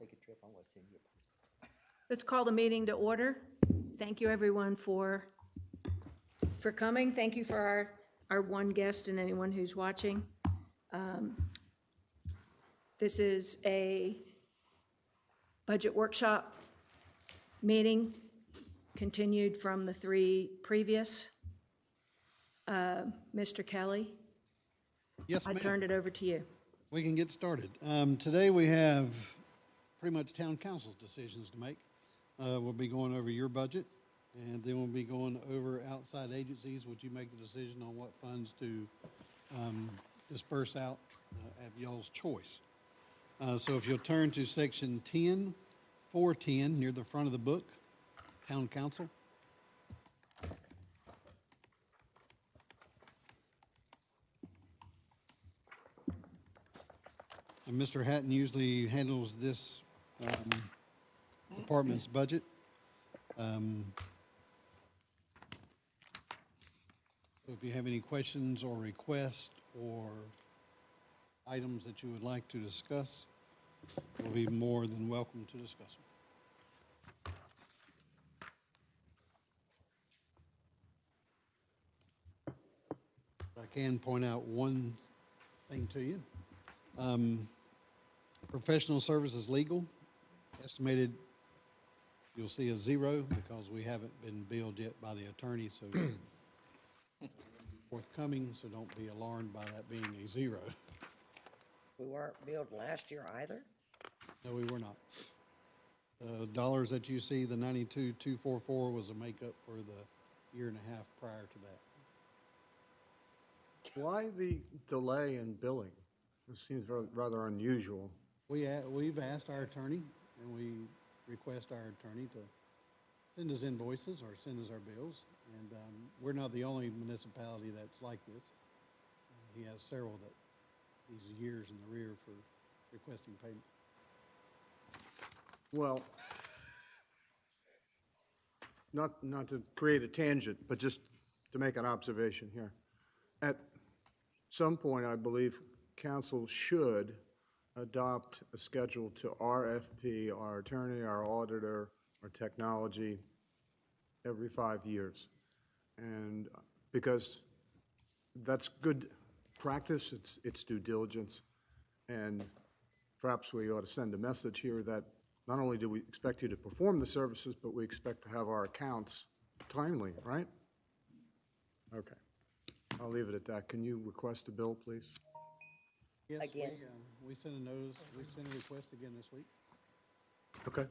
take a trip, I'm gonna send you a post. Let's call the meeting to order. Thank you, everyone, for coming. Thank you for our one guest and anyone who's watching. This is a budget workshop meeting, continued from the three previous. Mr. Kelly? Yes, ma'am. I turned it over to you. We can get started. Today we have pretty much town council's decisions to make. We'll be going over your budget, and then we'll be going over outside agencies, which you make the decision on what funds to disperse out at y'all's choice. So if you'll turn to section 10, 410, near the front of the book, town council. And Mr. Hatton usually handles this department's budget. So if you have any questions or requests or items that you would like to discuss, we'll be more than welcome to discuss them. I can point out one thing to you. Professional services legal, estimated, you'll see a zero because we haven't been billed yet by the attorney, so forthcoming, so don't be alarmed by that being a zero. We weren't billed last year either? No, we were not. The dollars that you see, the 92,244 was a makeup for the year and a half prior to that. Why the delay in billing? This seems rather unusual. We've asked our attorney, and we request our attorney to send us invoices or send us our bills. And we're not the only municipality that's like this. He has several that he's years in the rear for requesting payment. Well, not to create a tangent, but just to make an observation here. At some point, I believe council should adopt a schedule to RFP, our attorney, our auditor, our technology, every 5 years. And because that's good practice, it's due diligence. And perhaps we ought to send a message here that not only do we expect you to perform the services, but we expect to have our accounts timely, right? Okay. I'll leave it at that. Can you request a bill, please? Yes, Again. we sent a notice, we sent a request again this week. Okay.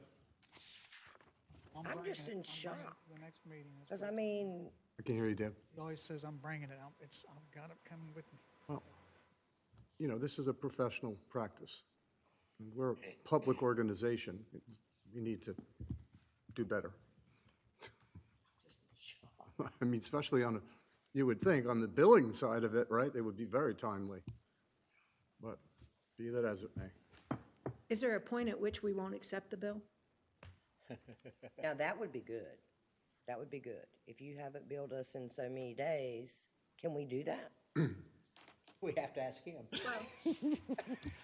I'm just in shock. The next meeting. Because, I mean, I can hear you, Deb. He always says, I'm bringing it. I've got it coming with me. Well, you know, this is a professional practice. We're a public organization. We need to do better. I mean, especially on, you would think, on the billing side of it, right? They would be very timely. But be that as it may. Is there a point at which we won't accept the bill? now that would be good. That would be good. If you haven't billed us in so many days, can we do that? We have to ask him.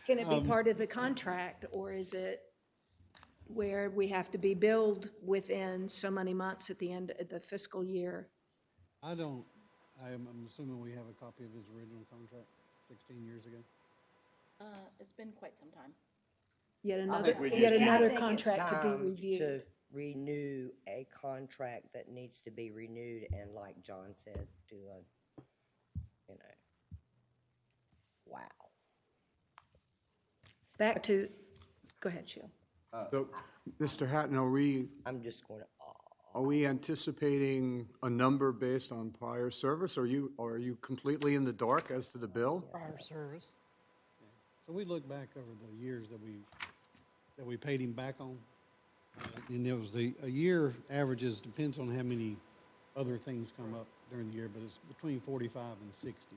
Can it be part of the contract, or is it where we have to be billed within so many months at the end of the fiscal year? I'm assuming we have a copy of his original contract 16 years ago. It's been quite some time. Yet think another, we yet just- another I think contract it's to time be reviewed. to renew a contract that needs to be renewed, and like John said, do a, wow. Back to, go ahead, Sheila. So, Mr. Hatton, I'm just going to, are we anticipating a number based on prior service? Or are you completely in the dark as to the bill? Prior service. So we look back over the years that we paid him back on. And it was a year averages, depends on how many other things come up during the year, but it's between 45 and 60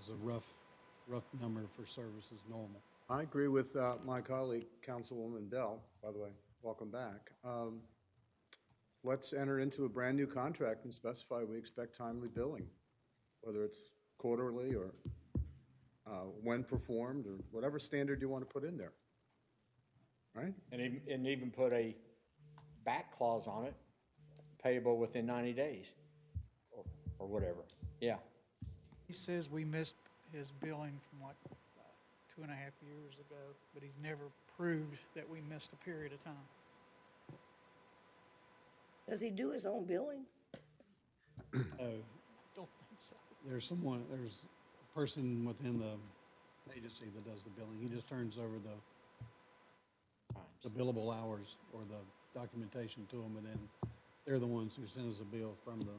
is a rough number for services normal. I agree with my colleague, Councilwoman Bell, by the way, welcome back. Let's enter into a brand-new contract and specify we expect timely billing, whether it's quarterly or when performed, or whatever standard you want to put in there. right? And even put a back clause on it, payable within 90 days, or whatever, yeah. He says we missed his billing from like 2.5 years ago, but he's never proved that we missed a period of time. Does he do his own billing? Oh, Don't think so. there's a person within the agency that does the billing. He just turns over the billable hours or the documentation to them, and then they're the ones who send us a bill from the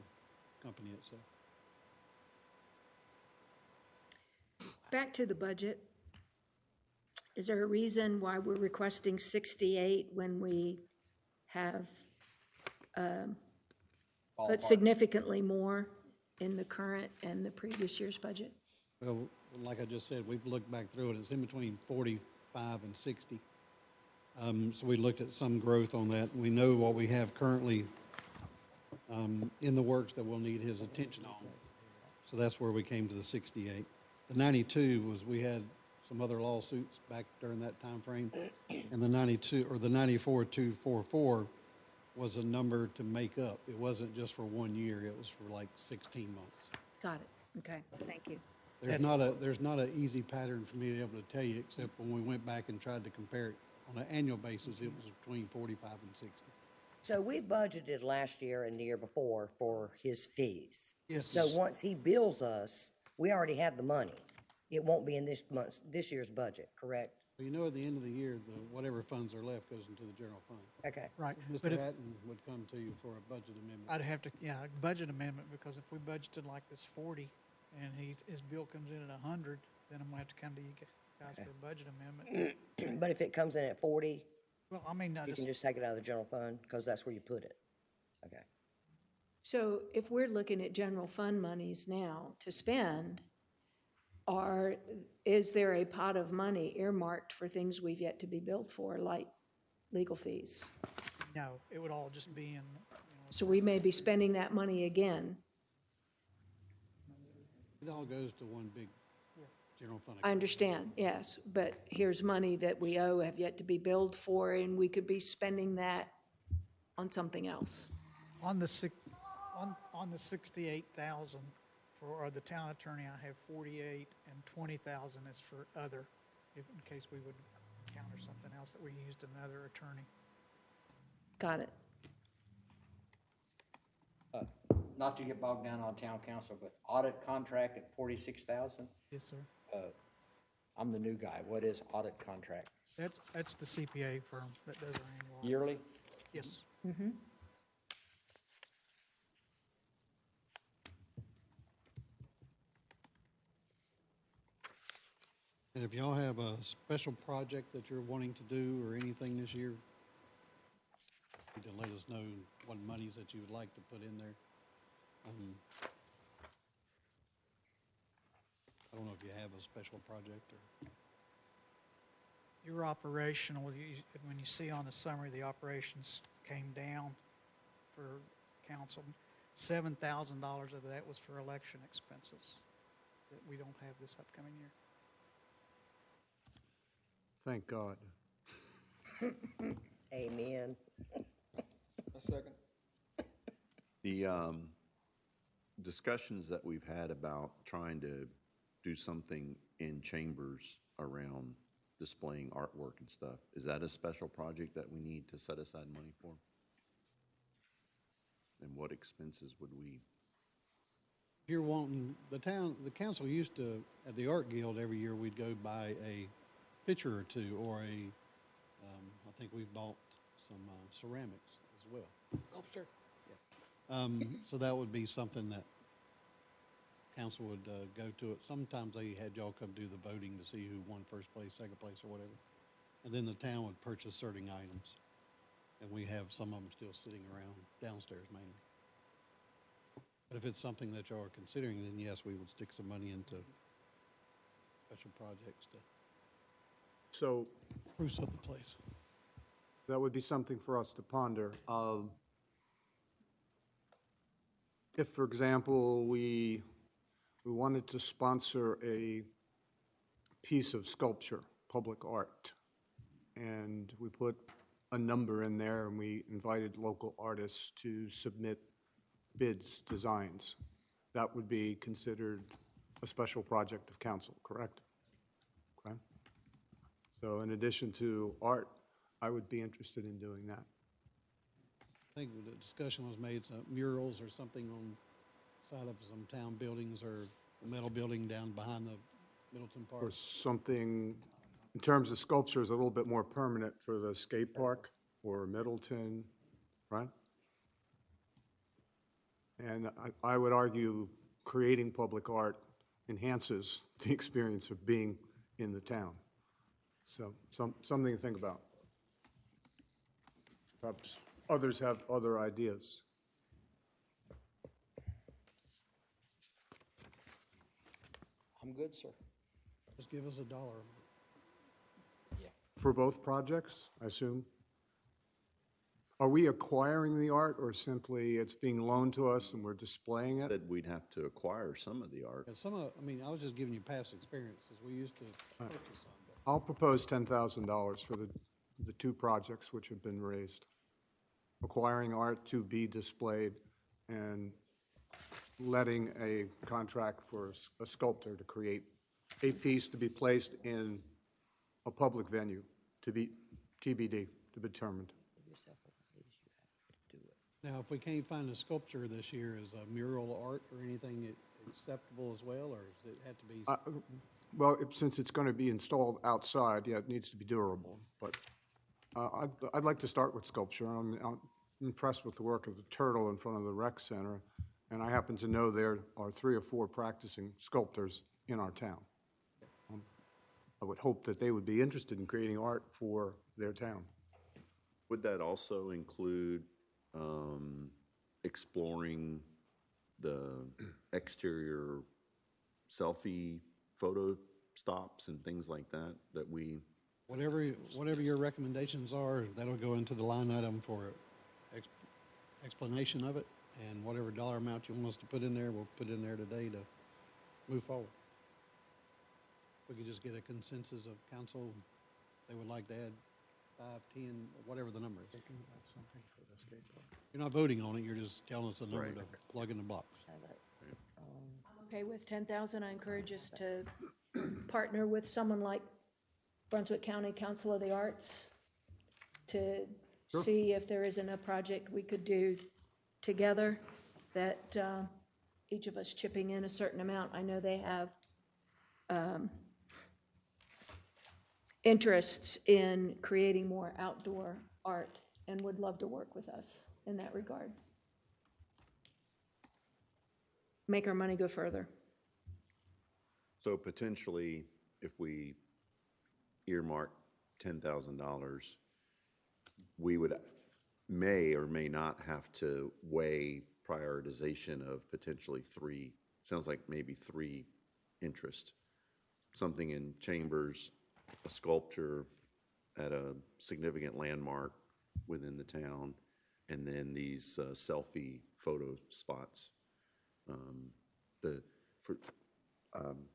company itself. Back to the budget. Is there a reason why we're requesting 68 when we have put significantly more in the current and the previous year's budget? Well, like I just said, we've looked back through it. It's in between 45 and 60. So we looked at some growth on that. We know what we have currently in the works that we'll need his attention on. So that's where we came to the 68. The 92 was, we had some other lawsuits back during that time frame, and the 92 or the 94,244 was a number to make up. It wasn't just for 1 year; it was for like 16 months. Got it. Okay, thank you. There's not an easy pattern for me to be able to tell you, except when we went back and tried to compare it on an annual basis, it was between 45 and 60. So we budgeted last year and the year before for his fees. Yes. So once he bills us, we already have the money. It won't be in this year's budget, correct? Well, you know, at the end of the year, whatever funds are left goes into the general fund. Okay. Right, Mr. but if, Hatton would come to you for a budget amendment. I'd have to, yeah, a budget amendment, because if we budgeted like this 40 and his bill comes in at 100, then I'm gonna have to come to you guys for a budget amendment. But if it comes in at 40, Well, I mean, I you can just, just take it out of the general fund, because that's where you put it. Okay. So if we're looking at general fund monies now to spend, is there a pot of money earmarked for things we've yet to be billed for, like legal fees? no, it would all just be in, So we may be spending that money again. It all goes to one big general fund. I understand, yes, but here's money that we owe, have yet to be billed for, and we could be spending that on something else. on the 68,000 for the town attorney, I have 48 and 20,000 is for other, if in case we would encounter something else that we used another attorney. Got it. Not to get bogged down on town council, but audit contract at 46,000. Yes, sir. I'm the new guy. What is audit contract? That's the CPA firm that does our annual audit. Yearly? Yes. And if y'all have a special project that you're wanting to do or anything this year, you can let us know what monies that you would like to put in there. I don't know if you have a special project or. Your operational, when you see on the summary, the operations came down for council. $7,000 of that was for election expenses that we don't have this upcoming year. Thank God. Amen. A second. The discussions that we've had about trying to do something in chambers around displaying artwork and stuff, is that a special project that we need to set aside money for? And what expenses would we? If you're wanting, the council used to, at the Art Guild, every year we'd go buy a picture or two, or I think we've bought some ceramics as well. Sculpture. So that would be something that council would go to it. Sometimes they had y'all come do the voting to see who won first place, second place, or whatever. And then the town would purchase certain items. And we have some of them still sitting around downstairs mainly. But if it's something that y'all are considering, then yes, we would stick some money into special projects to So spruce up the place. that would be something for us to ponder. If, for example, we wanted to sponsor a piece of sculpture, public art, and we put a number in there, and we invited local artists to submit bids, designs. That would be considered a special project of council, correct? Okay. So in addition to art, I would be interested in doing that. I think the discussion was made, murals or something on side of some town buildings or a metal building down behind the Middleton Park. Or something, in terms of sculptures, a little bit more permanent for the skate park or Middleton, right? And I would argue creating public art enhances the experience of being in the town. So something to think about. Perhaps others have other ideas. I'm good, sir. Just give us a dollar. For both projects, I assume? Are we acquiring the art, or simply it's being loaned to us and we're displaying it? That we'd have to acquire some of the art. Yeah, I was just giving you past experiences. We used to purchase some. I'll propose $10,000 for the two projects which have been raised. Acquiring art to be displayed and letting a contract for a sculptor to create a piece to be placed in a public venue, to be TBD, to be determined. Now, if we can't find a sculpture this year, is a mural art or anything acceptable as well, or does it have to be? Well, since it's going to be installed outside, yeah, it needs to be durable. But I'd like to start with sculpture. I'm impressed with the work of the turtle in front of the rec center, and I happen to know there are 3 or 4 practicing sculptors in our town. I would hope that they would be interested in creating art for their town. Would that also include exploring the exterior selfie photo stops and things like that, that we? Whatever your recommendations are, that'll go into the line item for explanation of it, and whatever dollar amount you want us to put in there, we'll put in there today to move forward. We could just get a consensus of council, they would like to add 5, 10, whatever the number is. You're not voting on it, you're just telling us a number to plug in the box. Okay, with 10,000, I encourage us to partner with someone like Brunswick County Council of the Arts to see if there isn't a project we could do together that each of us chipping in a certain amount. I know they have interests in creating more outdoor art and would love to work with us in that regard. Make our money go further. So potentially, if we earmark $10,000, we may or may not have to weigh prioritization of potentially 3, sounds like maybe 3 interests. Something in chambers, a sculpture at a significant landmark within the town, and then these selfie photo spots.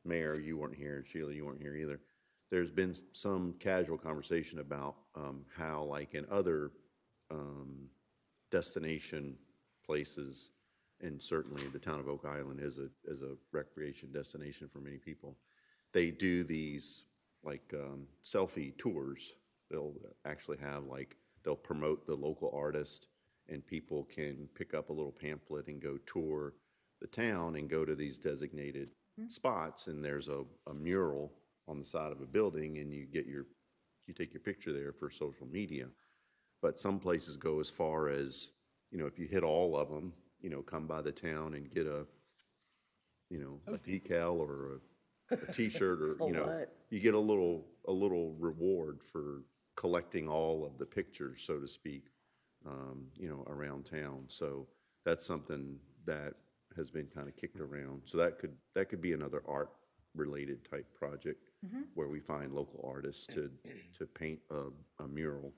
Mayor, you weren't here, Sheila, you weren't here either. There's been some casual conversation about how, like in other destination places, and certainly the town of Oak Island is a recreation destination for many people, they do these like selfie tours. They'll actually have they'll promote the local artist, and people can pick up a little pamphlet and go tour the town and go to these designated spots, and there's a mural on the side of a building, and you take your picture there for social media. But some places go as far as, if you hit all of them, come by the town and get a decal or a T-shirt, or you get a little reward for collecting all of the pictures, so to speak, around town. So that's something that has been kind of kicked around. So that could be another art-related type project where we find local artists to paint a mural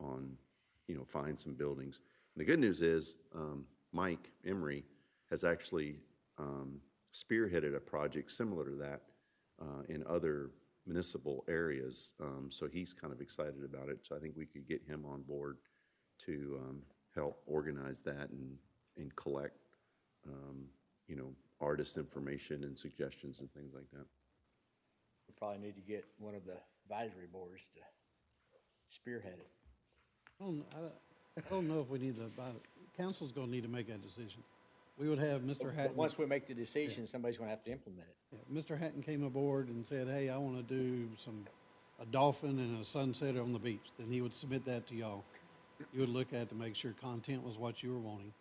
on, find some buildings. And the good news is Mike Emery has actually spearheaded a project similar to that in other municipal areas. So he's kind of excited about it. So I think we could get him on board to help organize that and collect, artist information and suggestions and things like that. We probably need to get one of the advisory boards to spearhead it. I don't know if we need to, council's gonna need to make that decision. We would have Mr. But Hatton. once we make the decision, somebody's gonna have to implement it. Yeah, Mr. Hatton came aboard and said, hey, I want to do a dolphin and a sunset on the beach. Then he would submit that to y'all. You would look at to make sure content was what you were wanting.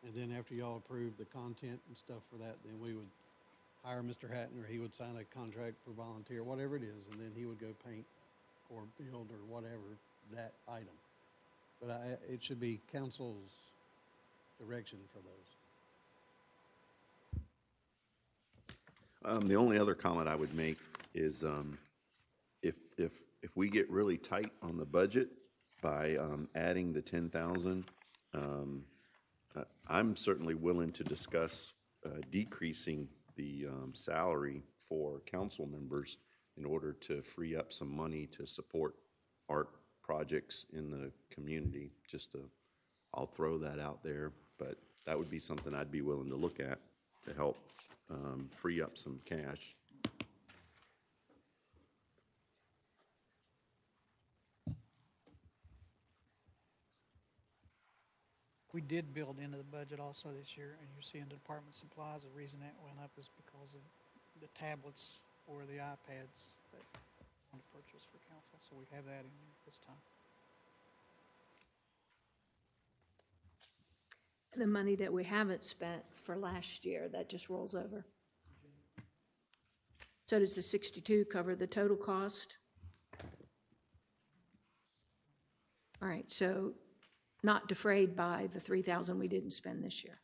And then after y'all approved the content and stuff for that, then we would hire Mr. Hatton, or he would sign a contract for volunteer, whatever it is, and then he would go paint or build or whatever that item. But it should be council's direction for those. The only other comment I would make is if we get really tight on the budget by adding the 10,000, I'm certainly willing to discuss decreasing the salary for council members in order to free up some money to support art projects in the community. I'll throw that out there, but that would be something I'd be willing to look at to help free up some cash. We did build into the budget also this year, and you're seeing the department supplies. The reason that went up is because of the tablets or the iPads that we want to purchase for council, so we have that in there this time. The money that we haven't spent for last year, that just rolls over. So does the 62 cover the total cost? All right, so not defrayed by the 3,000 we didn't spend this year.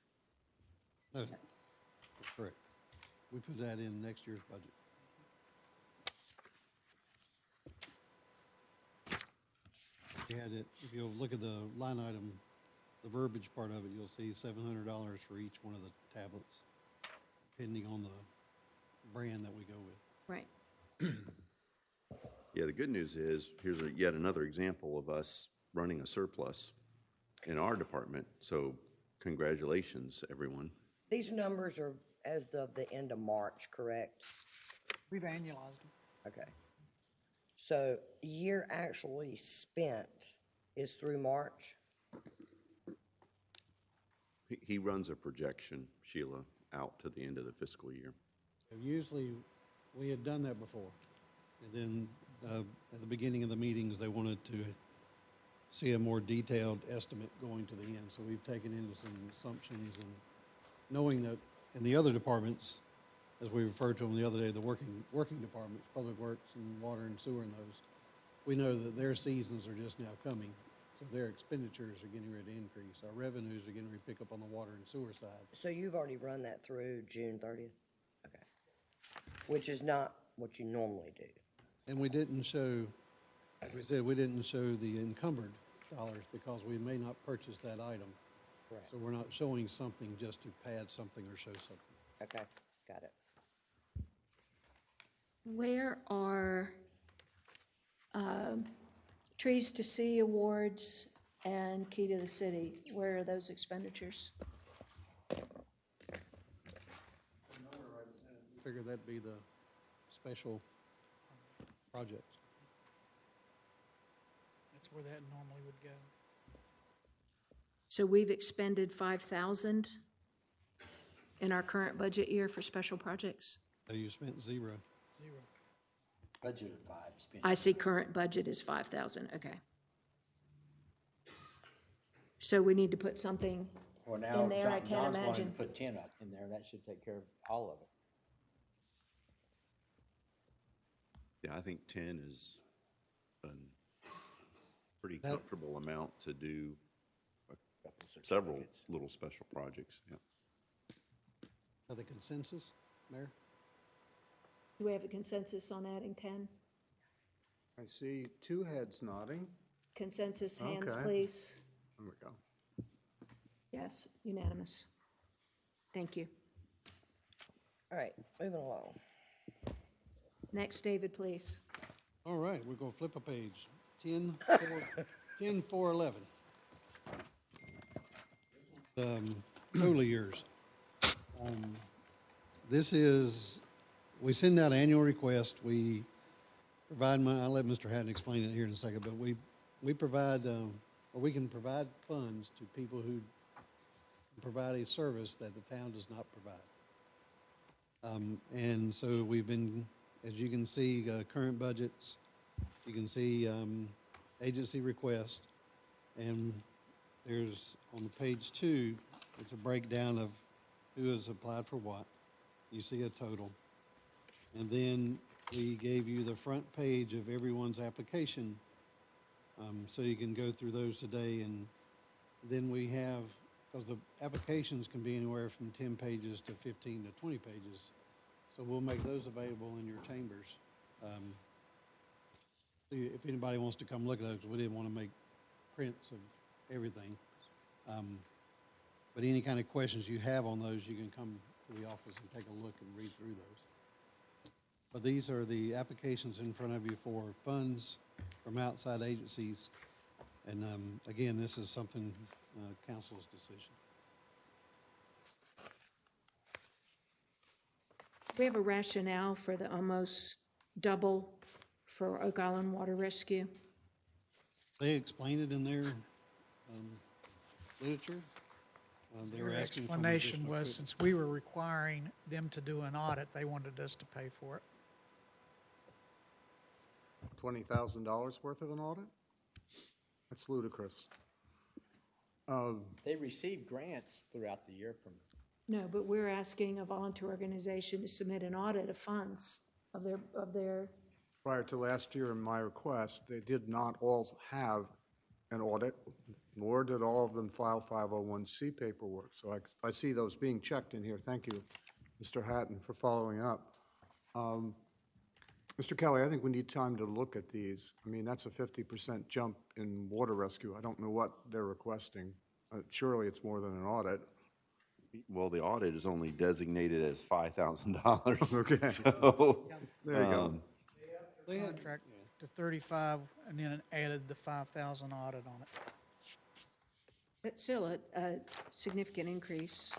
No, that's correct. We put that in next year's budget. We had it, if you'll look at the line item, the verbiage part of it, you'll see $700 for each one of the tablets, depending on the brand that we go with. Right. Yeah, the good news is, here's yet another example of us running a surplus in our department. So congratulations, everyone. These numbers are as of the end of March, correct? We've annualized them. Okay. So year actually spent is through March? He runs a projection, Sheila, out to the end of the fiscal year. Usually, we had done that before. And then at the beginning of the meetings, they wanted to see a more detailed estimate going to the end. So we've taken into some assumptions, and knowing that in the other departments, as we referred to them the other day, the working departments, public works and water and sewer and those, we know that their seasons are just now coming. So their expenditures are getting ready to increase. Our revenues are getting ready to pick up on the water and sewer side. So you've already run that through June 30th? Okay. Which is not what you normally do. And we didn't show, like we said, we didn't show the encumbered dollars because we may not purchase that item. Correct. So we're not showing something just to pad something or show something. Okay, got it. Where are Trees to Sea Awards and Key to the City? Where are those expenditures? Figure that'd be the special projects. That's where that normally would go. So we've expended 5,000 in our current budget year for special projects? So you spent zero. Zero. Budget of 5, spent. I see current budget is 5,000, okay. So we need to put something Well, now in there, I can't John's wanting imagine. to put 10 up in there. That should take care of all of it. Yeah, I think 10 is a pretty That- comfortable amount to do Couple several certificates. little special projects, yeah. Are the consensus, Mayor? Do we have a consensus on adding 10? I see two heads nodding. Consensus, hands, Okay. please. There we go. Yes, unanimous. Thank you. All right, moving along. Next, David, please. All right, we're gonna flip a page. 10-4-11. Totally yours. This is, we send out annual request, we provide I'll let Mr. Hatton explain it here in a second, but we provide, or we can provide funds to people who provide a service that the town does not provide. And so we've been, as you can see, current budgets, you can see agency request, and there's on page 2, it's a breakdown of who has applied for what. You see a total. And then we gave you the front page of everyone's application, so you can go through those today. And then we have, because the applications can be anywhere from 10 pages to 15 to 20 pages. So we'll make those available in your chambers. If anybody wants to come look at those, we didn't want to make prints of everything. But any kind of questions you have on those, you can come to the office and take a look and read through those. But these are the applications in front of you for funds from outside agencies. And again, this is something council's decision. We have a rationale for the almost double for Oak Island Water Rescue. They explain it in their literature. They were Their asking for explanation additional was, equipment. since we were requiring them to do an audit, they wanted us to pay for it. $20,000 worth of an audit? That's ludicrous. They receive grants throughout the year from, No, but we're asking a volunteer organization to submit an audit of funds of their, Prior to last year in my request, they did not all have an audit, nor did all of them file 501c paperwork. So I see those being checked in here. Thank you, Mr. Hatton, for following up. Mr. Kelly, I think we need time to look at these. I mean, that's a 50% jump in water rescue. I don't know what they're requesting. Surely it's more than an audit. Well, the audit is only designated as $5,000. Okay. So, There you go. They had- Contract to 35 and then added the 5,000 audit on it. that's still a significant increase.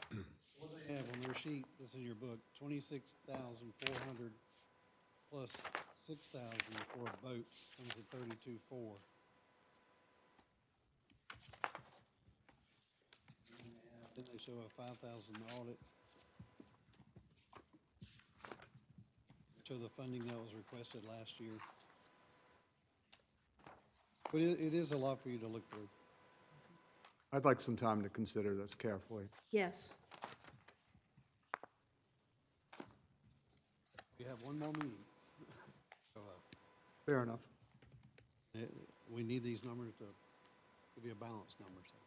What they have on their sheet, that's in your book, 26,400 plus 6,000 for a boat, comes to 32,400. Then they show a 5,000 audit. Show the funding that was requested last year. But it is a lot for you to look through. I'd like some time to consider this carefully. Yes. You have one more meeting. So, Fair enough. we need these numbers to give you a balanced number. So.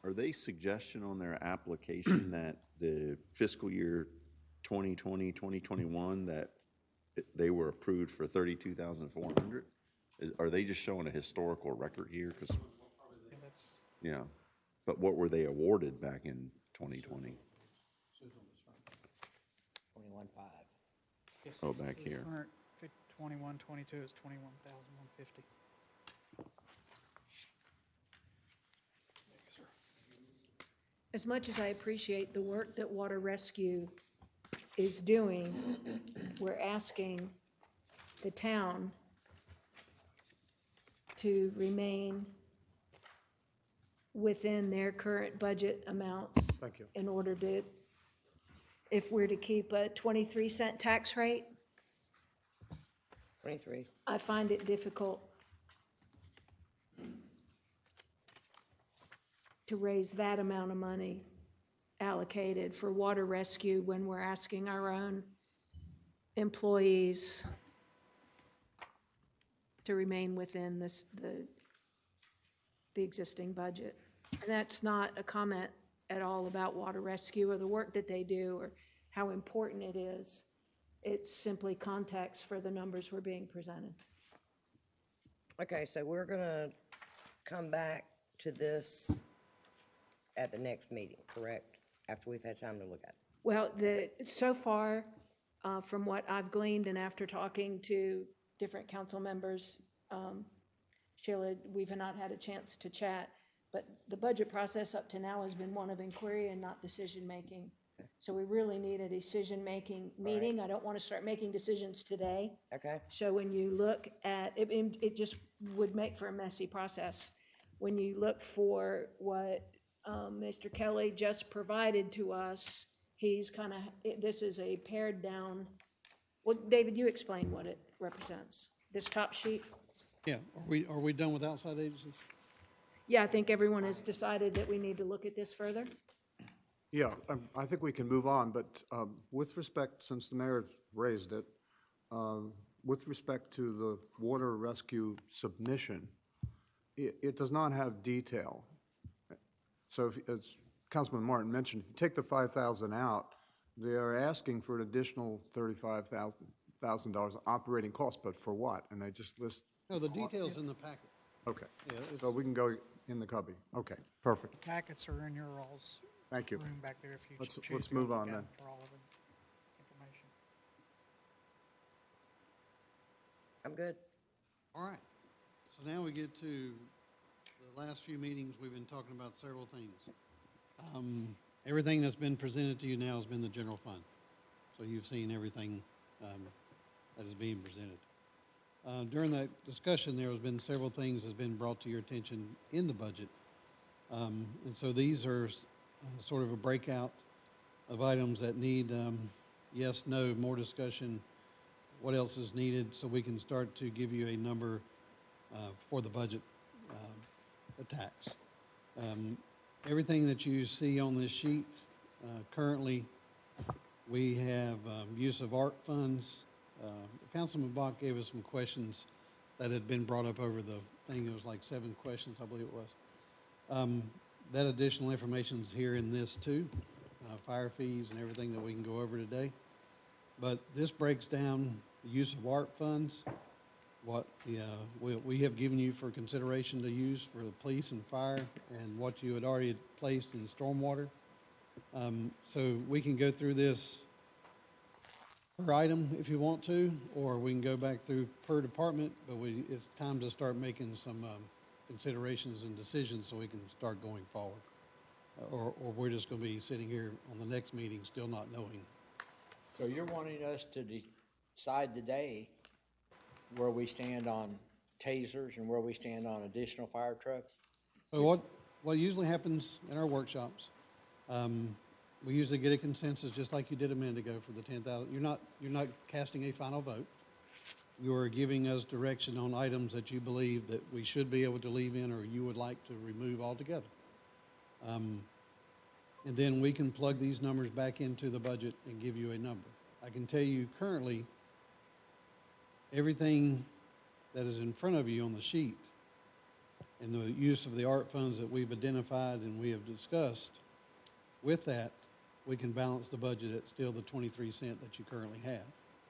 are they suggestion on their application that the fiscal year 2020, 2021, that they were approved for 32,400? Are they just showing a historical record here? 'Cause, yeah, but what were they awarded back in 2020? 21.5. Oh, back here. Current 21, 22 is 21,150. As much as I appreciate the work that Water Rescue is doing, we're asking the town to remain within their current budget amounts. Thank you. In order to, if we're to keep a 23-cent tax rate, 23. I find it difficult to raise that amount of money allocated for water rescue when we're asking our own employees to remain within the existing budget. And that's not a comment at all about water rescue or the work that they do or how important it is. It's simply context for the numbers we're being presented. Okay, so we're gonna come back to this at the next meeting, correct? After we've had time to look at it. Well, so far, from what I've gleaned and after talking to different council members, Sheila, we've not had a chance to chat, but the budget process up to now has been one of inquiry and not decision-making. So we really need a decision-making meeting. I don't want to start making decisions today. Okay, So when you look at, it just would make for a messy process. When you look for what Mr. Kelly just provided to us, he's kind of, this is a pared down, well, David, you explain what it represents. This top sheet? Yeah, are we done with outside agencies? Yeah, I think everyone has decided that we need to look at this further. Yeah, I think we can move on, but with respect, since the mayor raised it, with respect to the water rescue submission, it does not have detail. So as Councilman Martin mentioned, if you take the 5,000 out, they are asking for an additional $35,000 operating costs, but for what? And they just list. No, the detail's in the packet. Okay, Yeah, so we can go in the cubby. Okay, perfect. Packets are in your all's Thank you. room back there if you Let's choose to move look on at then. them for all of the information. I'm good. All right. So now we get to the last few meetings, we've been talking about several things. Everything that's been presented to you now has been the general fund. So you've seen everything that is being presented. During that discussion, there has been several things that's been brought to your attention in the budget. And so these are sort of a breakout of items that need yes, no, more discussion, what else is needed, so we can start to give you a number for the budget attacks. Everything that you see on this sheet, currently, we have use of ARC funds. Councilman Bach gave us some questions that had been brought up over the thing. It was like 7 questions, I believe it was. That additional information is here in this too, fire fees and everything that we can go over today. But this breaks down the use of ARC funds, what we have given you for consideration to use for the police and fire, and what you had already placed in stormwater. So we can go through this per item if you want to, or we can go back through per department, but it's time to start making some considerations and decisions so we can start going forward. Or we're just going to be sitting here on the next meeting still not knowing. So you're wanting us to decide today where we stand on tasers and where we stand on additional fire trucks? So what usually happens in our workshops, we usually get a consensus, just like you did a minute ago for the 10,000. You're not casting a final vote. You are giving us direction on items that you believe that we should be able to leave in or you would like to remove altogether. And then we can plug these numbers back into the budget and give you a number. I can tell you currently, everything that is in front of you on the sheet and the use of the ARP funds that we've identified and we have discussed, with that, we can balance the budget at still the 23 cent that you currently have.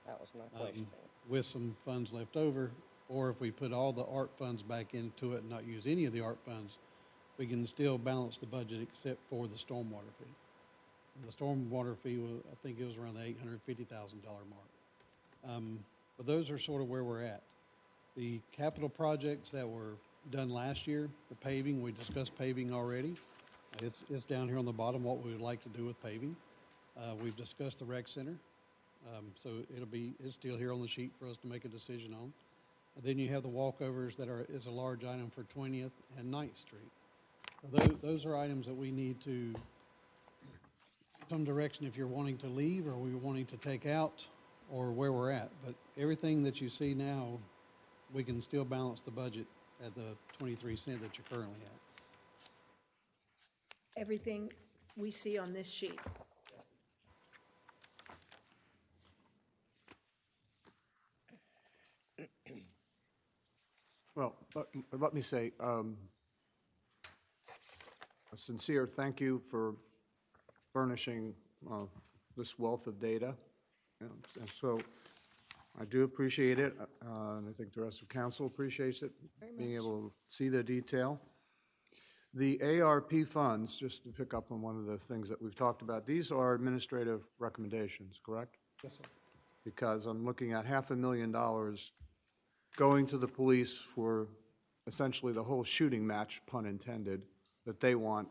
That was my question. With some funds left over, or if we put all the ARP funds back into it and not use any of the ARP funds, we can still balance the budget except for the stormwater fee. The stormwater fee, I think it was around the $850,000 mark. But those are sort of where we're at. The capital projects that were done last year, the paving, we discussed paving already. It's down here on the bottom what we would like to do with paving. We've discussed the rec center. So it's still here on the sheet for us to make a decision on. Then you have the walkovers is a large item for 20th and 9th Street. So those are items that we need to, some direction if you're wanting to leave or we're wanting to take out or where we're at. But everything that you see now, we can still balance the budget at the 23 cent that you currently have. Everything we see on this sheet. Well, let me say, a sincere thank you for furnishing this wealth of data. And so I do appreciate it, and I think the rest of council appreciates it, being able to see the detail. The ARP funds, just to pick up on one of the things that we've talked about, these are administrative recommendations, correct? Yes, sir. Because I'm looking at $500,000 going to the police for essentially the whole shooting match, pun intended, that they want.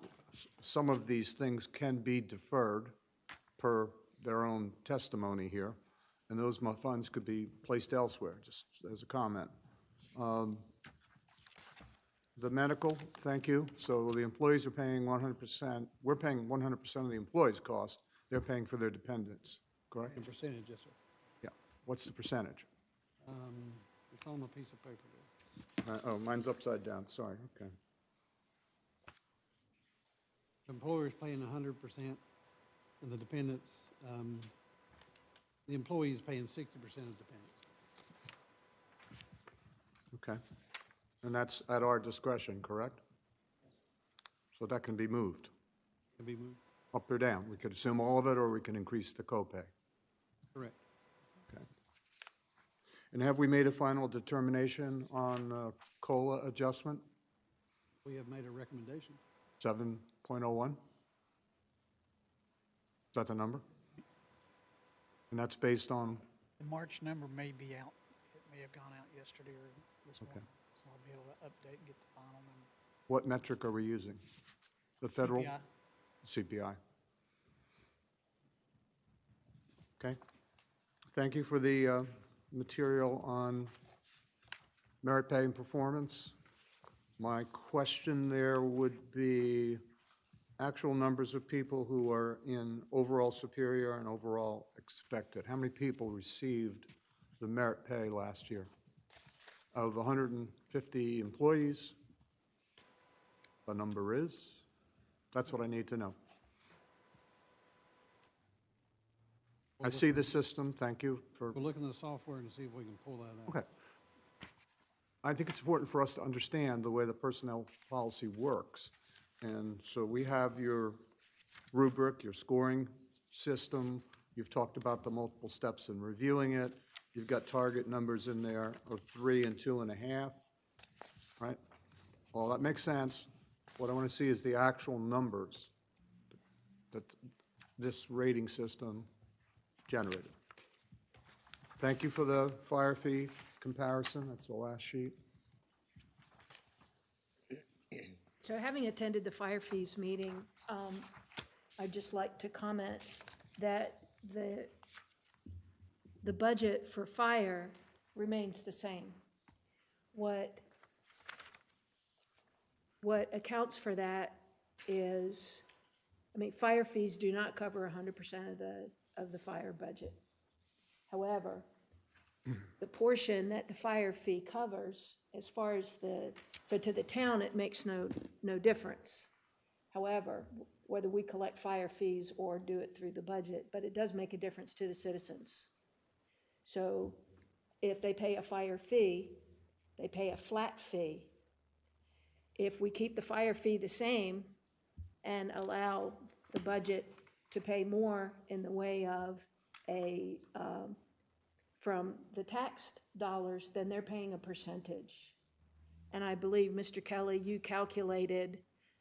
Some of these things can be deferred per their own testimony here, and those funds could be placed elsewhere, just as a comment. The medical, thank you. So the employees are paying 100%. We're paying 100% of the employees' cost. They're paying for their dependents, correct? In percentage, yes, sir. Yeah. What's the percentage? It's on the piece of paper there. Oh, mine's upside down. Sorry. Okay. The employer's paying 100%, and the dependents, the employee is paying 60% of dependents. Okay. And that's at our discretion, correct? So that can be moved Can be moved? up or down. We could assume all of it, or we can increase the copay. Correct. Okay. And have we made a final determination on COLA adjustment, We have made a recommendation. 7.01? Is that the number? And that's based on, The March number may be out, it may have gone out yesterday or this morning, so I'll be able to update and get the final number. what metric are we using? The federal? CPI. CPI. Okay. Thank you for the material on merit pay and performance. My question there would be actual numbers of people who are in overall superior and overall expected. How many people received the merit pay last year? Of 150 employees, the number is? That's what I need to know. I see the system. Thank you for. We'll look in the software and see if we can pull that out. Okay. I think it's important for us to understand the way the personnel policy works. And so we have your rubric, your scoring system. You've talked about the multiple steps in reviewing it. You've got target numbers in there of 3 and 2.5, right? Well, that makes sense. What I want to see is the actual numbers that this rating system generated. Thank you for the fire fee comparison. That's the last sheet. So having attended the fire fees meeting, I'd just like to comment that the budget for fire remains the same. What accounts for that is, I mean, fire fees do not cover 100% of the fire budget. However, the portion that the fire fee covers, as far as so to the town, it makes no difference. However, whether we collect fire fees or do it through the budget, but it does make a difference to the citizens. So if they pay a fire fee, they pay a flat fee. If we keep the fire fee the same and allow the budget to pay more in the way of from the taxed dollars, then they're paying a percentage. And I believe, Mr. Kelly, you calculated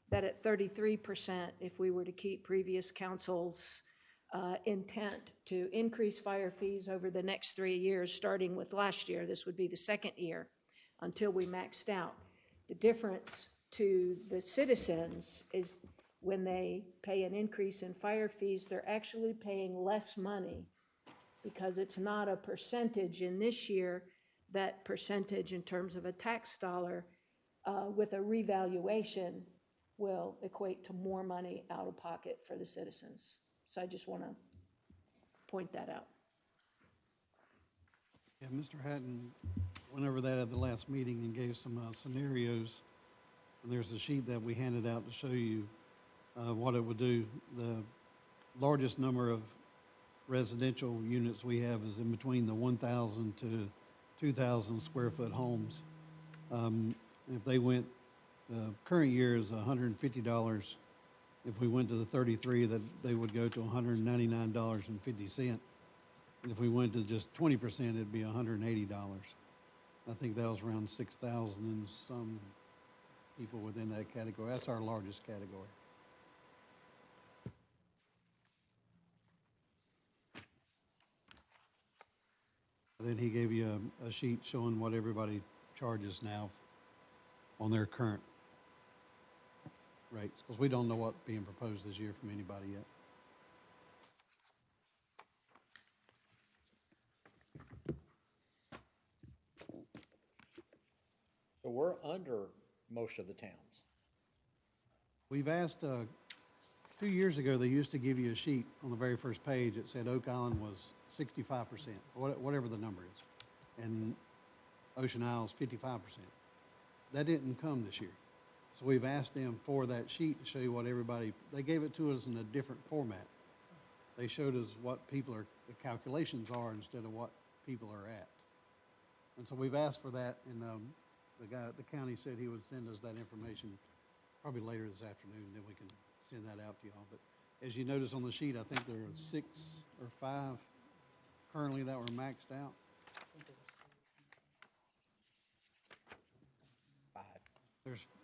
that at 33%, if we were to keep previous council's intent to increase fire fees over the next 3 years, starting with last year, this would be the second year, until we maxed out. The difference to the citizens is when they pay an increase in fire fees, they're actually paying less money because it's not a percentage in this year. That percentage in terms of a tax dollar with a revaluation will equate to more money out of pocket for the citizens. So I just want to point that out. Yeah, Mr. Hatton went over that at the last meeting and gave some scenarios. And there's a sheet that we handed out to show you what it would do. The largest number of residential units we have is in between the 1,000 to 2,000 square foot homes. If they went, current year is $150. If we went to the 33, that they would go to $199.50. And if we went to just 20%, it'd be $180. I think that was around 6,000 and some people within that category. That's our largest category. Then he gave you a sheet showing what everybody charges now on their current rates, because we don't know what's being proposed this year from anybody yet. So we're under most of the towns. We've asked, 2 years ago, they used to give you a sheet on the very first page that said Oak Island was 65%, whatever the number is, and Ocean Isle's 55%. That didn't come this year. So we've asked them for that sheet to show you what everybody, they gave it to us in a different format. They showed us what people are, the calculations are instead of what people are at. And so we've asked for that, and the guy at the county said he would send us that information probably later this afternoon, then we can send that out to y'all. But as you notice on the sheet, I think there are 6 or 5 currently that were maxed out. 5.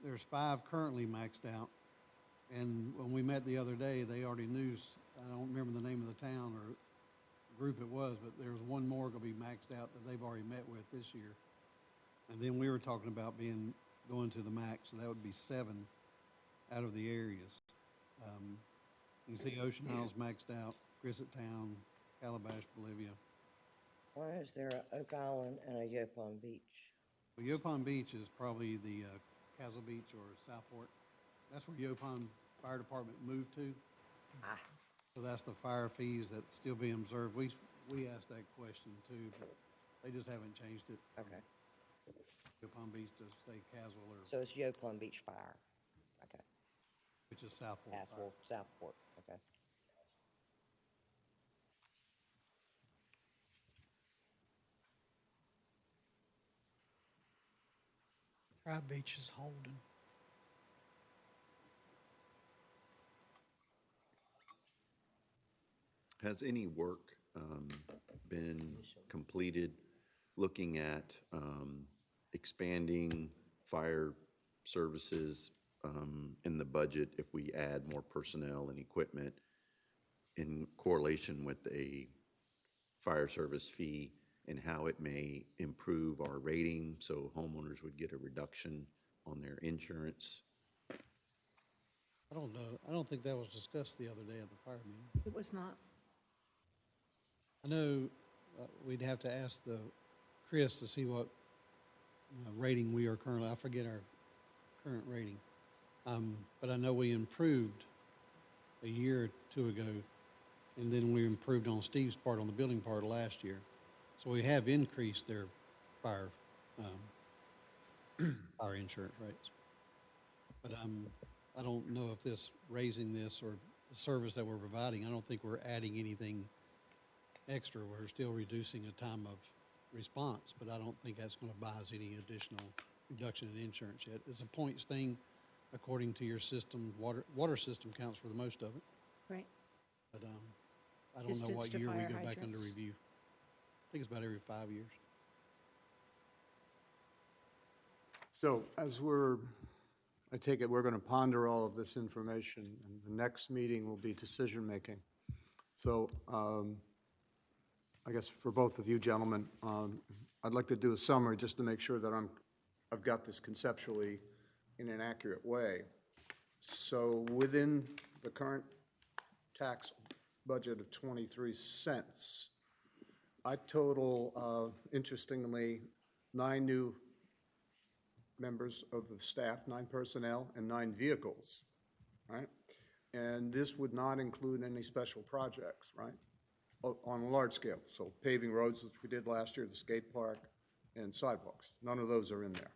There's 5 currently maxed out, and when we met the other day, they already knew, I don't remember the name of the town or group it was, but there's one more gonna be maxed out that they've already met with this year. And then we were talking about going to the max, so that would be 7 out of the areas. You can see Ocean Isle's maxed out, Crisset Town, Calabash, Bolivia. Why is there a Oak Island and a Yopon Beach? Well, Yopon Beach is probably the Castle Beach or Southport. That's where Yopon Fire Department moved to. Ah, So that's the fire fees that's still being observed. We asked that question too, but they just haven't changed it. okay. Yopon Beach to say Castle or, So it's Yopon Beach Fire. Okay. which is Southport. Fire. Asphalt, Southport, okay. Tri Beach is Holden. Has any work been completed looking at expanding fire services in the budget if we add more personnel and equipment in correlation with a fire service fee and how it may improve our rating so homeowners would get a reduction on their insurance? I don't know. I don't think that was discussed the other day at the fire meeting. It was not. I know we'd have to ask Chris to see what rating we are currently. I forget our current rating. But I know we improved a year or 2 ago, and then we improved on Steve's part on the building part last year. So we have increased their fire fire insurance rates. But I don't know if this raising this or the service that we're providing, I don't think we're adding anything extra. We're still reducing the time of response, but I don't think that's going to buy us any additional reduction in insurance yet. It's a points thing according to your system. Water system counts for the most of it. Right. But I don't Distance know what to year we fire go back under hydrants. review. I think it's about every 5 years. So I take it we're going to ponder all of this information, and the next meeting will be decision-making. So I guess for both of you gentlemen, I'd like to do a summary just to make sure that I've got this conceptually in an accurate way. So within the current tax budget of 23 cents, I total, interestingly, 9 new members of the staff, 9 personnel, and 9 vehicles, right? And this would not include any special projects, right? On a large scale, so paving roads, which we did last year, the skate park, and sidewalks. None of those are in there.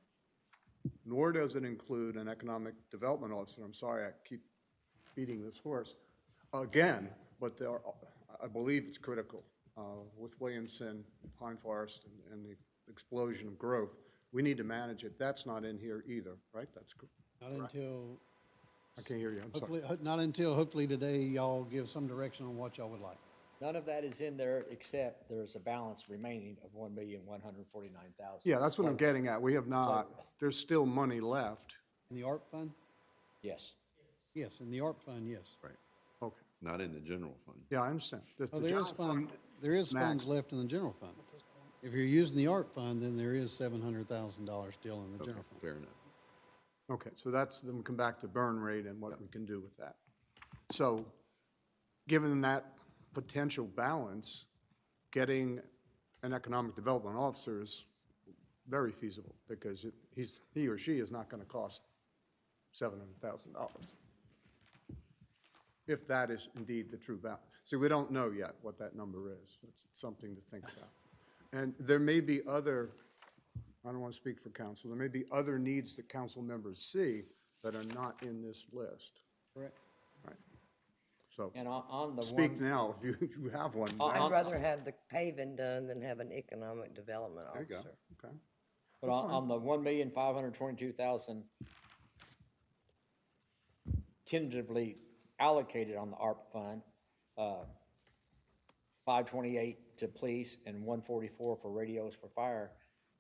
Nor does it include an economic development officer. I'm sorry, I keep beating this horse again, but I believe it's critical with Williamson, Pine Forest, and the explosion of growth. We need to manage it. That's not in here either, right? That's Not until, I can't hear you. I'm sorry. not until hopefully today y'all give some direction on what y'all would like. None of that is in there except there's a balance remaining of $1,149,000. Yeah, that's what I'm getting at. We have not, there's still money left In the ARP fund? Yes. Yes, in the ARP fund, yes. Right. Okay, Not in the general fund. yeah, I understand. Oh, there is there is funds maxed. left in the general fund. If you're using the ARP fund, then there is $700,000 still in the Okay, general fund. fair enough. Okay, so then we come back to burn rate and what we can do with that. So, given that potential balance, getting an economic development officer is very feasible, because he or she is not gonna cost $700,000. If that is indeed the true balance. See, we don't know yet what that number is. It's something to think about. And there may be other, I don't want to speak for council, there may be other needs that council members see that are not in this list. Correct. Right. So, And on the speak one, now if you have one. Uh, I'd rather have the paving done than have an economic development There you go, officer. okay. but on the 1,522,000 tentatively allocated on the ARP fund, 528 to police and 144 for radios for fire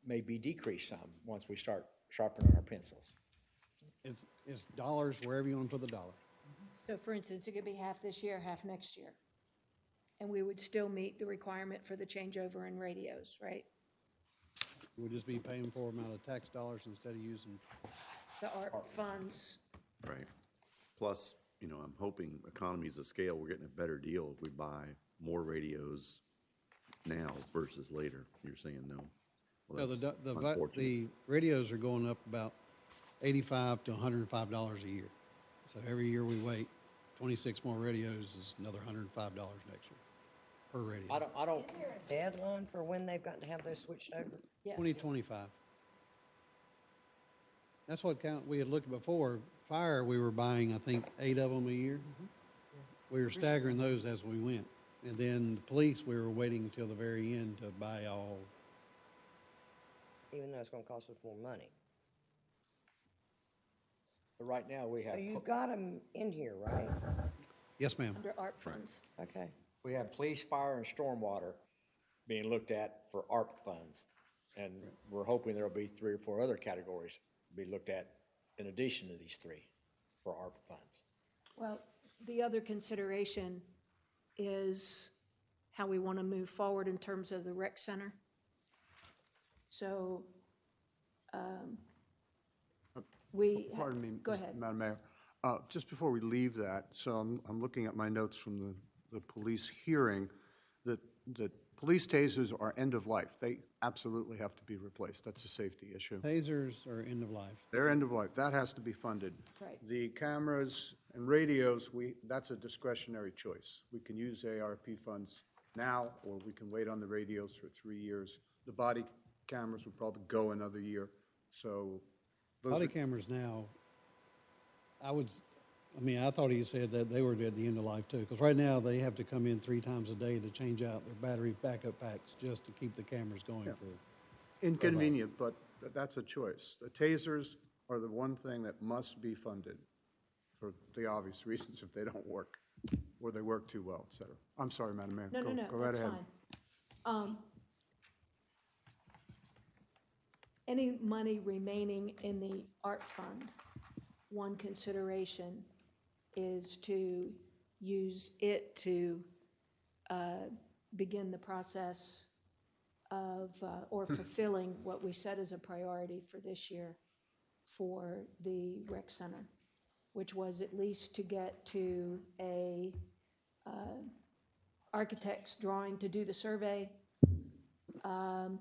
may be decreased some once we start sharpening our pencils. It's dollars wherever you want to put the dollar. So for instance, it could be half this year, half next year. And we would still meet the requirement for the changeover in radios, right? We'll just be paying for them out of tax dollars instead of using, The ARP funds. Right. Plus, I'm hoping economies of scale, we're getting a better deal if we buy more radios now versus later. You're saying no? Well, no, that's the unfortunate. radios are going up about $85 to $105 a year. So every year we wait, 26 more radios is another $105 next year per radio. I don't, Deadline for when they've got to have those switched over? Yes. 2025. That's what we had looked at before. Fire, we were buying, I think, 8 of them a year. We were staggering those as we went. And then the police, we were waiting until the very end to buy all. Even though it's gonna cost us more money. but right now we So have, you've got them in here, right? Yes, ma'am. Under ARP funds. Okay. we have police, fire, and stormwater being looked at for ARP funds. And we're hoping there'll be 3 or 4 other categories to be looked at in addition to these 3 for ARP funds. Well, the other consideration is how we want to move forward in terms of the rec center. So, Pardon me, Go ahead. Madam Mayor. Just before we leave that, so I'm looking at my notes from the police hearing, that police tasers are end of life. They absolutely have to be replaced. That's a safety issue. Tasers are end of life. They're end of life. That has to be funded. Right. The cameras and radios, that's a discretionary choice. We can use ARP funds now, or we can wait on the radios for 3 years. The body cameras would probably go another year, so those Body are, cameras now, I thought he said that they were at the end of life too, because right now they have to come in 3 times a day to change out their battery backup packs just to keep the cameras going Yeah. for. inconvenient, but that's a choice. The tasers are the one thing that must be funded for the obvious reasons if they don't work, or they work too well, et cetera. I'm sorry, Madam Mayor. No, Go right that's ahead. fine. Any money remaining in the ARP fund, one consideration is to use it to begin the process of, or fulfilling what we set as a priority for this year for the rec center, which was at least to get to a architect's drawing to do the survey,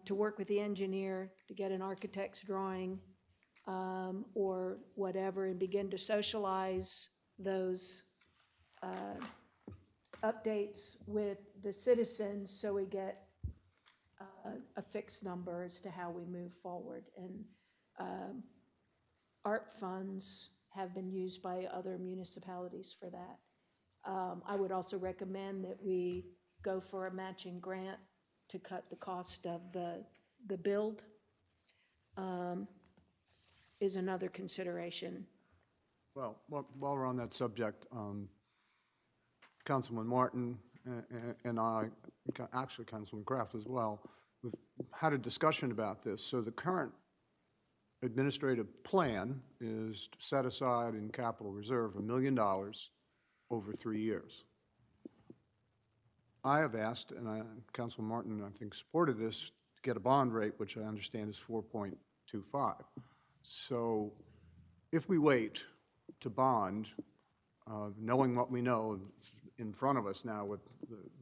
to work with the engineer to get an architect's drawing, or whatever, and begin to socialize those updates with the citizens so we get a fixed number as to how we move forward. And ARP funds have been used by other municipalities for that. I would also recommend that we go for a matching grant to cut the cost of the build, is another consideration. Well, while we're on that subject, Councilman Martin and I, actually Councilman Kraft as well, we've had a discussion about this. So the current administrative plan is to set aside in capital reserve $1 million over 3 years. I have asked, and Councilman Martin, I think, supported this, to get a bond rate, which I understand is 4.25. So if we wait to bond, knowing what we know in front of us now with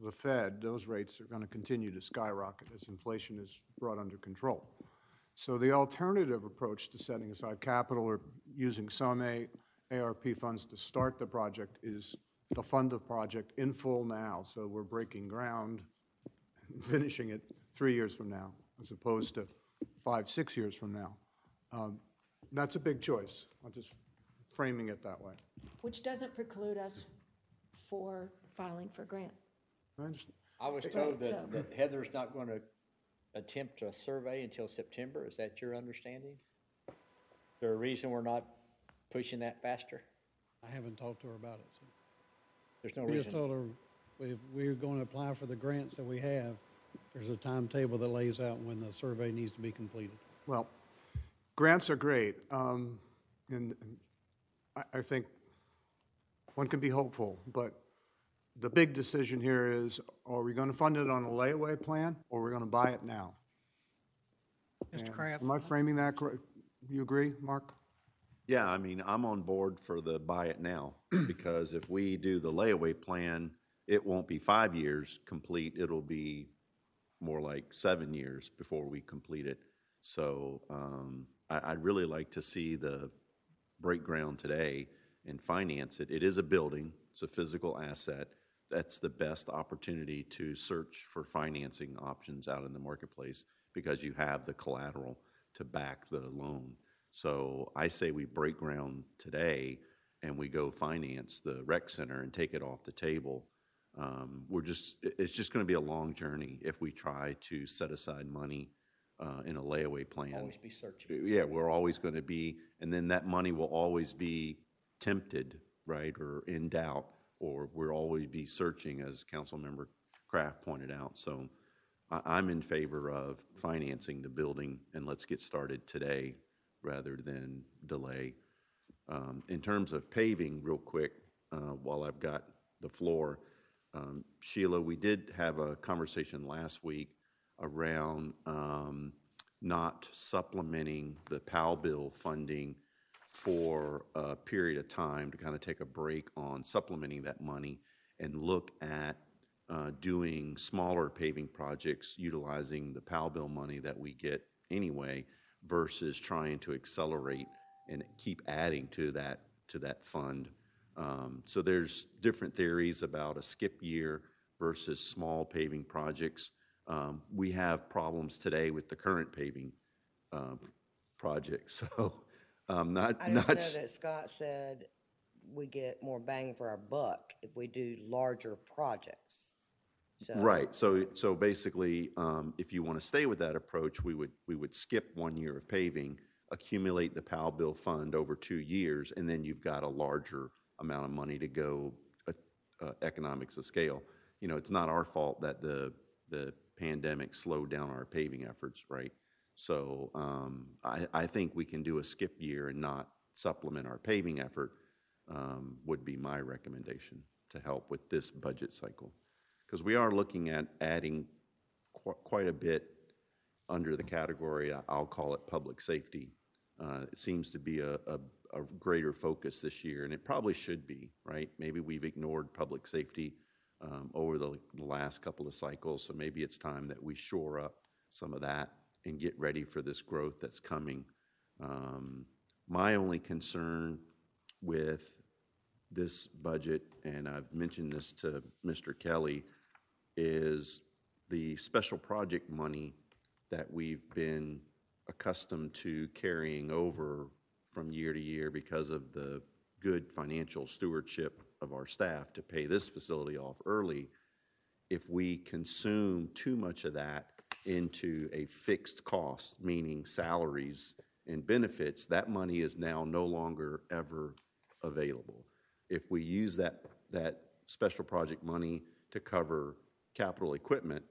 the Fed, those rates are going to continue to skyrocket as inflation is brought under control. So the alternative approach to setting aside capital or using some ARP funds to start the project is to fund the project in full now. So we're breaking ground and finishing it 3 years from now, as opposed to 5, 6 years from now. That's a big choice. I'm just framing it that way. Which doesn't preclude us for filing for grant. I understand. I was told so- that Heather's not going to attempt a survey until September. Is that your understanding? Is there a reason we're not pushing that faster? I haven't talked to her about it, so. There's no We just reason. told her if we're going to apply for the grants that we have, there's a timetable that lays out when the survey needs to be completed. Well, grants are great, and I think one can be hopeful, but the big decision here is, are we going to fund it on a layaway plan, or are we going to buy it now? Mr. And Kraft? am I framing that correct? You agree, Mark? Yeah, I mean, I'm on board for the buy it now, because if we do the layaway plan, it won't be 5 years complete, it'll be more like 7 years before we complete it. So I'd really like to see the break ground today and finance it. It is a building, it's a physical asset. That's the best opportunity to search for financing options out in the marketplace because you have the collateral to back the loan. So I say we break ground today and we go finance the rec center and take it off the table. It's just going to be a long journey if we try to set aside money in a layaway plan. Always be searching. Yeah, we're always going to be, and then that money will always be tempted, right, or in doubt, or we'll always be searching, as Councilmember Kraft pointed out. So I'm in favor of financing the building, and let's get started today rather than delay. In terms of paving, real quick, while I've got the floor, Sheila, we did have a conversation last week around not supplementing the PAL bill funding for a period of time to kind of take a break on supplementing that money and look at doing smaller paving projects utilizing the PAL bill money that we get anyway versus trying to accelerate and keep adding to that fund. So there's different theories about a skip year versus small paving projects. We have problems today with the current paving projects, so I just know that Scott said we get more bang for our buck if we do larger projects. So, Right. So basically, if you want to stay with that approach, we would skip 1 year of paving, accumulate the PAL bill fund over 2 years, and then you've got a larger amount of money to go economics of scale. You know, it's not our fault that the pandemic slowed down our paving efforts, right? So I think we can do a skip year and not supplement our paving effort would be my recommendation to help with this budget cycle. Because we are looking at adding quite a bit under the category, I'll call it public safety. It seems to be a greater focus this year, and it probably should be, right? Maybe we've ignored public safety over the last couple of cycles, so maybe it's time that we shore up some of that and get ready for this growth that's coming. My only concern with this budget, and I've mentioned this to Mr. Kelly, is the special project money that we've been accustomed to carrying over from year to year because of the good financial stewardship of our staff to pay this facility off early. If we consume too much of that into a fixed cost, meaning salaries and benefits, that money is now no longer ever available. If we use that special project money to cover capital equipment,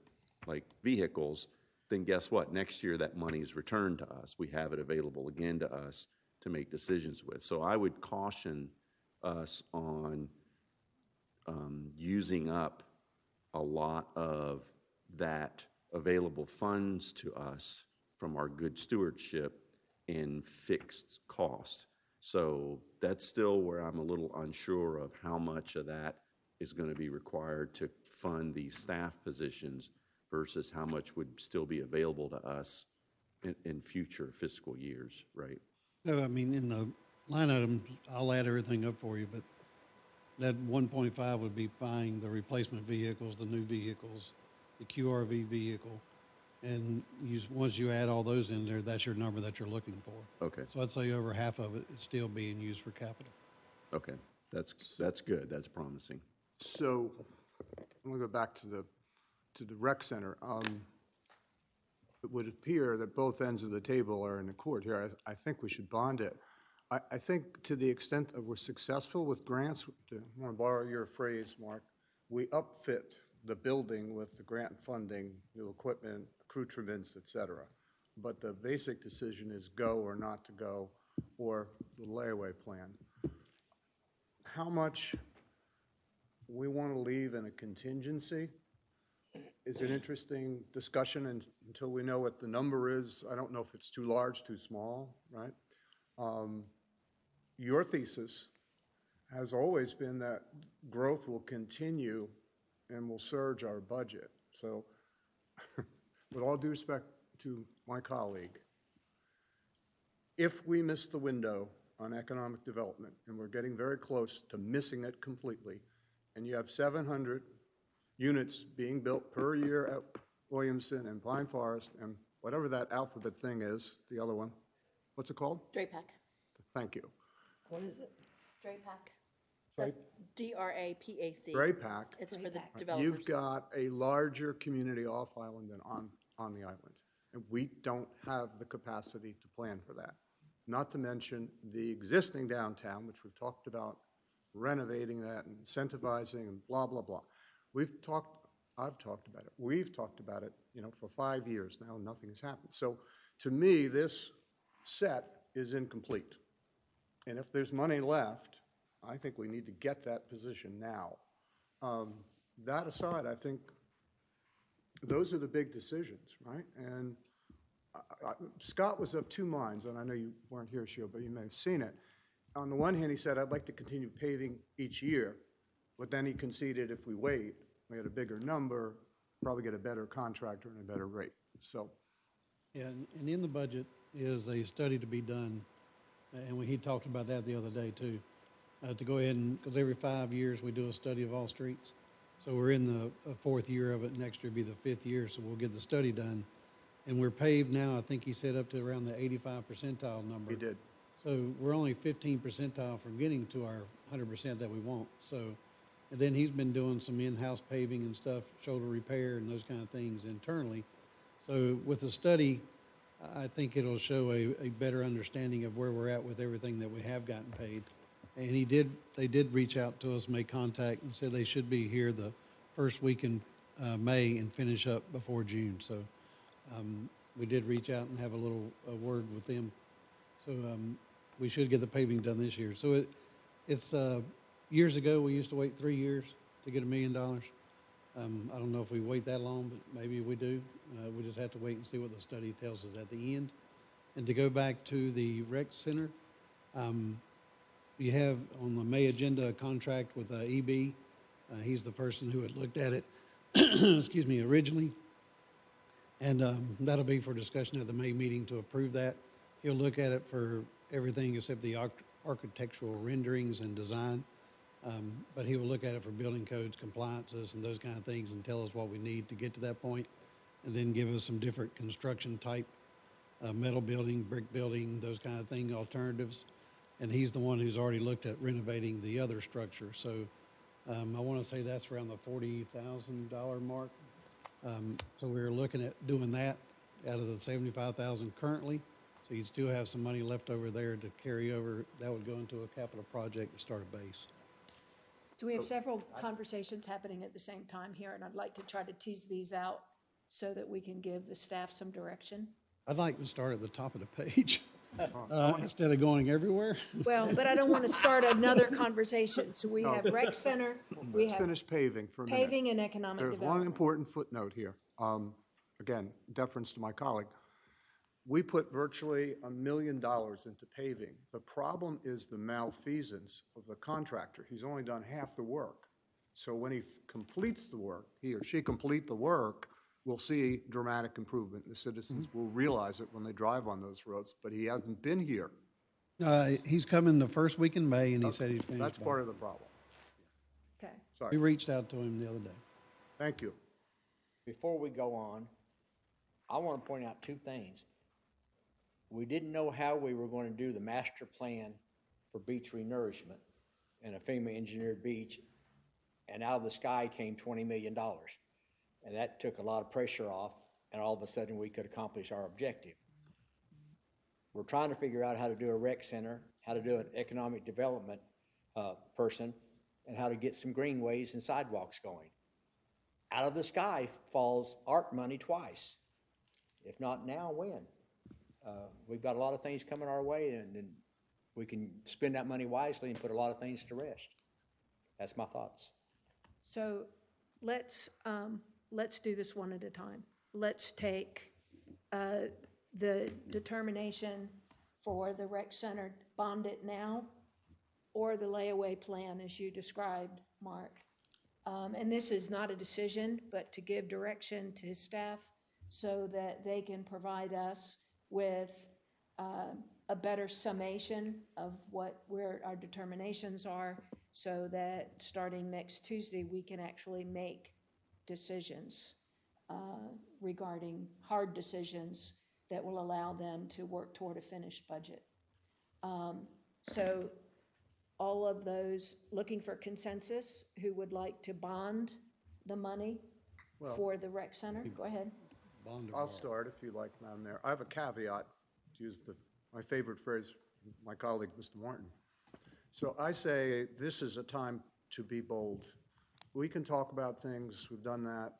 like vehicles, then guess what? Next year, that money's returned to us. We have it available again to us to make decisions with. So I would caution us on using up a lot of that available funds to us from our good stewardship in fixed cost. So that's still where I'm a little unsure of how much of that is going to be required to fund these staff positions versus how much would still be available to us in future fiscal years, right? No, I mean, in the line items, I'll add everything up for you, but that 1.5 would be buying the replacement vehicles, the new vehicles, the QRV vehicle, and once you add all those in there, that's your number that you're looking for. Okay. So I'd say over half of it is still being used for capital. Okay, that's good. That's promising. So, I'm gonna go back to the rec center. It would appear that both ends of the table are in accord here. I think we should bond it. I think to the extent that we're successful with grants, I want to borrow your phrase, Mark, we upfit the building with the grant funding, new equipment, accoutrements, et cetera. But the basic decision is go or not to go, or the layaway plan. How much we want to leave in a contingency is an interesting discussion until we know what the number is. I don't know if it's too large, too small, right? Your thesis has always been that growth will continue and will surge our budget. So with all due respect to my colleague, if we miss the window on economic development, and we're getting very close to missing it completely, and you have 700 units being built per year at Williamson and Pine Forest and whatever that alphabet thing is, the other one, what's it called? Drapac. Thank you. What is it? Drapac. That's DRAPAC. Drapac. It's for the Drapac. developers. You've got a larger community off island than on the island. And we don't have the capacity to plan for that. Not to mention the existing downtown, which we've talked about renovating that and incentivizing and blah, blah, blah. I've talked about it. We've talked about it, for 5 years now, and nothing has happened. So to me, this set is incomplete. And if there's money left, I think we need to get that position now. That aside, I think those are the big decisions, right? And Scott was of two minds, and I know you weren't here, Sheila, but you may have seen it. On the one hand, he said, I'd like to continue paving each year, but then he conceded if we wait, we get a bigger number, probably get a better contractor and a better rate. So, Yeah, and in the budget is a study to be done, and he talked about that the other day too, to go ahead and, because every 5 years we do a study of all streets. So we're in the fourth year of it, next year will be the fifth year, so we'll get the study done. And we're paved now, I think he said up to around the 85 percentile number. he did. So we're only 15 percentile from getting to our 100% that we want. So, and then he's been doing some in-house paving and stuff, shoulder repair and those kind of things internally. So with the study, I think it'll show a better understanding of where we're at with everything that we have gotten paid. And they did reach out to us, make contact, and said they should be here the first week in May and finish up before June. So we did reach out and have a word with them. So we should get the paving done this year. So it's years ago, we used to wait 3 years to get $1 million. I don't know if we wait that long, but maybe we do. We just have to wait and see what the study tells us at the end. And to go back to the rec center, you have on the May agenda a contract with EB. He's the person who had looked at it, excuse me, originally. And that'll be for discussion at the May meeting to approve that. He'll look at it for everything except the architectural renderings and design. But he will look at it for building codes, compliances, and those kind of things and tell us what we need to get to that point, and then give us some different construction type, metal building, brick building, those kind of thing, alternatives. And he's the one who's already looked at renovating the other structure. So I want to say that's around the $40,000 mark. So we're looking at doing that out of the $75,000 currently. So you'd still have some money left over there to carry over. That would go into a capital project to start a base. So we have several conversations happening at the same time here, and I'd like to try to tease these out so that we can give the staff some direction? I'd like to start at the top of the page, instead of going everywhere. Well, but I don't want to start another conversation. So we have rec center, we Let's have finish paving for a minute. paving and economic There's one development. important footnote here. Again, deference to my colleague. We put virtually $1 million into paving. The problem is the malfeasance of the contractor. He's only done half the work. So when he completes the work, he or she complete the work, we'll see dramatic improvement. The citizens will realize it when they drive on those roads, but he hasn't been here. He's coming the first week in May, and he said he's finished. That's part of the problem. Okay. We Sorry. reached out to him the other day. Thank you. Before we go on, I want to point out two things. We didn't know how we were going to do the master plan for beach renourishment and a FEMA engineered beach, and out of the sky came $20 million. And that took a lot of pressure off, and all of a sudden we could accomplish our objective. We're trying to figure out how to do a rec center, how to do an economic development person, and how to get some greenways and sidewalks going. Out of the sky falls ARP money twice. If not now, when? We've got a lot of things coming our way, and we can spend that money wisely and put a lot of things to rest. That's my thoughts. So let's do this one at a time. Let's take the determination for the rec center, bond it now, or the layaway plan as you described, Mark. And this is not a decision, but to give direction to his staff so that they can provide us with a better summation of where our determinations are, so that starting next Tuesday, we can actually make decisions regarding hard decisions that will allow them to work toward a finished budget. So all of those looking for consensus who would like to bond the money for the rec center, go ahead. I'll start if you like, Madam Mayor. I have a caveat, to use my favorite phrase, my colleague, Mr. Martin. So I say this is a time to be bold. We can talk about things. We've done that.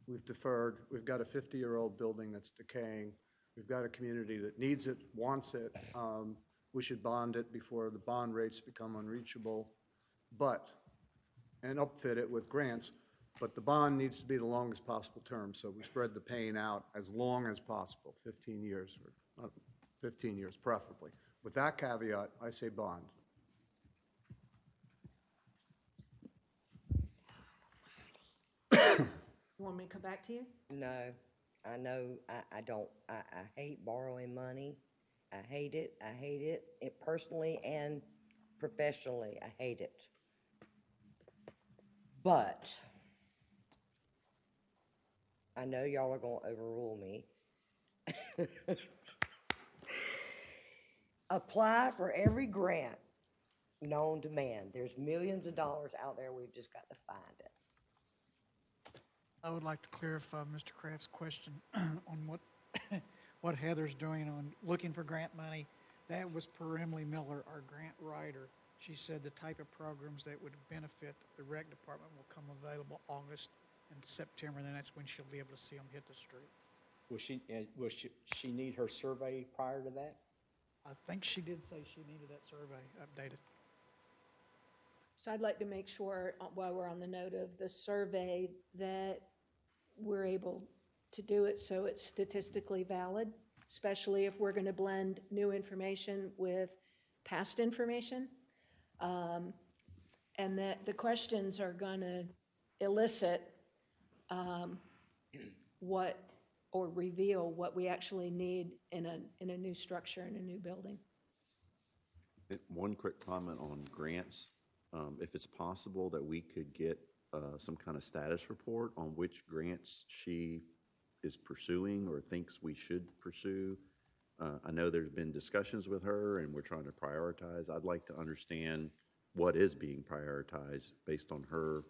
We've deferred. We've got a 50-year-old building that's decaying. We've got a community that needs it, wants it. We should bond it before the bond rates become unreachable, and upfit it with grants. But the bond needs to be the longest possible term, so we spread the pain out as long as possible, 15 years, or 15 years preferably. With that caveat, I say bond. You want me to come back to you? No, I know, I hate borrowing money. I hate it. I hate it. It personally and professionally, I hate it. But I know y'all are gonna overrule me. Apply for every grant known to man. There's millions of dollars out there. We've just got to find it. I would like to clarify Mr. Kraft's question on what Heather's doing on looking for grant money. That was per Emily Miller, our grant writer. She said the type of programs that would benefit the rec department will come available August and September, and then that's when she'll be able to see them hit the street. Will she need her survey prior to that? I think she did say she needed that survey updated. So I'd like to make sure, while we're on the note of the survey, that we're able to do it so it's statistically valid, especially if we're going to blend new information with past information. And that the questions are going to elicit what, or reveal what we actually need in a new structure, in a new building. One quick comment on grants. If it's possible that we could get some kind of status report on which grants she is pursuing or thinks we should pursue. I know there's been discussions with her and we're trying to prioritize. I'd like to understand what is being prioritized based on her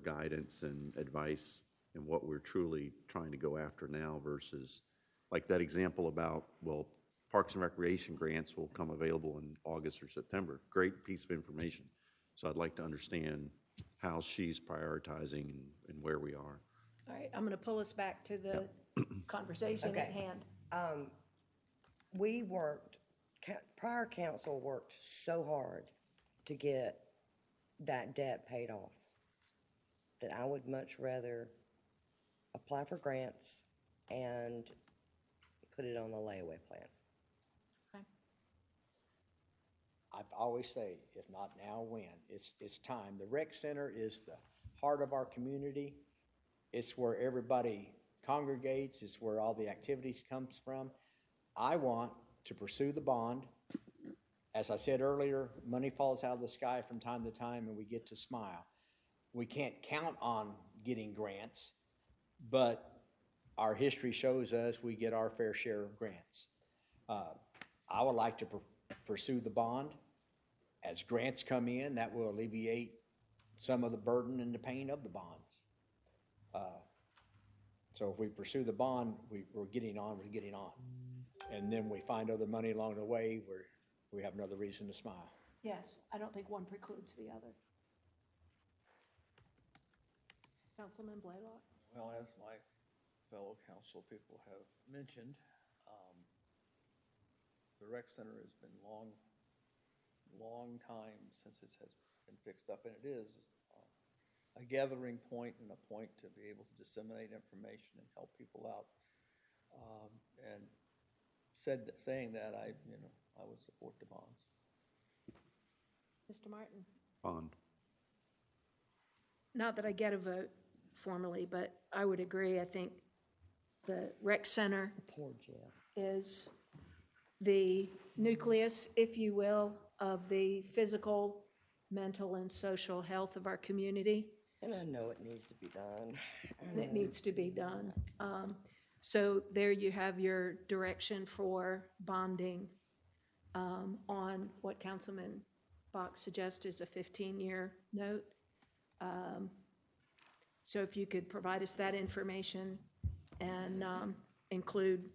guidance and advice and what we're truly trying to go after now versus like that example about, well, Parks and Recreation grants will come available in August or September. Great piece of information. So I'd like to understand how she's prioritizing and where we are. All right, I'm going to pull us back to the conversation at Okay. hand. We worked, prior council worked so hard to get that debt paid off that I would much rather apply for grants and put it on the layaway plan. Okay. I've always say, if not now, when? It's time. The rec center is the heart of our community. It's where everybody congregates. It's where all the activities comes from. I want to pursue the bond. As I said earlier, money falls out of the sky from time to time and we get to smile. We can't count on getting grants, but our history shows us we get our fair share of grants. I would like to pursue the bond. As grants come in, that will alleviate some of the burden and the pain of the bonds. So if we pursue the bond, we're getting on. And then we find other money along the way where we have another reason to smile. Yes, I don't think one precludes the other. Councilman Blaylock? Well, as my fellow council people have mentioned, the rec center has been long time since it has been fixed up, and it is a gathering point and a point to be able to disseminate information and help people out. And saying that, I would support the bonds. Mr. Martin? Bond. Not that I get a vote formally, but I would agree. I think the rec center Poor Jeff. is the nucleus, if you will, of the physical, mental, and social health of our community. And I know it needs to be done. It needs to be done. So there you have your direction for bonding on what Councilman Bach suggests is a 15-year note. So if you could provide us that information and include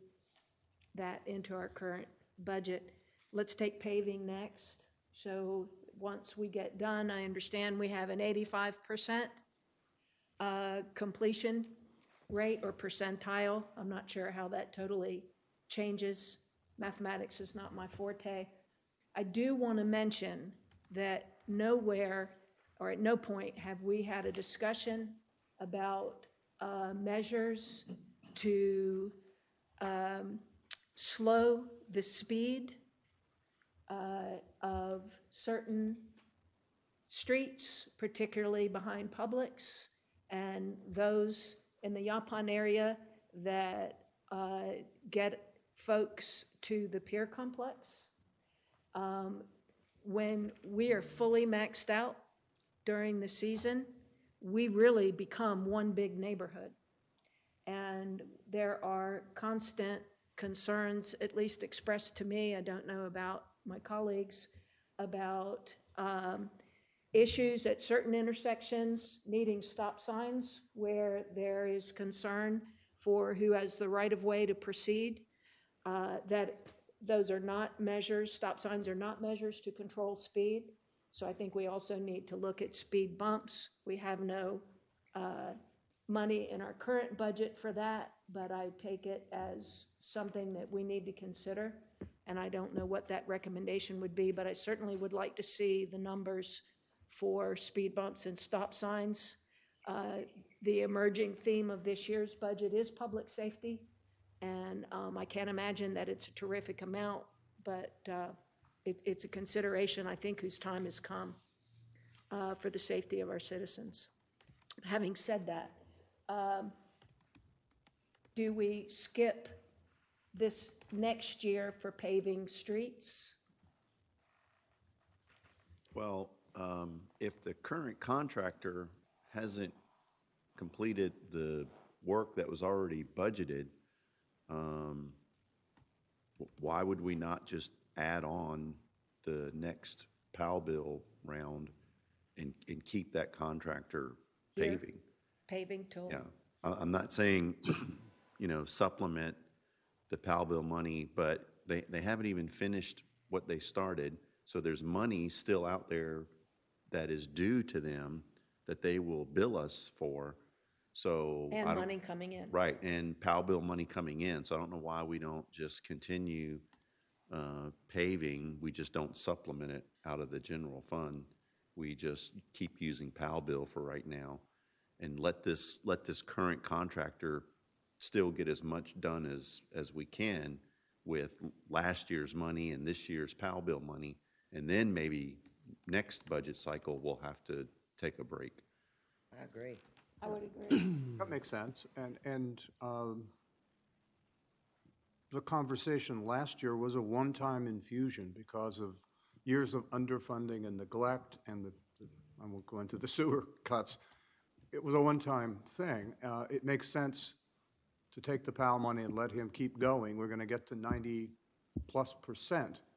that into our current budget. Let's take paving next. So once we get done, I understand we have an 85% completion rate or percentile. I'm not sure how that totally changes. Mathematics is not my forte. I do want to mention that nowhere or at no point have we had a discussion about measures to slow the speed of certain streets, particularly behind Publix, and those in the Yaupon area that get folks to the pier complex. When we are fully maxed out during the season, we really become one big neighborhood. And there are constant concerns, at least expressed to me, I don't know about my colleagues, about issues at certain intersections needing stop signs where there is concern for who has the right of way to proceed. That those are not measures, stop signs are not measures to control speed. So I think we also need to look at speed bumps. We have no money in our current budget for that, but I take it as something that we need to consider. And I don't know what that recommendation would be, but I certainly would like to see the numbers for speed bumps and stop signs. The emerging theme of this year's budget is public safety. And I can't imagine that it's a terrific amount, but it's a consideration, I think, whose time has come for the safety of our citizens. Having said that, do we skip this next year for paving streets? Well, if the current contractor hasn't completed the work that was already budgeted, why would we not just add on the next PAL bill round and keep that contractor paving? Paving till? Yeah, I'm not saying, supplement the PAL bill money, but they haven't even finished what they started. So there's money still out there that is due to them that they will bill us for. So. And I don't- money coming in. Right, and POW bill money coming in, so I don't know why we don't just continue paving, we just don't supplement it out of the general fund. We just keep using POW bill for right now and let this current contractor still get as much done as we can with last year's money and this year's POW bill money, and then maybe next budget cycle, we'll have to take a break. I agree. I would agree. That makes sense. And the conversation last year was a one-time infusion because of years of underfunding and neglect and I won't go into the sewer cuts. It was a one-time thing. It makes sense to take the PAL money and let him keep going. We're going to get to 90+%,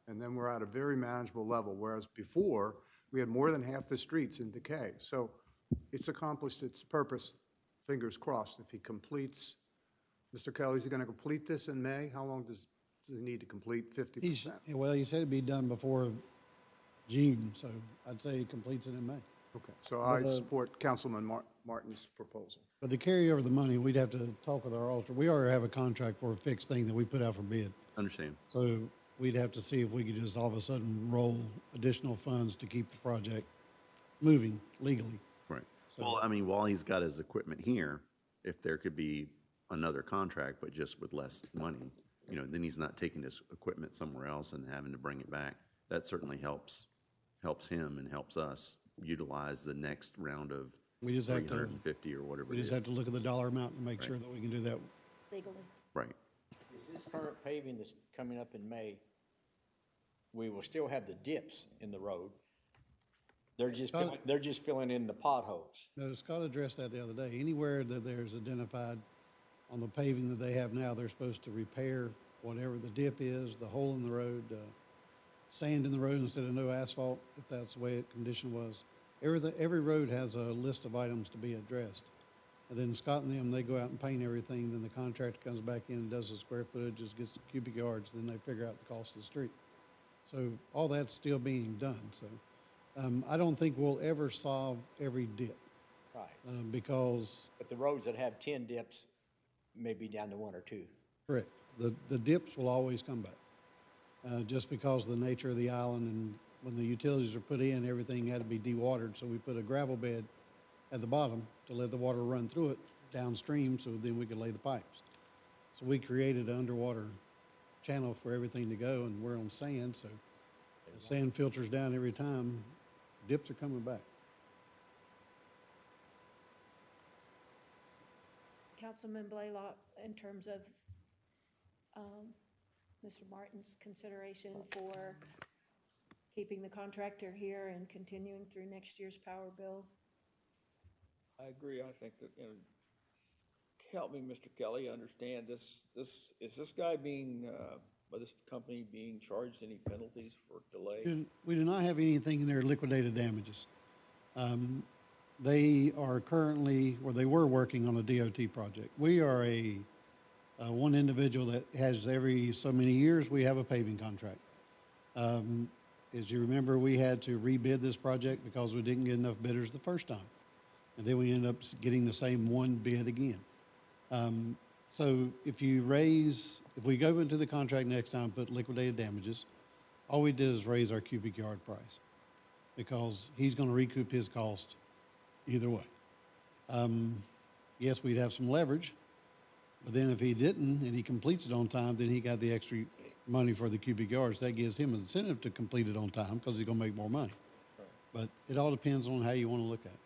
and then we're at a very manageable level, whereas before, we had more than half the streets in decay. So it's accomplished its purpose, fingers crossed. If he completes, Mr. Kelly, is he going to complete this in May? How long does he need to complete 50%? Well, he said it'd be done before June, so I'd say he completes it in May. Okay, so I support Councilman Martin's proposal. But to carry over the money, we'd have to talk with our auditor. We already have a contract for a fixed thing that we put out for bid. Understand? So we'd have to see if we could just all of a sudden roll additional funds to keep the project moving legally. Right. Well, I mean, while he's got his equipment here, if there could be another contract, but just with less money, then he's not taking his equipment somewhere else and having to bring it back. That certainly helps him and helps us utilize the next round of We just have to- 350 or whatever We it just is. have to look at the dollar amount and make sure that we can do that. Legally. Right. Is this current paving that's coming up in May, we will still have the dips in the road? They're just filling in the potholes. No, Scott addressed that the other day. Anywhere that there's identified on the paving that they have now, they're supposed to repair whatever the dip is, the hole in the road, sand in the road instead of no asphalt, if that's the way the condition was. Every road has a list of items to be addressed. And then Scott and them, they go out and paint everything, then the contractor comes back in and does the square footage, just gets the cubic yards, then they figure out the cost of the street. So all that's still being done, so. I don't think we'll ever solve every dip, Right. because, But the roads that have 10 dips may be down to 1 or 2. correct, the dips will always come back. Just because of the nature of the island, and when the utilities are put in, everything had to be dewatered, so we put a gravel bed at the bottom to let the water run through it downstream, so then we could lay the pipes. So we created an underwater channel for everything to go, and we're on sand, so the sand filters down every time. Dips are coming back. Councilman Blaylock, in terms of Mr. Martin's consideration for keeping the contractor here and continuing through next year's power bill? I agree. I think that, help me, Mr. Kelly, understand this, is this guy being, by this company being charged any penalties for delay? We do not have anything in there liquidated damages. They are currently, or they were working on a DOT project. We are one individual that has every so many years, we have a paving contract. As you remember, we had to rebid this project because we didn't get enough bidders the first time. And then we ended up getting the same one bid again. So if we go into the contract next time, put liquidated damages, all we did is raise our cubic yard price because he's going to recoup his cost either way. Yes, we'd have some leverage, but then if he didn't and he completes it on time, then he got the extra money for the cubic yards. That gives him an incentive to complete it on time because he's going to make more money. But it all depends on how you want to look at it.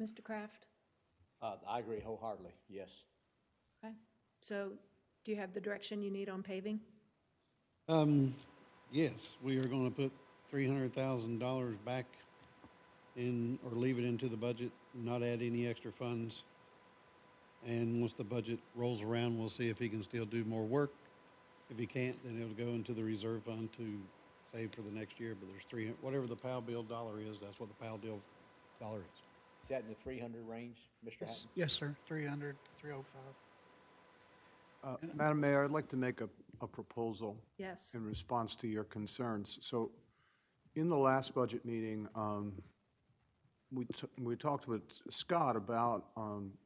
Mr. Kraft? I agree wholeheartedly, yes. Okay. So do you have the direction you need on paving? Yes, we are going to put $300,000 back in, or leave it into the budget, not add any extra funds. And once the budget rolls around, we'll see if he can still do more work. If he can't, then it'll go into the reserve fund to save for the next year. But there's whatever the PAL bill dollar is, that's what the PAL bill dollar is. Is that in the 300 range, Mr. Hatton? Yes, sir, 300, 305. Madam Mayor, I'd like to make a proposal Yes. in response to your concerns. So In the last budget meeting, we talked with Scott about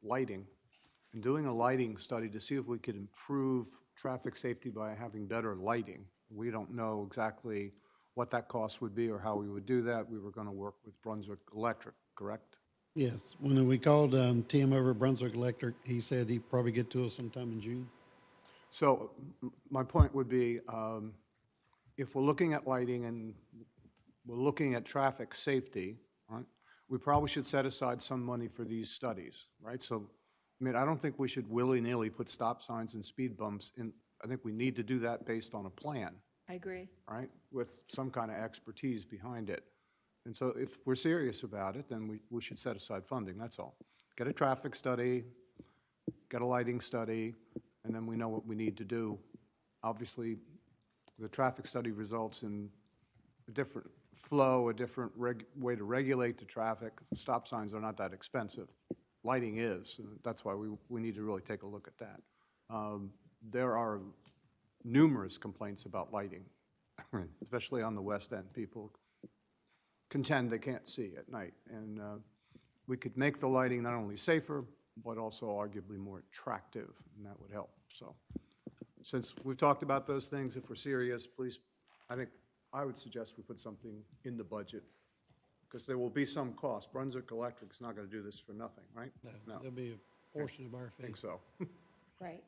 lighting and doing a lighting study to see if we could improve traffic safety by having better lighting. We don't know exactly what that cost would be or how we would do that. We were going to work with Brunswick Electric, correct? Yes, when we called Tim over at Brunswick Electric, he said he'd probably get to us sometime in June. So my point would be, if we're looking at lighting and we're looking at traffic safety, right, we probably should set aside some money for these studies, right? So, I mean, I don't think we should willy-nilly put stop signs and speed bumps in. I think we need to do that based on a plan, I agree. right, with some kind of expertise behind it. And so if we're serious about it, then we should set aside funding, that's all. Get a traffic study, get a lighting study, and then we know what we need to do. Obviously, the traffic study results in a different flow, a different way to regulate the traffic. Stop signs are not that expensive. Lighting is. That's why we need to really take a look at that. There are numerous complaints about lighting, especially on the west end. People contend they can't see at night. And we could make the lighting not only safer, but also arguably more attractive, and that would help. So since we've talked about those things, if we're serious, please, I would suggest we put something in the budget, because there will be some cost. Brunswick Electric's not going to do this for nothing, right? No. There'll be a portion of our I fee. think so. Right.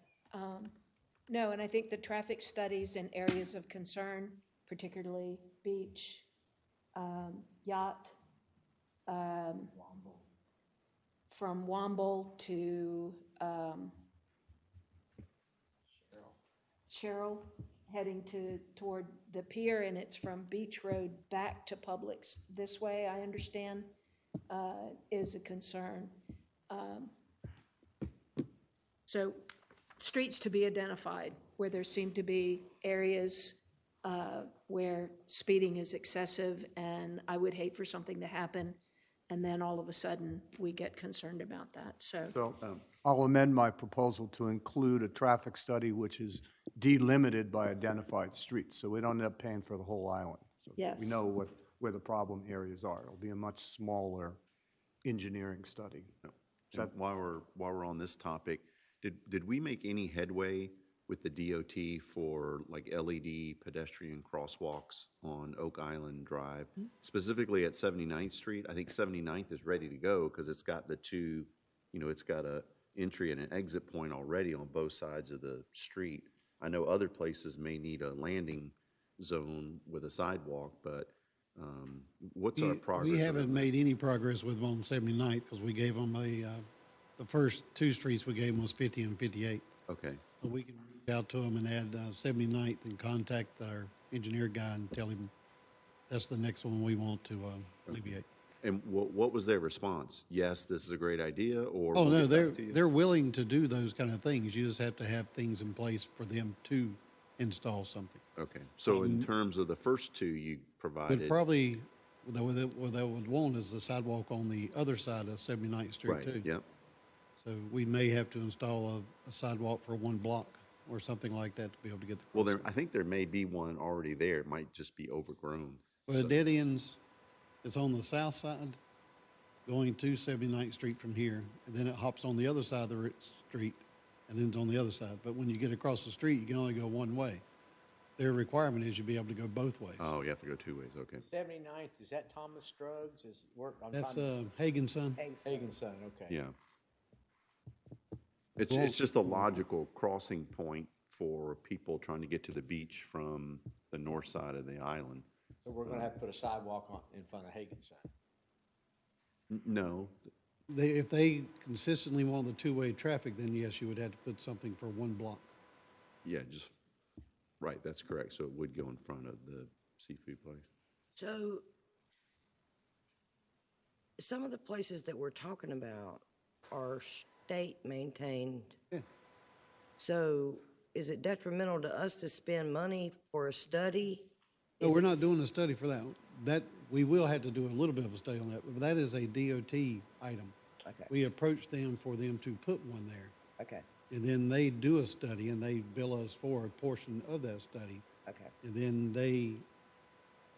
No, and I think the traffic studies in areas of concern, particularly beach, yacht, from Womble to Cheryl, heading toward the pier, and it's from Beach Road back to Publix this way, I understand, is a concern. So streets to be identified where there seem to be areas where speeding is excessive, and I would hate for something to happen, and then all of a sudden, we get concerned about that, so. So I'll amend my proposal to include a traffic study which is delimited by identified streets, so we don't end up paying for the whole island. So Yes. we know where the problem areas are. It'll be a much smaller engineering study. And while we're on this topic, did we make any headway with the DOT for like LED pedestrian crosswalks on Oak Island Drive, specifically at 79th Street? I think 79th is ready to go because it's got the two, it's got a entry and an exit point already on both sides of the street. I know other places may need a landing zone with a sidewalk, but what's our progress? We haven't made any progress with them on 79th because we gave them the first two streets we gave them was 50 and 58. Okay. So we can reach out to them and add 79th and contact our engineer guy and tell him that's the next one we want to alleviate. And what was their response? Yes, this is a great idea, or? Oh, we'll no, get back to you? they're willing to do those kind of things. You just have to have things in place for them to install something. Okay, so in terms of the first two you But provided. probably, what they would want is the sidewalk on the other side of 79th Street Right, too. yep. So we may have to install a sidewalk for one block or something like that to be able to get the. Well, I think there may be one already there. It might just be overgrown. Well, the dead ends, it's on the south side, going to 79th Street from here, and then it hops on the other side of the street, and then it's on the other side. But when you get across the street, you can only go one way. Their requirement is you be able to go both ways. Oh, you have to go two ways, okay. 79th, is that Thomas Struggs? Is work on That's Hagen's son. Hagen's son, okay. Yeah. It's just a logical crossing point for people trying to get to the beach from the north side of the island. So we're gonna have to put a sidewalk in front of Hagen's son. No, If they consistently want the two-way traffic, then yes, you would have to put something for one block. yeah, just, right, that's correct. So it would go in front of the seafood place. So some of the places that we're talking about are state-maintained. Yeah. So is it detrimental to us to spend money for a study? No, if we're not it's- doing a study for that. We will have to do a little bit of a study on that, but that is a DOT item. Okay, We approach them for them to put one there, okay, and then they do a study, and they bill us for a portion of that study, okay. and then they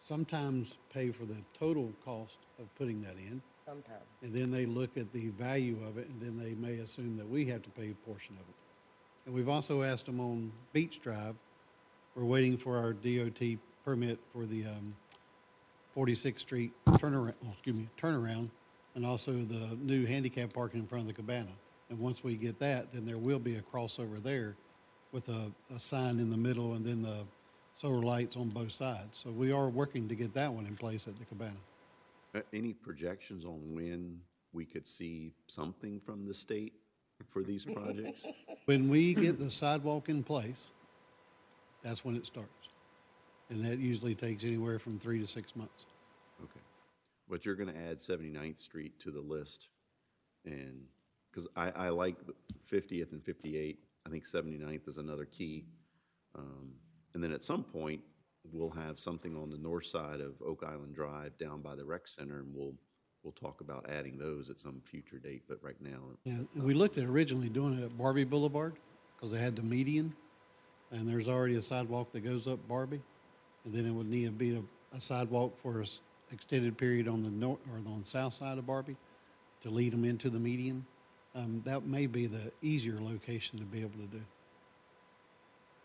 sometimes pay for the total cost of putting that in. Sometimes. And then they look at the value of it, and then they may assume that we have to pay a portion of it. And we've also asked them on Beach Drive, we're waiting for our DOT permit for the 46th Street turnaround, and also the new handicap parking in front of the cabana. And once we get that, then there will be a crossover there with a sign in the middle and then the solar lights on both sides. So we are working to get that one in place at the cabana. Any projections on when we could see something from the state for these projects? When we get the sidewalk in place, that's when it starts. And that usually takes anywhere from 3 to 6 months. Okay. But you're going to add 79th Street to the list. And because I like the 50th and 58, I think 79th is another key. And then at some point, we'll have something on the north side of Oak Island Drive down by the rec center, and we'll talk about adding those at some future date, but right now. Yeah, and we looked at originally doing it at Barbie Boulevard because they had the median, and there's already a sidewalk that goes up Barbie. And then it would need to be a sidewalk for an extended period on the north or on the south side of Barbie to lead them into the median. That may be the easier location to be able to do.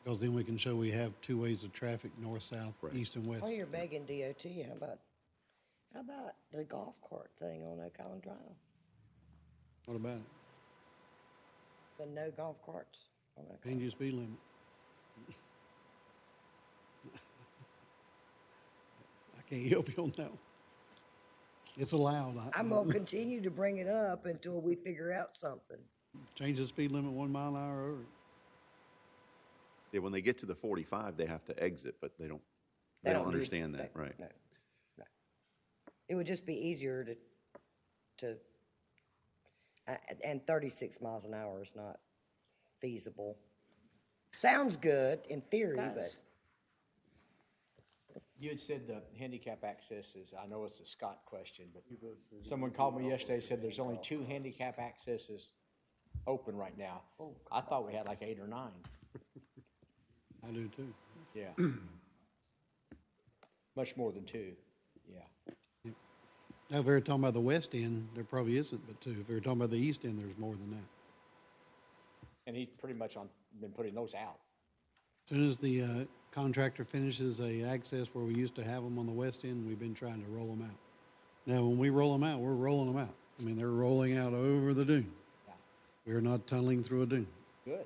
Because then we can show we have two ways of traffic, north, south, Right. east, and west. While you're begging DOT, how about the golf cart thing on Oak Island Drive? What about it? The no golf carts on Oak Change Island. your speed limit. I can't help you on that one. It's allowed. I'm gonna continue to bring it up until we figure out something. Change the speed limit 1 mile an hour over. Yeah, when they get to the 45, they have to exit, but they don't do- understand that, right? No. It would just be easier and 36 miles an hour is not feasible. Sounds good in theory, but Does. You had said the handicap access is, I know it's a Scott question, but someone called me yesterday, said there's only 2 handicap accesses open right now. I thought we had like 8 or 9. I do too. Yeah. Much more than 2, yeah. Now, if we were talking about the west end, there probably isn't but 2. If we were talking about the east end, there's more than that. And he's pretty much been putting those out. As soon as the contractor finishes a access where we used to have them on the west end, we've been trying to roll them out. Now, when we roll them out, we're rolling them out. I mean, they're rolling out over the dune. Yeah. We're not tunneling through a dune. Good.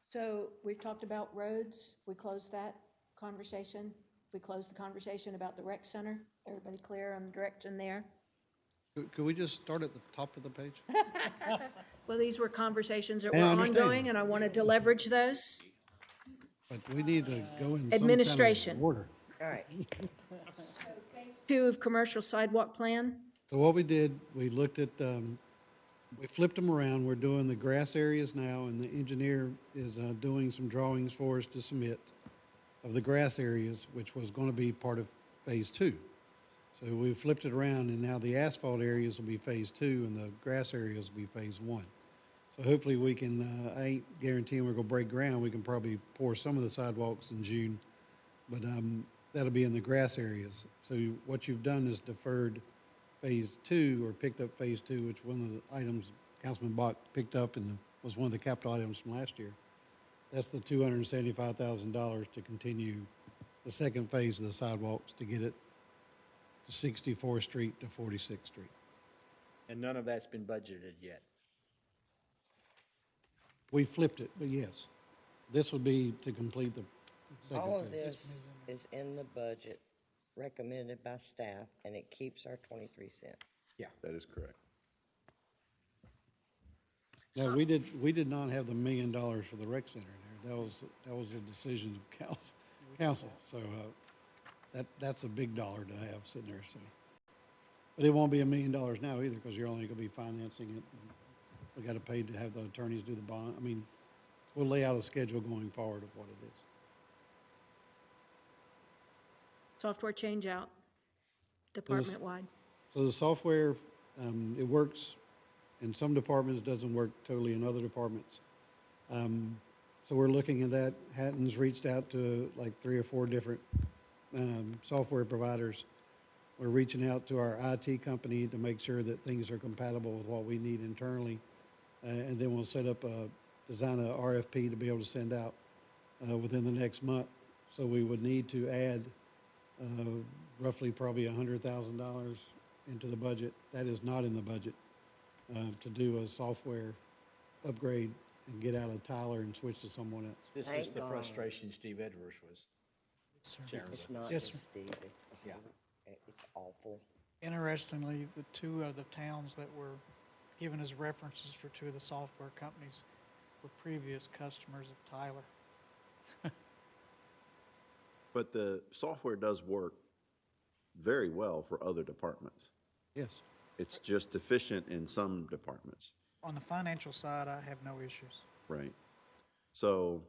So we've talked about roads. We closed that conversation. We closed the conversation about the rec center. Everybody clear on the direction there? Could we just start at the top of the page? Well, these were conversations that were Yeah, I understand. ongoing, and I wanted to leverage those. But we need to go in some kind of Administration. order. all right. 2 of commercial sidewalk plan. So what we did, we looked at, we flipped them around. We're doing the grass areas now, and the engineer is doing some drawings for us to submit of the grass areas, which was going to be part of phase 2. So we flipped it around, and now the asphalt areas will be phase 2, and the grass areas will be phase 1. So hopefully we can, I ain't guaranteeing we're gonna break ground. We can probably pour some of the sidewalks in June, but that'll be in the grass areas. So what you've done is deferred phase 2, or picked up phase 2, which one of the items Councilman Bach picked up and was one of the capital items from last year. That's the $275,000 to continue the second phase of the sidewalks to get it to 64th Street to 46th Street. And none of that's been budgeted yet. We flipped it, but yes, this would be to complete the All of second phase. this is in the budget recommended by staff, and it keeps our 23 cents. That is correct. No, we did not have the $1 million for the rec center in there. That was a decision of council. So, that's a big dollar to have sitting there, so. But it won't be $1 million now either, because you're only gonna be financing it. We gotta pay to have the attorneys do the bond. I mean, we'll lay out a schedule going forward of what it is. Software change out, department-wide. So the software, it works in some departments, doesn't work totally in other departments. So we're looking at that. Hatton's reached out to like 3 or 4 different software providers. We're reaching out to our IT company to make sure that things are compatible with what we need internally. And then we'll design a RFP to be able to send out within the next month. So we would need to add roughly probably $100,000 into the budget. That is not in the budget to do a software upgrade and get out of Tyler and switch to someone else. This is Thank the God. frustration Steve Edwards was sharing It's with us. not Yes, just Steve, Yeah. it's awful. Interestingly, the two of the towns that were given as references for two of the software companies were previous customers of Tyler. But the software does work very well for other departments. Yes. It's just deficient in some departments, On the financial side, I have no issues. right? So,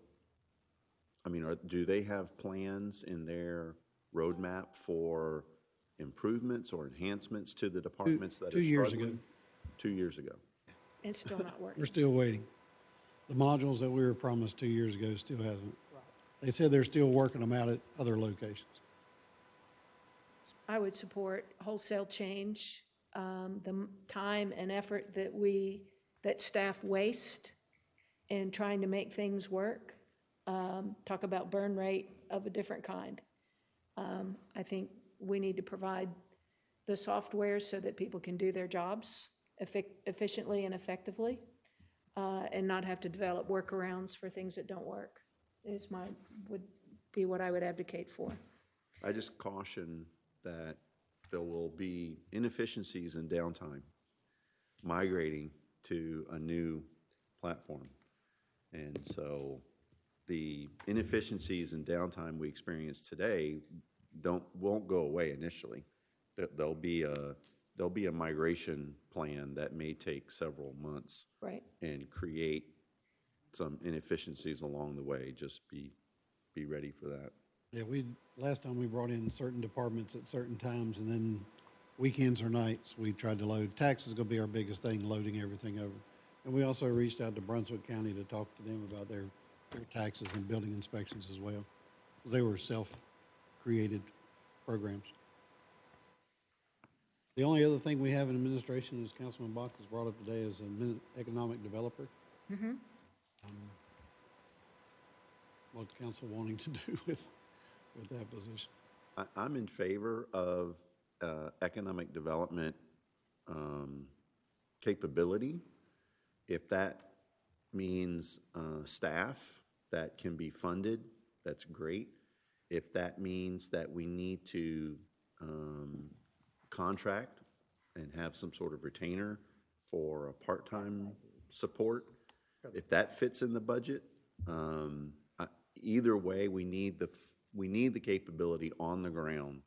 I mean, do they have plans in their roadmap for improvements or enhancements to the departments that are 2 years struggling? ago. 2 years ago. It's still not working. We're still waiting. The modules that we were promised 2 years ago still hasn't. They said they're still working them out at other locations. I would support wholesale change. The time and effort that staff waste in trying to make things work. Talk about burn rate of a different kind. I think we need to provide the software so that people can do their jobs efficiently and effectively, and not have to develop workarounds for things that don't work, would be what I would advocate for. I just caution that there will be inefficiencies and downtime migrating to a new platform. And so the inefficiencies and downtime we experience today won't go away initially. There'll be a migration plan that may take several months. Right. And create some inefficiencies along the way. Just be ready for that. Yeah, last time we brought in certain departments at certain times, and then weekends or nights, we tried to load. Tax is gonna be our biggest thing, loading everything over. And we also reached out to Brunswick County to talk to them about their taxes and building inspections as well. 'Cause they were self-created programs. The only other thing we have in administration, as Councilman Bach has brought up today, is an economic developer. What's council wanting to do with that position? I'm in favor of economic development capability. If that means staff that can be funded, that's great. If that means that we need to contract and have some sort of retainer for a part-time support, if that fits in the budget, either way, we need the capability on the ground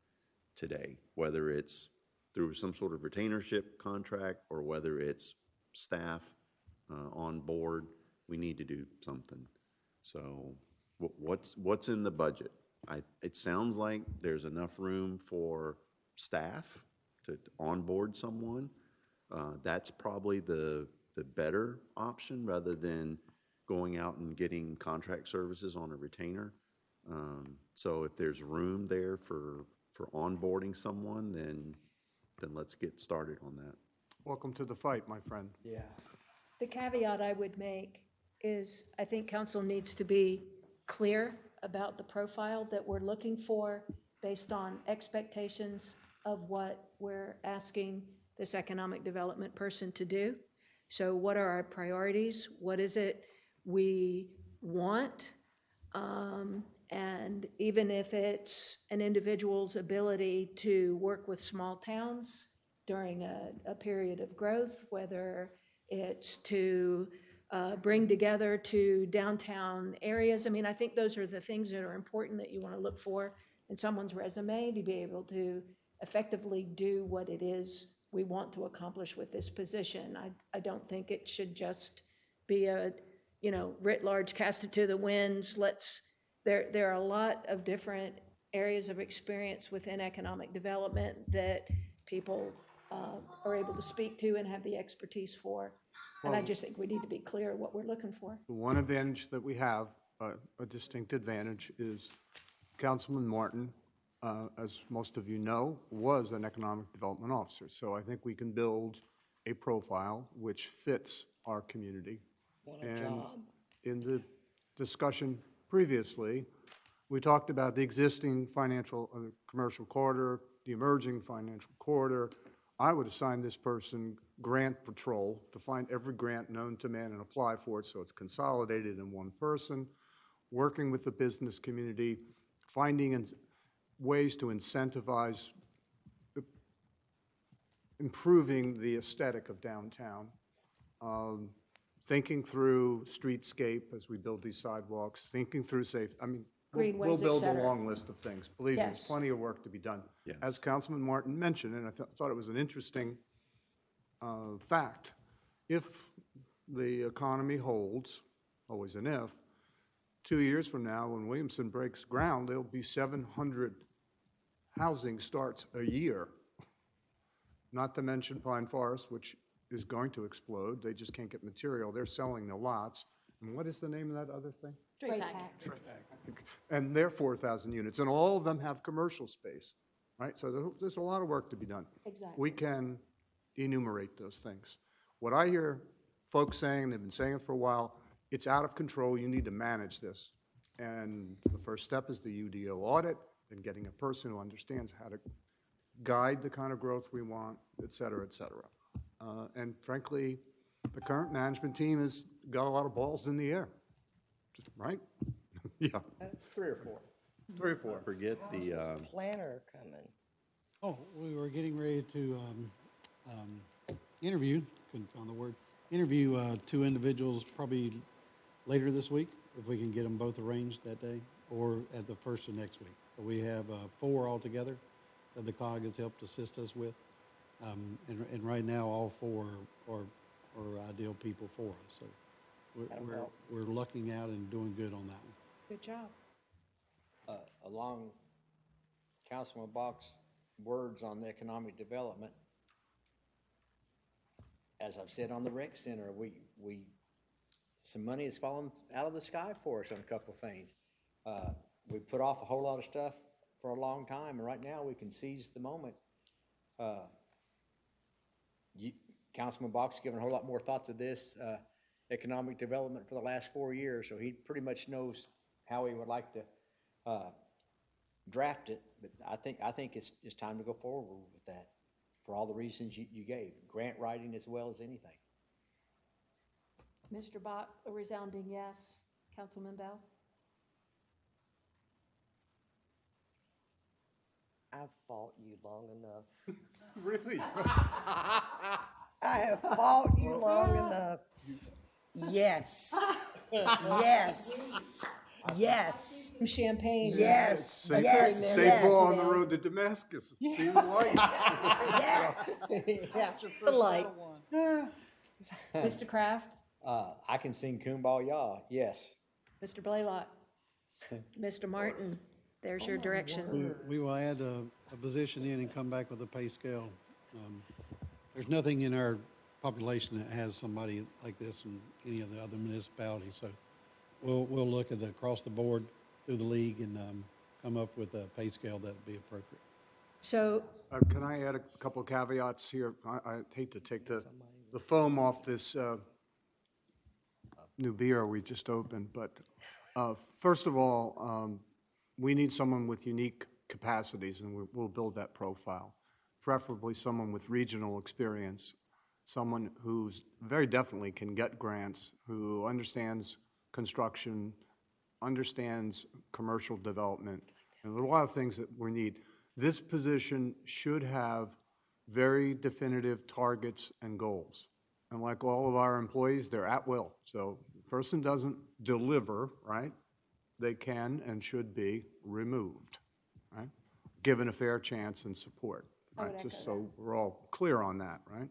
today, whether it's through some sort of retainership contract or whether it's staff on board. We need to do something. So what's in the budget? It sounds like there's enough room for staff to onboard someone. That's probably the better option rather than going out and getting contract services on a retainer. So if there's room there for onboarding someone, then let's get started on that. Welcome to the fight, my friend. Yeah. The caveat I would make is I think council needs to be clear about the profile that we're looking for based on expectations of what we're asking this economic development person to do. So what are our priorities? What is it we want? And even if it's an individual's ability to work with small towns during a period of growth, whether it's to bring together to downtown areas. I mean, I think those are the things that are important that you want to look for in someone's resume to be able to effectively do what it is we want to accomplish with this position. I don't think it should just be a, writ large, cast it to the winds. There are a lot of different areas of experience within economic development that people are able to speak to and have the expertise for. And I just think we need to be clear what we're looking for. The one advantage that we have, a distinct advantage, is Councilman Martin as most of you know, was an economic development officer. So I think we can build a profile which fits our community. Want a And job. in the discussion previously, we talked about the existing commercial corridor, the emerging financial corridor. I would assign this person grant patrol to find every grant known to man and apply for it so it's consolidated in one person, working with the business community, finding ways to incentivize improving the aesthetic of downtown, thinking through streetscape as we build these sidewalks, thinking through we'll Greenways, et build a cetera. long list of things. Believe me, there's Yes. plenty of work to be done. Yes. As Councilman Martin mentioned, and I thought it was an interesting fact, if the economy holds, always an if, 2 years from now, when Williamson breaks ground, there'll be 700 housing starts a year. Not to mention Pine Forest, which is going to explode. They just can't get material. They're selling the lots. And what is the name of that other thing? Straight pack. And they're 4,000 units, and all of them have commercial space, right? So there's a lot of work to be done. Exactly. We can enumerate those things. What I hear folks saying, they've been saying it for a while, it's out of control, you need to manage this. And the first step is the UDO audit, and getting a person who understands how to guide the kind of growth we want, et cetera, et cetera. And frankly, the current management team has got a lot of balls in the air, right? Yeah, 3 or 4. 3 or 4. Forget the, Planner coming. Oh, we were getting ready to interview, couldn't find the word, interview 2 individuals probably later this week, if we can get them both arranged that day, or at the first of next week. So we have 4 altogether that the COG has helped assist us with. And right now, all 4 are ideal people for us. So we're lucking out and doing good on that one. Good job. Along Councilman Bach's words on economic development, as I've said on the rec center, some money has fallen out of the sky for us on a couple of things. We put off a whole lot of stuff for a long time, and right now we can seize the moment. Councilman Bach's given a whole lot more thought to this economic development for the last 4 years, so he pretty much knows how he would like to draft it. But I think it's time to go forward with that for all the reasons you gave, grant writing as well as anything. Mr. Bott, a resounding yes. Councilman Bell? I've fought you long enough. Really? I have fought you long enough. Yes. Yes. Yes. Some champagne. Yes. St. Yes. St. Paul on the Yes. road to Damascus. See the light. Yes. Yeah, the light. Mr. Kraft? I can sing Kumbaya, yes. Mr. Blaylock? Mr. Martin? There's your direction. We will add a position in and come back with a pay scale. There's nothing in our population that has somebody like this in any of the other municipalities, so we'll look at across the board through the league and come up with a pay scale that would be appropriate. So, Can I add a couple of caveats here? I hate to take the foam off this new beer we just opened, but first of all, we need someone with unique capacities, and we'll build that profile. Preferably someone with regional experience, someone who's very definitely can get grants, who understands construction, understands commercial development, and there are a lot of things that we need. This position should have very definitive targets and goals. And like all of our employees, they're at will. So if the person doesn't deliver, right, they can and should be removed, right? Given a fair chance and support, right? Just so we're all clear on that, right?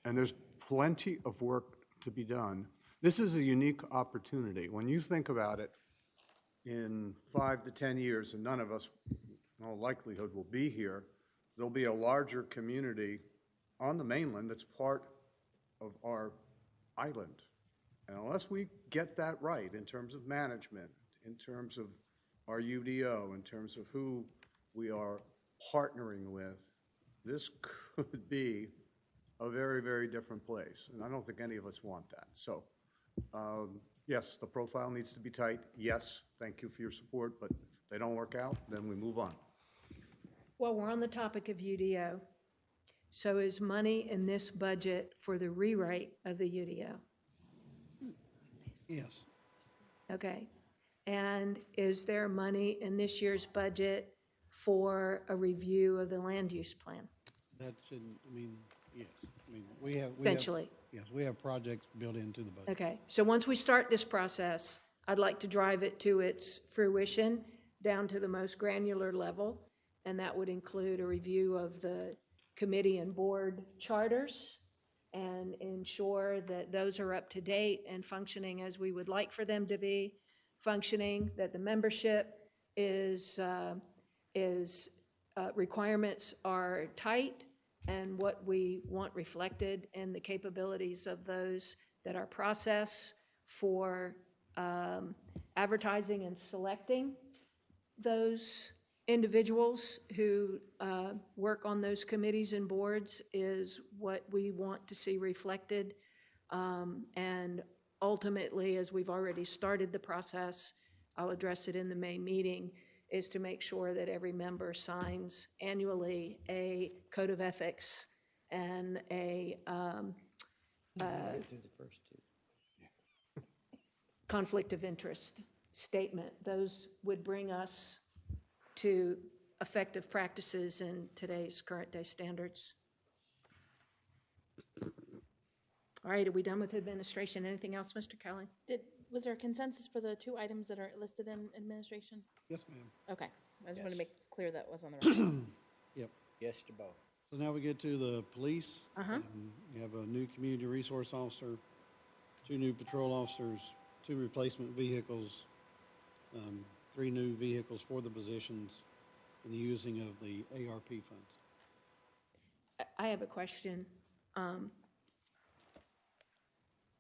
And there's plenty of work to be done. This is a unique opportunity. When you think about it, in 5 to 10 years, and none of us, in all likelihood, will be here, there'll be a larger community on the mainland that's part of our island. And unless we get that right in terms of management, in terms of our UDO, in terms of who we are partnering with, this could be a very, very different place. And I don't think any of us want that. So, yes, the profile needs to be tight. Yes, thank you for your support, but if they don't work out, then we move on. Well, we're on the topic of UDO. So is money in this budget for the rewrite of the UDO? Yes. Okay. And is there money in this year's budget for a review of the land use plan? That should, I mean, yes. I mean, we have. Essentially. Yes, we have projects built into the budget. Okay, so once we start this process, I'd like to drive it to its fruition, down to the most granular level, and that would include a review of the committee and board charters and ensure that those are up to date and functioning as we would like for them to be functioning, that the membership requirements are tight, and what we want reflected in the capabilities of those that are processed for advertising and selecting those individuals who work on those committees and boards is what we want to see reflected. And ultimately, as we've already started the process, I'll address it in the May meeting, is to make sure that every member signs annually a code of ethics and a conflict of interest statement. Those would bring us to effective practices in today's current day standards. All right, are we done with administration? Anything else, Mr. Kelly? Was there a consensus for the 2 items that are listed in administration? Yes, ma'am. Okay, I just want to Yes. make clear that was on the record. Yep. Yes to both. So now we get to the police. Uh-huh. We have a new community resource officer, 2 new patrol officers, 2 replacement vehicles, 3 new vehicles for the positions, and the using of the ARP funds. I have a question.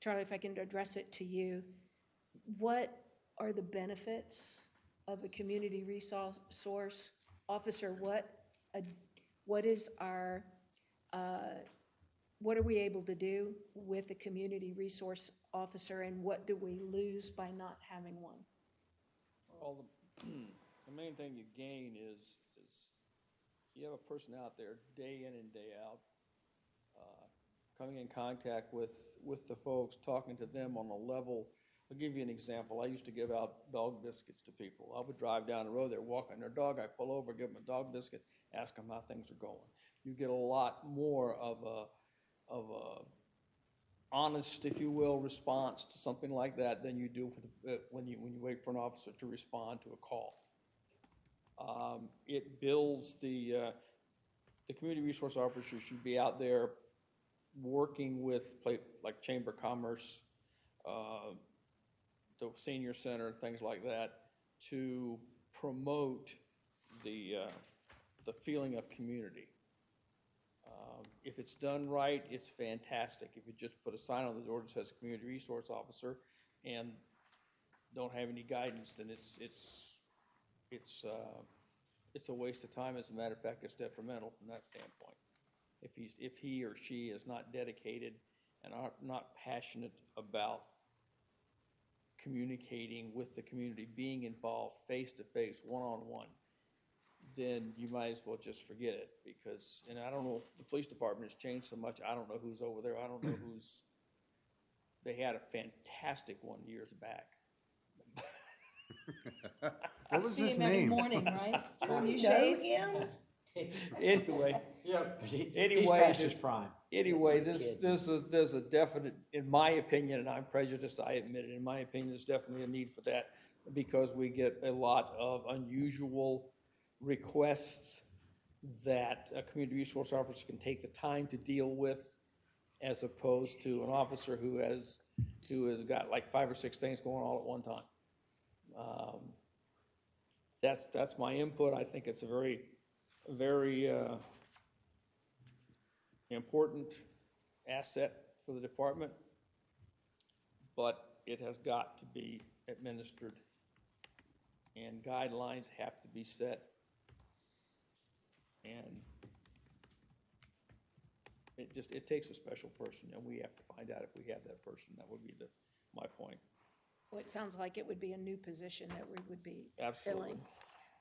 Charlie, if I can address it to you, what are the benefits of a community resource officer? What is our, what are we able to do with a community resource officer, and what do we lose by not having one? Well, the main thing you gain is you have a person out there day in and day out, coming in contact with the folks, talking to them on a level. I'll give you an example. I used to give out dog biscuits to people. I would drive down the road, they're walking their dog, I pull over, give them a dog biscuit, ask them how things are going. You get a lot more of a honest, if you will, response to something like that than you do for when you wait for an officer to respond to a call. It builds the community resource officer should be out there working with like Chamber of Commerce, the senior center, things like that, to promote the feeling of community. If it's done right, it's fantastic. If you just put a sign on the door that says community resource officer and don't have any guidance, then it's a waste of time. As a matter of fact, it's detrimental from that standpoint. If he or she is not dedicated and are not passionate about communicating with the community, being involved face-to-face, one-on-one, then you might as well just forget it, because, and I don't know, the police department has changed so much, I don't know who's over there, I don't know who's, they had a fantastic one years back. What was See his him every name? morning, right? When you Know shave? him? Anyway, He's anyway, past his prime. anyway, there's a definite, in my opinion, and I'm prejudiced, I admit it, in my opinion, there's definitely a need for that, because we get a lot of unusual requests that a community resource officer can take the time to deal with, as opposed to an officer who has got like 5 or 6 things going all at one time. That's my input. I think it's a very important asset for the department, but it has got to be administered and guidelines have to be set. And it takes a special person, and we have to find out if we have that person. That would be my point. Well, it sounds like it would be a new position that we would be Absolutely. filling.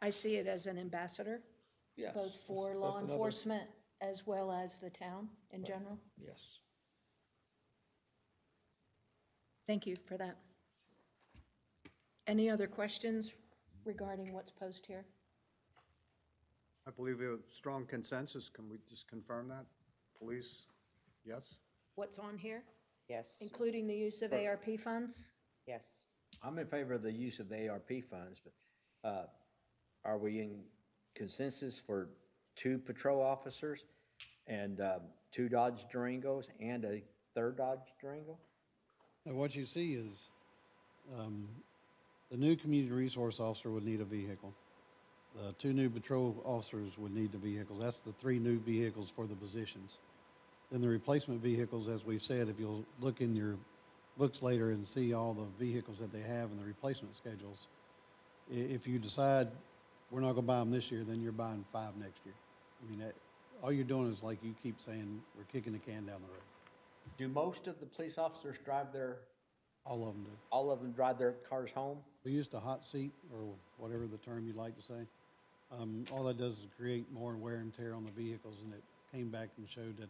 I see it as an ambassador, Yes. both for that's law another- enforcement as well as the town in general. Yes. Thank you for that. Any other questions regarding what's posted here? I believe we have strong consensus. Can we just confirm that? Police, yes? What's on here, Yes, including the use of ARP funds? yes. I'm in favor of the use of the ARP funds, but are we in consensus for 2 patrol officers and 2 Dodge Durangos and a 3rd Dodge Durango? Now, what you see is, the new community resource officer would need a vehicle. The 2 new patrol officers would need the vehicles. That's the 3 new vehicles for the positions. Then the replacement vehicles, as we've said, if you'll look in your books later and see all the vehicles that they have and the replacement schedules, if you decide we're not gonna buy them this year, then you're buying 5 next year. I mean, all you're doing is, like you keep saying, we're kicking the can down the road. Do most of the police officers drive All of them do. all of them drive their cars home? We used a hot seat, or whatever the term you like to say. All that does is create more wear and tear on the vehicles, and it came back and showed that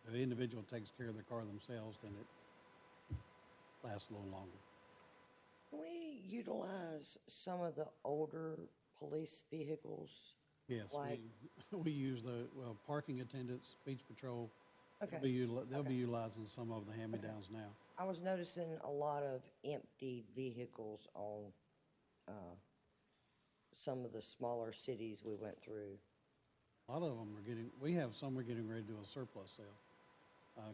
if the individual takes care of their car themselves, then it lasts a little longer. Can we utilize some of the older police vehicles? Yes, Like- we use parking attendants, beach patrol. Okay. They'll be utilizing some of the hand-me-downs now. I was noticing a lot of empty vehicles on some of the smaller cities we went through. A lot of them we have some we're getting ready to do a surplus sale.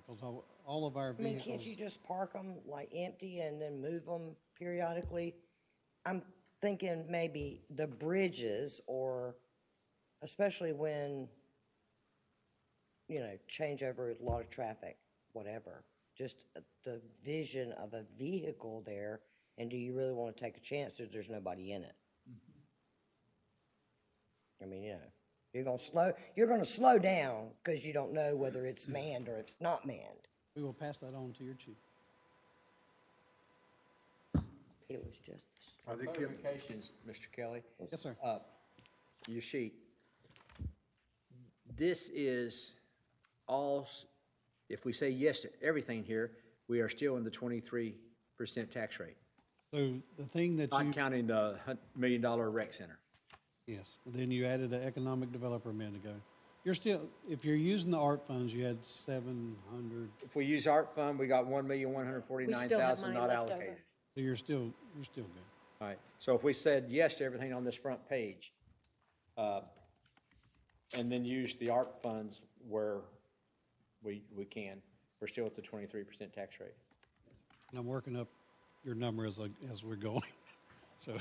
Because all of our I mean, vehicles. can't you just park them like empty and then move them periodically? I'm thinking maybe the bridges, or especially when, change over a lot of traffic, whatever. Just the vision of a vehicle there, and do you really want to take a chance that there's nobody in it? I mean, you're gonna slow down because you don't know whether it's manned or it's not manned. We will pass that on to your chief. It was just, I think Clarifications, Mr. Kelly. Yes, sir. Your sheet. This is all, if we say yes to everything here, we are still in the 23% tax rate, So the thing that not counting the $100 million rec center. yes, and then you added an economic developer a minute ago. You're still, if you're using the ARP funds, you had 700, If we use ARP fund, we got We still have $1,149,000 money not left allocated. over. so you're still good. All right, so if we said yes to everything on this front page, and then use the ARP funds where we can, we're still at the 23% tax rate. And I'm working up your number as we're going, so.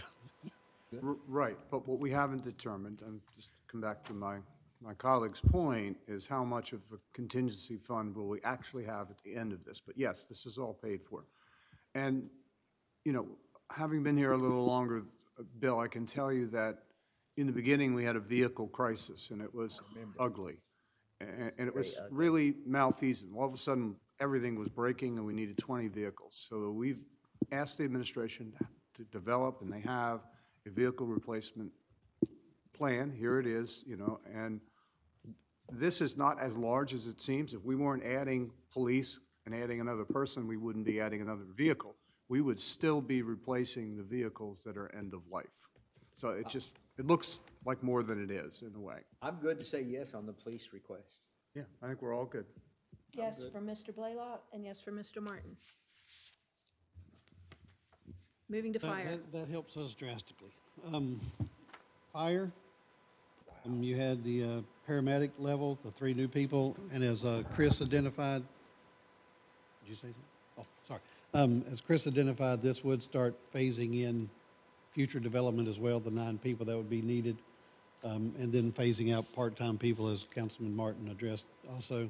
Right, but what we haven't determined, and just come back to my colleague's point, is how much of a contingency fund will we actually have at the end of this? But yes, this is all paid for. And, having been here a little longer, Bill, I can tell you that in the beginning, we had a vehicle crisis, and it was ugly. And it was really malfeasant. All of a sudden, everything was breaking, and we needed 20 vehicles. So we've asked the administration to develop, and they have, a vehicle replacement plan. Here it is, and this is not as large as it seems. If we weren't adding police and adding another person, we wouldn't be adding another vehicle. We would still be replacing the vehicles that are end of life. So it looks like more than it is in a way. I'm good to say yes on the police request. Yeah, I think we're all good. Yes for Mr. Blaylock, and yes for Mr. Martin. Moving to fire. That helps us drastically. Fire, you had the paramedic level, the 3 new people, and as Chris identified, did you say something? Oh, sorry. As Chris identified, this would start phasing in future development as well, the 9 people that would be needed, and then phasing out part-time people, as Councilman Martin addressed also.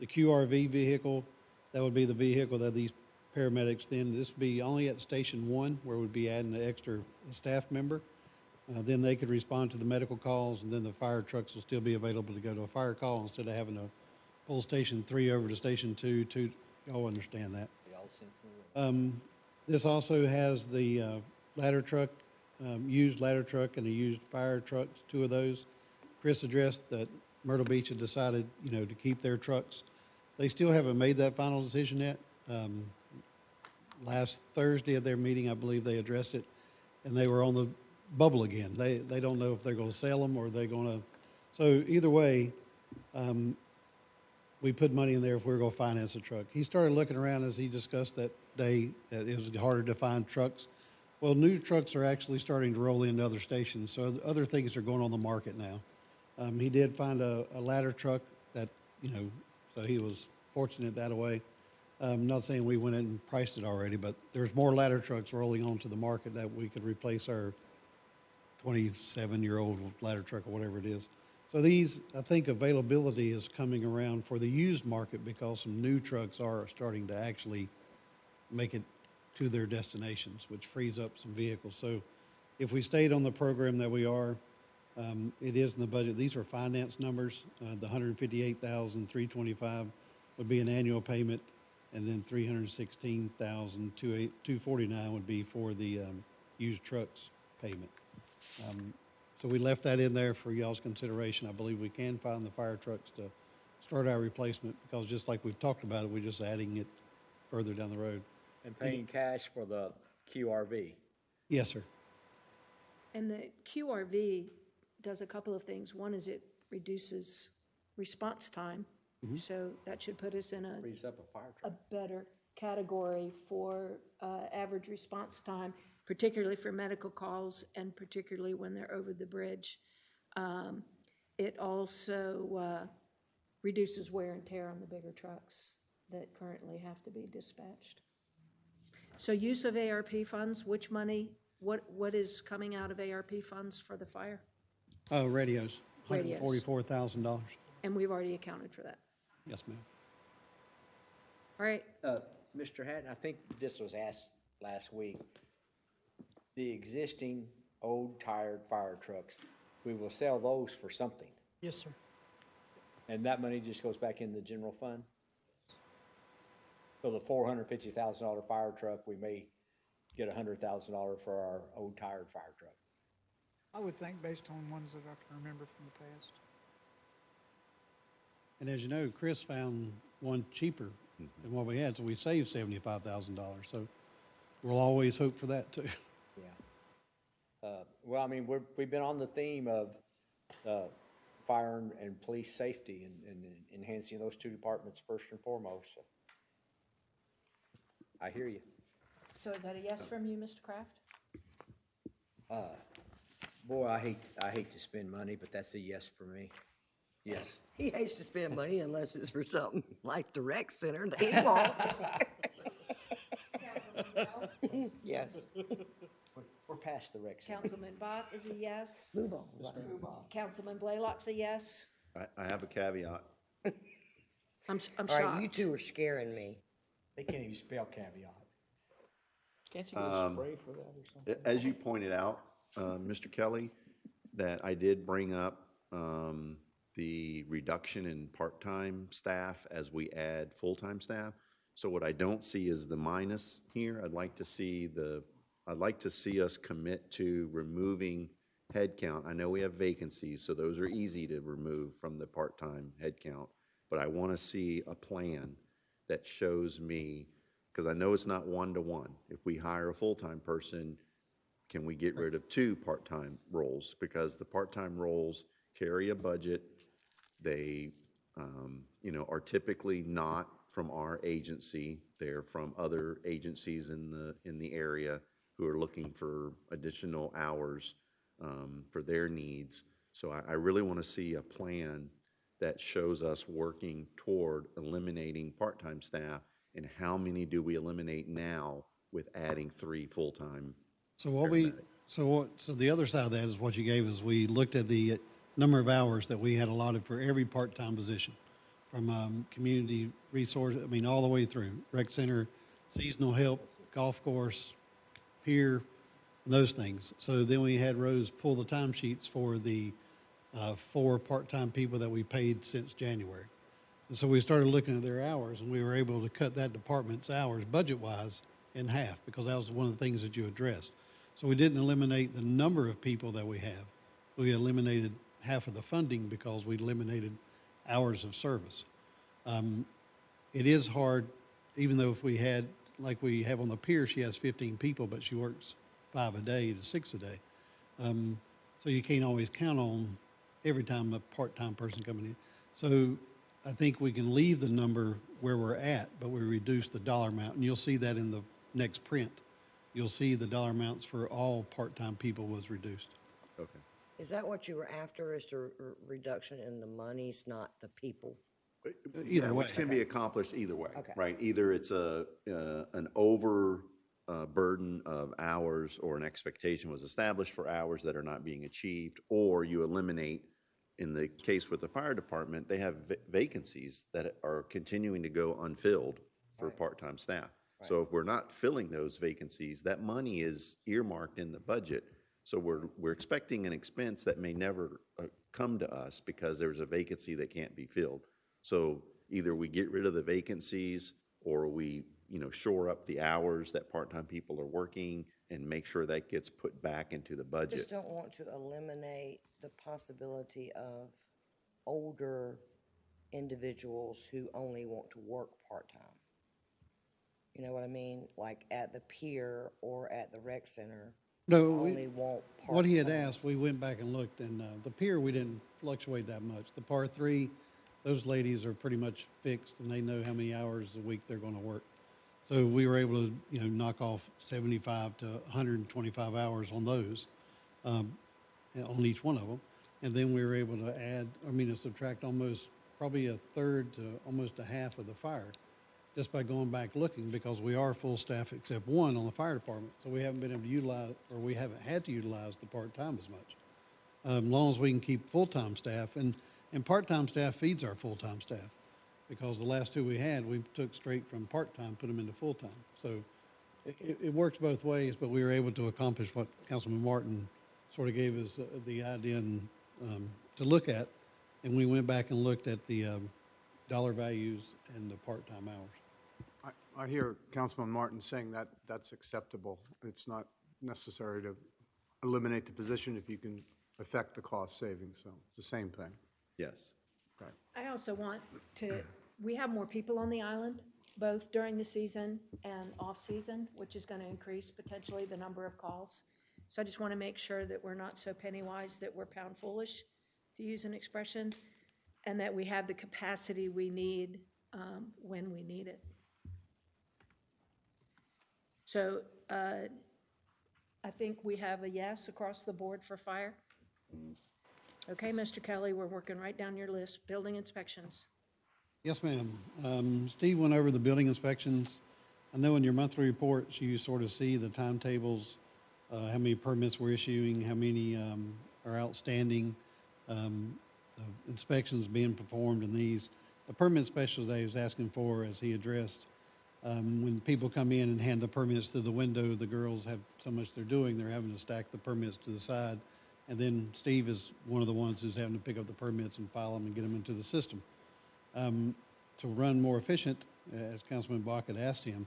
The QRV vehicle, that would be the vehicle that these paramedics, then this would be only at Station 1, where we'd be adding an extra staff member. Then they could respond to the medical calls, and then the fire trucks will still be available to go to a fire call instead of having to pull Station 3 over to Station 2 to, y'all understand that. This also has the ladder truck, used ladder truck and a used fire trucks, two of those. Chris addressed that Myrtle Beach had decided, to keep their trucks. They still haven't made that final decision yet. Last Thursday at their meeting, I believe they addressed it, and they were on the bubble again. They don't know if they're going to sell them or they're going to. So either way, we put money in there if we're going to finance a truck. He started looking around as he discussed that day that it was harder to find trucks. Well, new trucks are actually starting to roll into other stations, so other things are going on the market now. He did find a ladder truck that, so he was fortunate that way. I'm not saying we went in and priced it already, but there's more ladder trucks rolling onto the market that we could replace our 27-year-old ladder truck or whatever it is. So these, I think availability is coming around for the used market because some new trucks are starting to actually make it to their destinations, which frees up some vehicles. So if we stayed on the program that we are, it is in the budget. These are finance numbers. The $158,325 would be an annual payment, and then $316,249 would be for the used trucks payment. So we left that in there for y'all's consideration. I believe we can find the fire trucks to start our replacement because just like we've talked about it, we're just adding it further down the road. And paying cash for the QRV. Yes, sir. And the QRV does a couple of things. One is it reduces response time. So that should put us in Frees up a fire a truck. better category for average response time, particularly for medical calls and particularly when they're over the bridge. It also reduces wear and tear on the bigger trucks that currently have to be dispatched. So use of ARP funds, which money, what is coming out of ARP funds for the fire? Radios, Radios. $144,000. And we've already accounted for that. Yes, ma'am. All right, Mr. Hatton, I think this was asked last week. The existing old tired fire trucks, we will sell those for something. Yes, sir. And that money just goes back in the general fund? So the $450,000 fire truck, we may get $100,000 for our old tired fire truck. I would think based on ones that I can remember from the past. And as you know, Chris found one cheaper than what we had, so we saved $75,000. So we'll always hope for that too. Yeah. Well, I mean, we've been on the theme of fire and police safety and enhancing those two departments first and foremost. So I hear you. so is that a yes from you, Mr. Kraft? Boy, I hate to spend money, but that's a yes for me. Yes. He hates to spend money unless it's for something like the rec center that he wants. Yes. We're past the rec center. Councilman Bott is a yes. Move on. Councilman Blaylock's a yes. I have a caveat. I'm All shocked. right, you two are scaring me. They can't even spell caveat. Can't you get a spray for that or something? As you pointed out, Mr. Kelly, that I did bring up the reduction in part-time staff as we add full-time staff. So what I don't see is the minus here. I'd like to see us commit to removing headcount. I know we have vacancies, so those are easy to remove from the part-time headcount. But I want to see a plan that shows me, because I know it's not one-to-one. If we hire a full-time person, can we get rid of 2 part-time roles? Because the part-time roles carry a budget. They, are typically not from our agency. They're from other agencies in the area who are looking for additional hours for their needs. So I really want to see a plan that shows us working toward eliminating part-time staff, and how many do we eliminate now with adding 3 full-time So paramedics? so the other side of that is what you gave us. We looked at the number of hours that we had allotted for every part-time position, from community resource, all the way through rec center, seasonal help, golf course, pier, those things. So then we had Rose pull the timesheets for the 4 part-time people that we paid since January. And so we started looking at their hours, and we were able to cut that department's hours budget-wise in half, because that was one of the things that you addressed. So we didn't eliminate the number of people that we have. We eliminated half of the funding because we eliminated hours of service. It is hard, even though if we had, like we have on the pier, she has 15 people, but she works 5 a day to 6 a day. So you can't always count on every time a part-time person coming in. So I think we can leave the number where we're at, but we reduce the dollar amount. And you'll see that in the next print. You'll see the dollar amounts for all part-time people was reduced. Okay. Is that what you were after, is the reduction in the monies, not the people? Yeah, Either way. which can be accomplished either way, Okay. right? Either it's an over burden of hours, or an expectation was established for hours that are not being achieved, or you eliminate, in the case with the fire department, they have vacancies that are continuing to go unfilled for part-time staff. So if we're not filling those vacancies, that money is earmarked in the budget. So we're expecting an expense that may never come to us because there's a vacancy that can't be filled. So either we get rid of the vacancies, or we, shore up the hours that part-time people are working and make sure that gets put back into the budget. Just don't want to eliminate the possibility of older individuals who only want to work part-time. You know what I mean? Like at the pier or at the rec center, No, only want part-time. what he had asked, we went back and looked, and the pier, we didn't fluctuate that much. The par 3, those ladies are pretty much fixed, and they know how many hours a week they're going to work. So we were able to, knock off 75 to 125 hours on those, on each one of them. And then we were able to subtract probably a third to almost a half of the fire, just by going back looking, because we are full staff except one on the fire department. So we haven't been able to utilize, or we haven't had to utilize the part-time as much. As long as we can keep full-time staff, and part-time staff feeds our full-time staff, because the last 2 we had, we took straight from part-time, put them into full-time. So it works both ways, but we were able to accomplish what Councilman Martin sort of gave us the idea and, to look at. And we went back and looked at the dollar values and the part-time hours. I hear Councilman Martin saying that that's acceptable. It's not necessary to eliminate the position if you can affect the cost savings, so it's the same thing. Yes. Right. I also want we have more people on the island, both during the season and off-season, which is going to increase potentially the number of calls. So I just want to make sure that we're not so penny-wise that we're pound-foolish, to use an expression, and that we have the capacity we need when we need it. So I think we have a yes across the board for fire. Okay, Mr. Kelly, we're working right down your list. Building inspections. Yes, ma'am. Steve went over the building inspections. I know in your monthly reports, you sort of see the timetables, how many permits we're issuing, how many are outstanding, inspections being performed in these. The permit specialist that he was asking for, as he addressed, when people come in and hand the permits through the window, the girls have so much they're doing, they're having to stack the permits to the side. And then Steve is one of the ones who's having to pick up the permits and file them and get them into the system. To run more efficient, as Councilman Bach had asked him,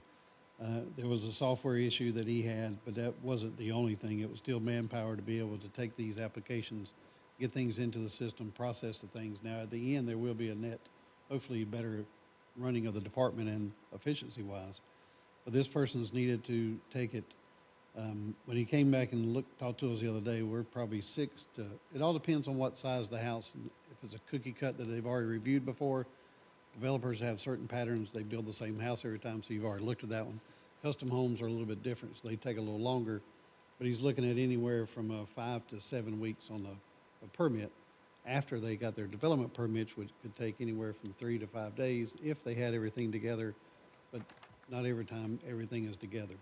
there was a software issue that he had, but that wasn't the only thing. It was still manpower to be able to take these applications, get things into the system, process the things. Now, at the end, there will be a net, hopefully better running of the department and efficiency-wise. But this person's needed to take it. When he came back and talked to us the other day, we're probably 6 to, it all depends on what size the house. If it's a cookie cut that they've already reviewed before, developers have certain patterns. They build the same house every time, so you've already looked at that one. Custom homes are a little bit different, so they take a little longer. But he's looking at anywhere from 5 to 7 weeks on a permit after they got their development permits, which could take anywhere from 3 to 5 days if they had everything together, but not every time everything is together.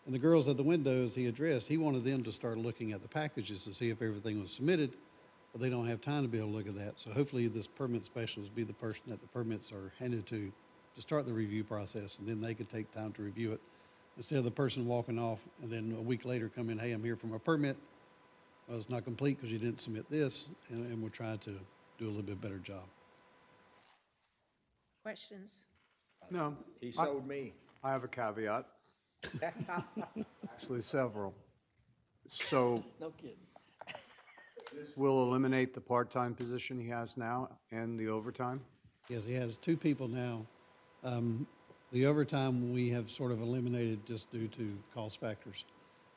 And the girls at the windows he addressed, he wanted them to start looking at the packages to see if everything was submitted, but they don't have time to be able to look at that. So hopefully this permit specialist be the person that the permits are handed to start the review process, and then they could take time to review it. instead of the person walking off and then a week later come in, hey, I'm here for my permit. Well, it's not complete because you didn't submit this, and we're trying to do a little bit better job. Questions? No, He sold me. I have a caveat, actually several. So No kidding. we'll eliminate the part-time position he has now and the overtime? Yes, he has two people now. The overtime we have sort of eliminated just due to cost factors,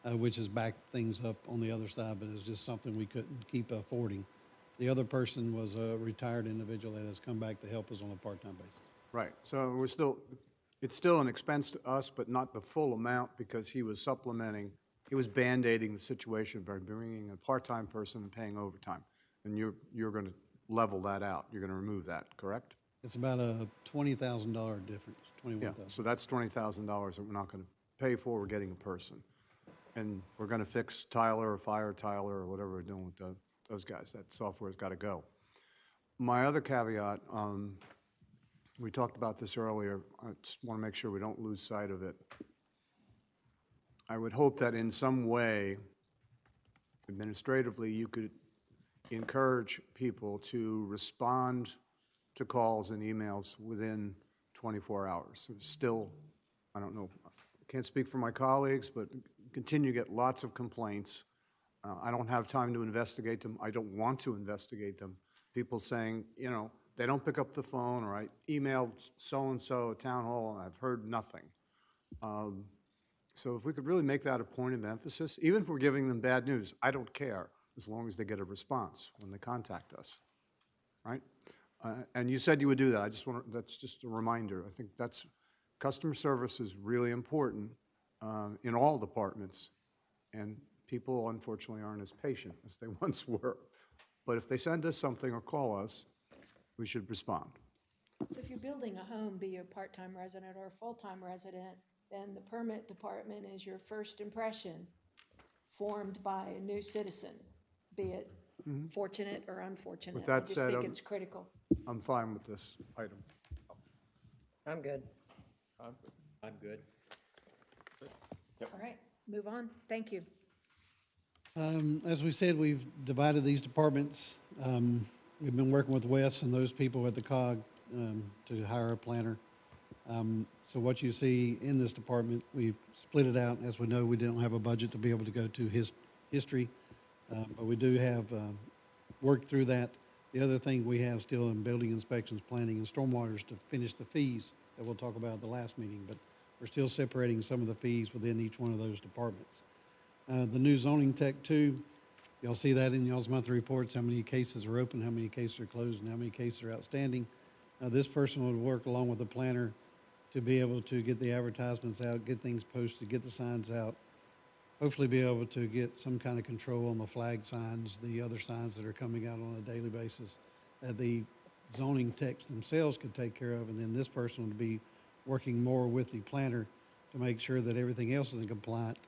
which has backed things up on the other side, but it's just something we couldn't keep affording. The other person was a retired individual that has come back to help us on a part-time basis. Right, so it's still an expense to us, but not the full amount because he was supplementing, he was Band-Aiding the situation by bringing a part-time person and paying overtime. And you're going to level that out. You're going to remove that, correct? It's about a $20,000 difference, Yeah, $21,000. so that's $20,000 that we're not going to pay for, we're getting a person. And we're going to fix Tyler or fire Tyler or whatever we're doing with those guys. That software's got to go. My other caveat, we talked about this earlier. I just want to make sure we don't lose sight of it. I would hope that in some way, administratively, you could encourage people to respond to calls and emails within 24 hours. Still, I don't know, I can't speak for my colleagues, but continue to get lots of complaints. I don't have time to investigate them. I don't want to investigate them. People saying, you know, they don't pick up the phone, or I emailed so-and-so at town hall and I've heard nothing. So if we could really make that a point of emphasis, even if we're giving them bad news, I don't care, as long as they get a response when they contact us, right? And you said you would do that. I just want to, that's just a reminder. I think customer service is really important in all departments, and people unfortunately aren't as patient as they once were. But if they send us something or call us, we should respond. So if you're building a home, be you a part-time resident or a full-time resident, then the permit department is your first impression formed by a new citizen, be it fortunate or unfortunate. With that I just said, think it's critical. I'm fine with this item. I'm good. I'm good. All right, move on. Thank you. As we said, we've divided these departments. We've been working with Wes and those people at the COG to hire a planner. So what you see in this department, we've split it out. As we know, we don't have a budget to be able to go to his history, but we do have worked through that. The other thing we have still in building inspections, planning, and stormwater is to finish the fees that we'll talk about at the last meeting, but we're still separating some of the fees within each one of those departments. The new zoning tech too, y'all see that in y'all's monthly reports, how many cases are open, how many cases are closed, and how many cases are outstanding. This person would work along with the planner to be able to get the advertisements out, get things posted, get the signs out, hopefully be able to get some kind of control on the flag signs, the other signs that are coming out on a daily basis that the zoning techs themselves could take care of, and then this person would be working more with the planner to make sure that everything else is in compliance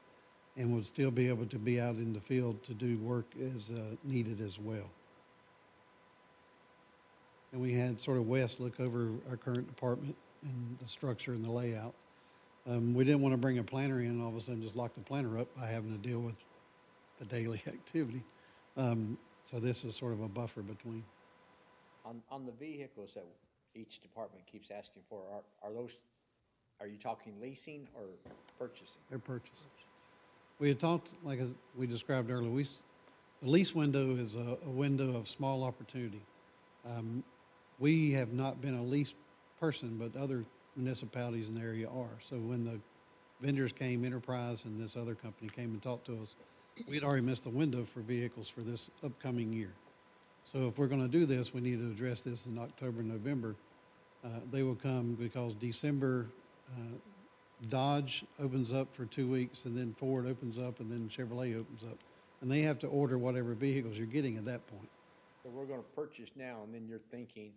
and would still be able to be out in the field to do work as needed as well. And we had sort of Wes look over our current department and the structure and the layout. We didn't want to bring a planner in and all of a sudden just lock the planner up by having to deal with the daily activity. So this is sort of a buffer between. On the vehicles that each department keeps asking for, are you talking leasing or purchasing? Their purchases. We had talked, like as we described earlier, the lease window is a window of small opportunity. We have not been a lease person, but other municipalities in the area are. So when the vendors came, Enterprise and this other company came and talked to us, we had already missed the window for vehicles for this upcoming year. So if we're going to do this, we need to address this in October, November. They will come because December, Dodge opens up for 2 weeks, and then Ford opens up, and then Chevrolet opens up. And they have to order whatever vehicles you're getting at that point. So we're going to purchase now, and then you're thinking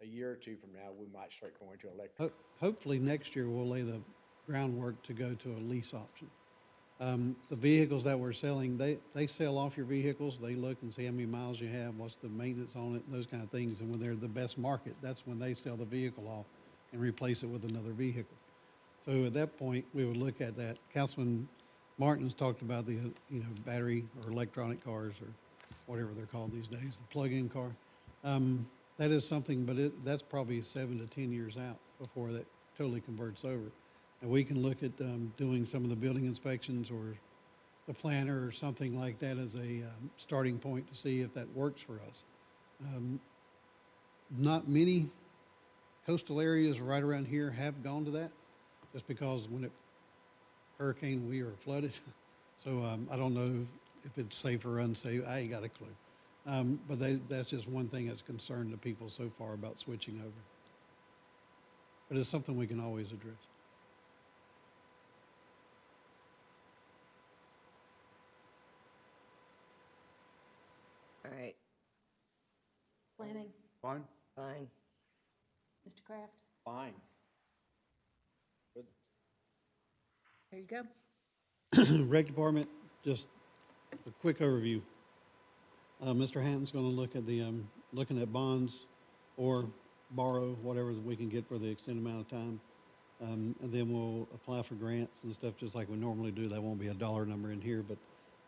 a year or two from now, we might start going to electric. Hopefully next year we'll lay the groundwork to go to a lease option. The vehicles that we're selling, they sell off your vehicles. They look and see how many miles you have, what's the maintenance on it, those kind of things. And when they're the best market, that's when they sell the vehicle off and replace it with another vehicle. So at that point, we would look at that. Councilman Martin's talked about the, battery or electronic cars or whatever they're called these days, the plug-in car. That is something, but that's probably 7 to 10 years out before that totally converts over. And we can look at doing some of the building inspections or the planner or something like that as a starting point to see if that works for us. Not many coastal areas right around here have gone to that, just because when it hurricane, we are flooded. So I don't know if it's safe or unsafe. I ain't got a clue. But that's just one thing that's concerned the people so far about switching over. But it's something we can always address. All right, Planning, Fine? fine. Mr. Kraft, Fine. Good. there you go. Rec Department, just a quick overview. Mr. Hatton's going to look at the, looking at bonds or borrow whatever that we can get for the extended amount of time. And then we'll apply for grants and stuff just like we normally do. There won't be a dollar number in here, but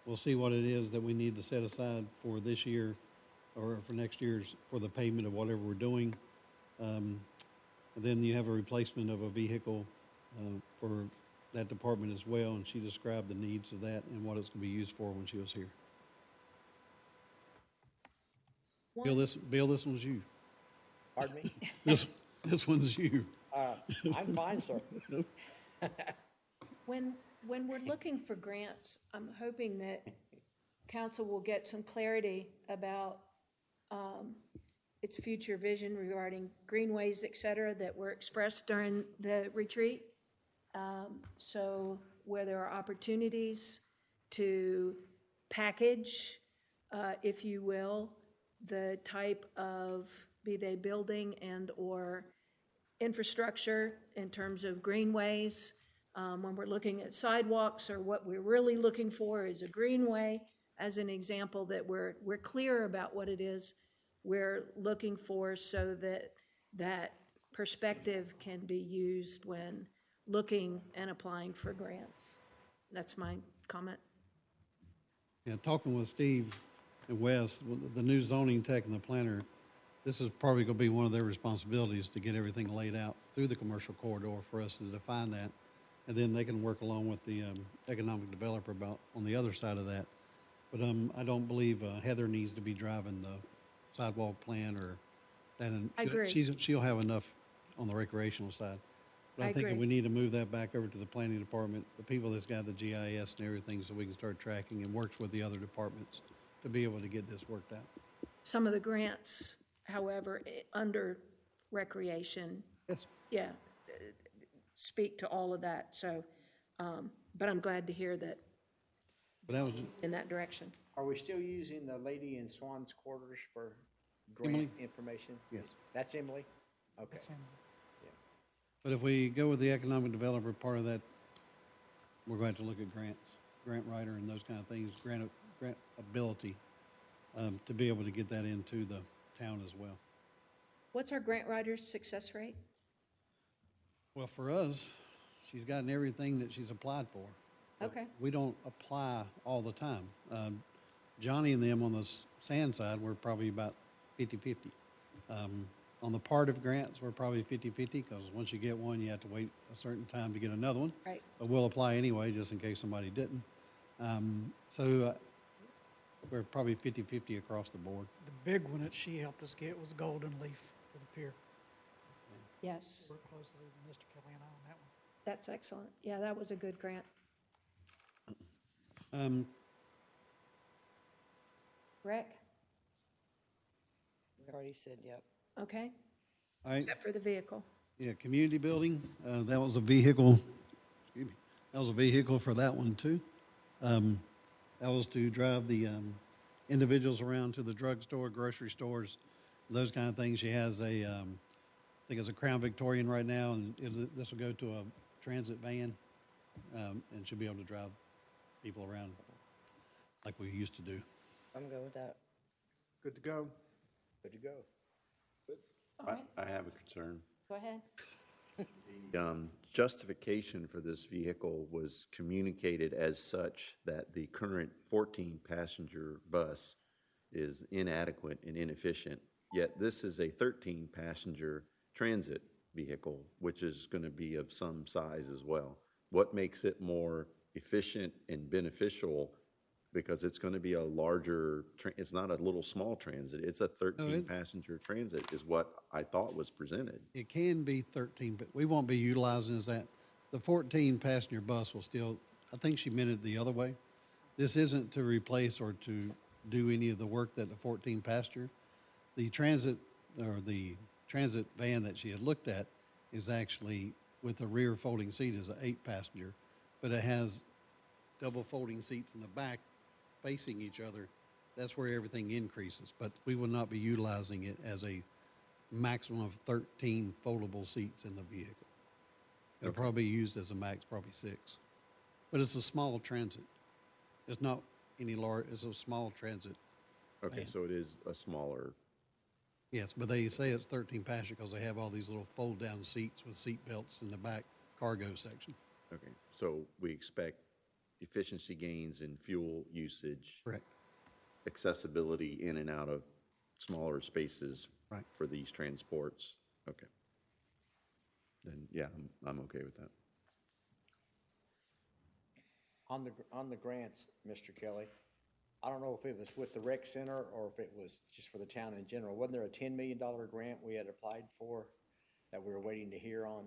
we'll see what it is that we need to set aside for this year or for next year's for the payment of whatever we're doing. And then you have a replacement of a vehicle for that department as well, and she described the needs of that and what it's going to be used for when she was here. Bill, this one's you. Pardon me? This one's you. I'm fine, sir. When we're looking for grants, I'm hoping that council will get some clarity about its future vision regarding greenways, et cetera, that were expressed during the retreat. So where there are opportunities to package, if you will, the type of, be they building and or infrastructure in terms of greenways. When we're looking at sidewalks, or what we're really looking for is a greenway, as an example, that we're clear about what it is we're looking for, so that that perspective can be used when looking and applying for grants. That's my comment. Yeah, talking with Steve and Wes, the new zoning tech and the planner, this is probably going to be one of their responsibilities to get everything laid out through the commercial corridor for us to define that. And then they can work along with the economic developer about on the other side of that. But I don't believe Heather needs to be driving the sidewalk plan or that. I agree. She'll have enough on the recreational side. But I think that agree. we need to move that back over to the planning department, the people that's got the GIS and everything, so we can start tracking and works with the other departments to be able to get this worked out. Some of the grants, however, under recreation, Yes. yeah, speak to all of that. So, but I'm glad to hear that But that was, in that direction. Are we still using the lady in Swan's quarters for Emily? grant information? Yes. That's Emily? Okay. That's in- but if we go with the economic developer part of that, we're going to have to look at grants, grant writer and those kind of things, grant ability to be able to get that into the town as well. What's our grant writer's success rate? Well, for us, she's gotten everything that she's applied for. But Okay. we don't apply all the time. Johnny and them on the sand side, we're probably about 50-50. On the part of grants, we're probably 50-50 because once you get one, you have to wait a certain time to get another one. Right. But we'll apply anyway, just in case somebody didn't. So we're probably 50-50 across the board. The big one that she helped us get was Golden Leaf for the pier. Yes, Worked closely with Mr. Kelly and I on that one. that's excellent. Yeah, that was a good grant. Rec, We already said, yep. okay, All right. except for the vehicle. Yeah, community building, that was a vehicle, excuse me, that was a vehicle for that one too. That was to drive the individuals around to the drugstore, grocery stores, those kind of things. She has a, I think it's a Crown Victorian right now, and this will go to a transit van, and she'll be able to drive people around like we used to do. I'm good with that. Good to go. Good to go. All right, I have a concern. go ahead. Justification for this vehicle was communicated as such that the current 14-passenger bus is inadequate and inefficient, yet this is a 13-passenger transit vehicle, which is going to be of some size as well. What makes it more efficient and beneficial? Because it's going to be a larger, it's not a little small transit, it's a 13-passenger transit is what I thought was presented. It can be 13, but we won't be utilizing as that. The 14-passenger bus will still, I think she meant it the other way. This isn't to replace or to do any of the work that the 14-passenger. The transit van that she had looked at is actually with the rear folding seat is an 8-passenger, but it has double folding seats in the back facing each other. That's where everything increases, but we will not be utilizing it as a maximum of 13 foldable seats in the vehicle. It'll probably be used as a max, probably 6. But it's a small transit. It's not any large, it's a small transit. Okay, van. so it is a smaller, Yes, but they say it's 13 passenger because they have all these little fold-down seats with seat belts in the back cargo section. okay, so we expect efficiency gains in fuel usage. Correct. Accessibility in and out of smaller spaces. Right. For these transports. Okay. Then, yeah, I'm okay with that. On the grants, Mr. Kelly, I don't know if it was with the rec center or if it was just for the town in general. Wasn't there a $10 million grant we had applied for that we were waiting to hear on?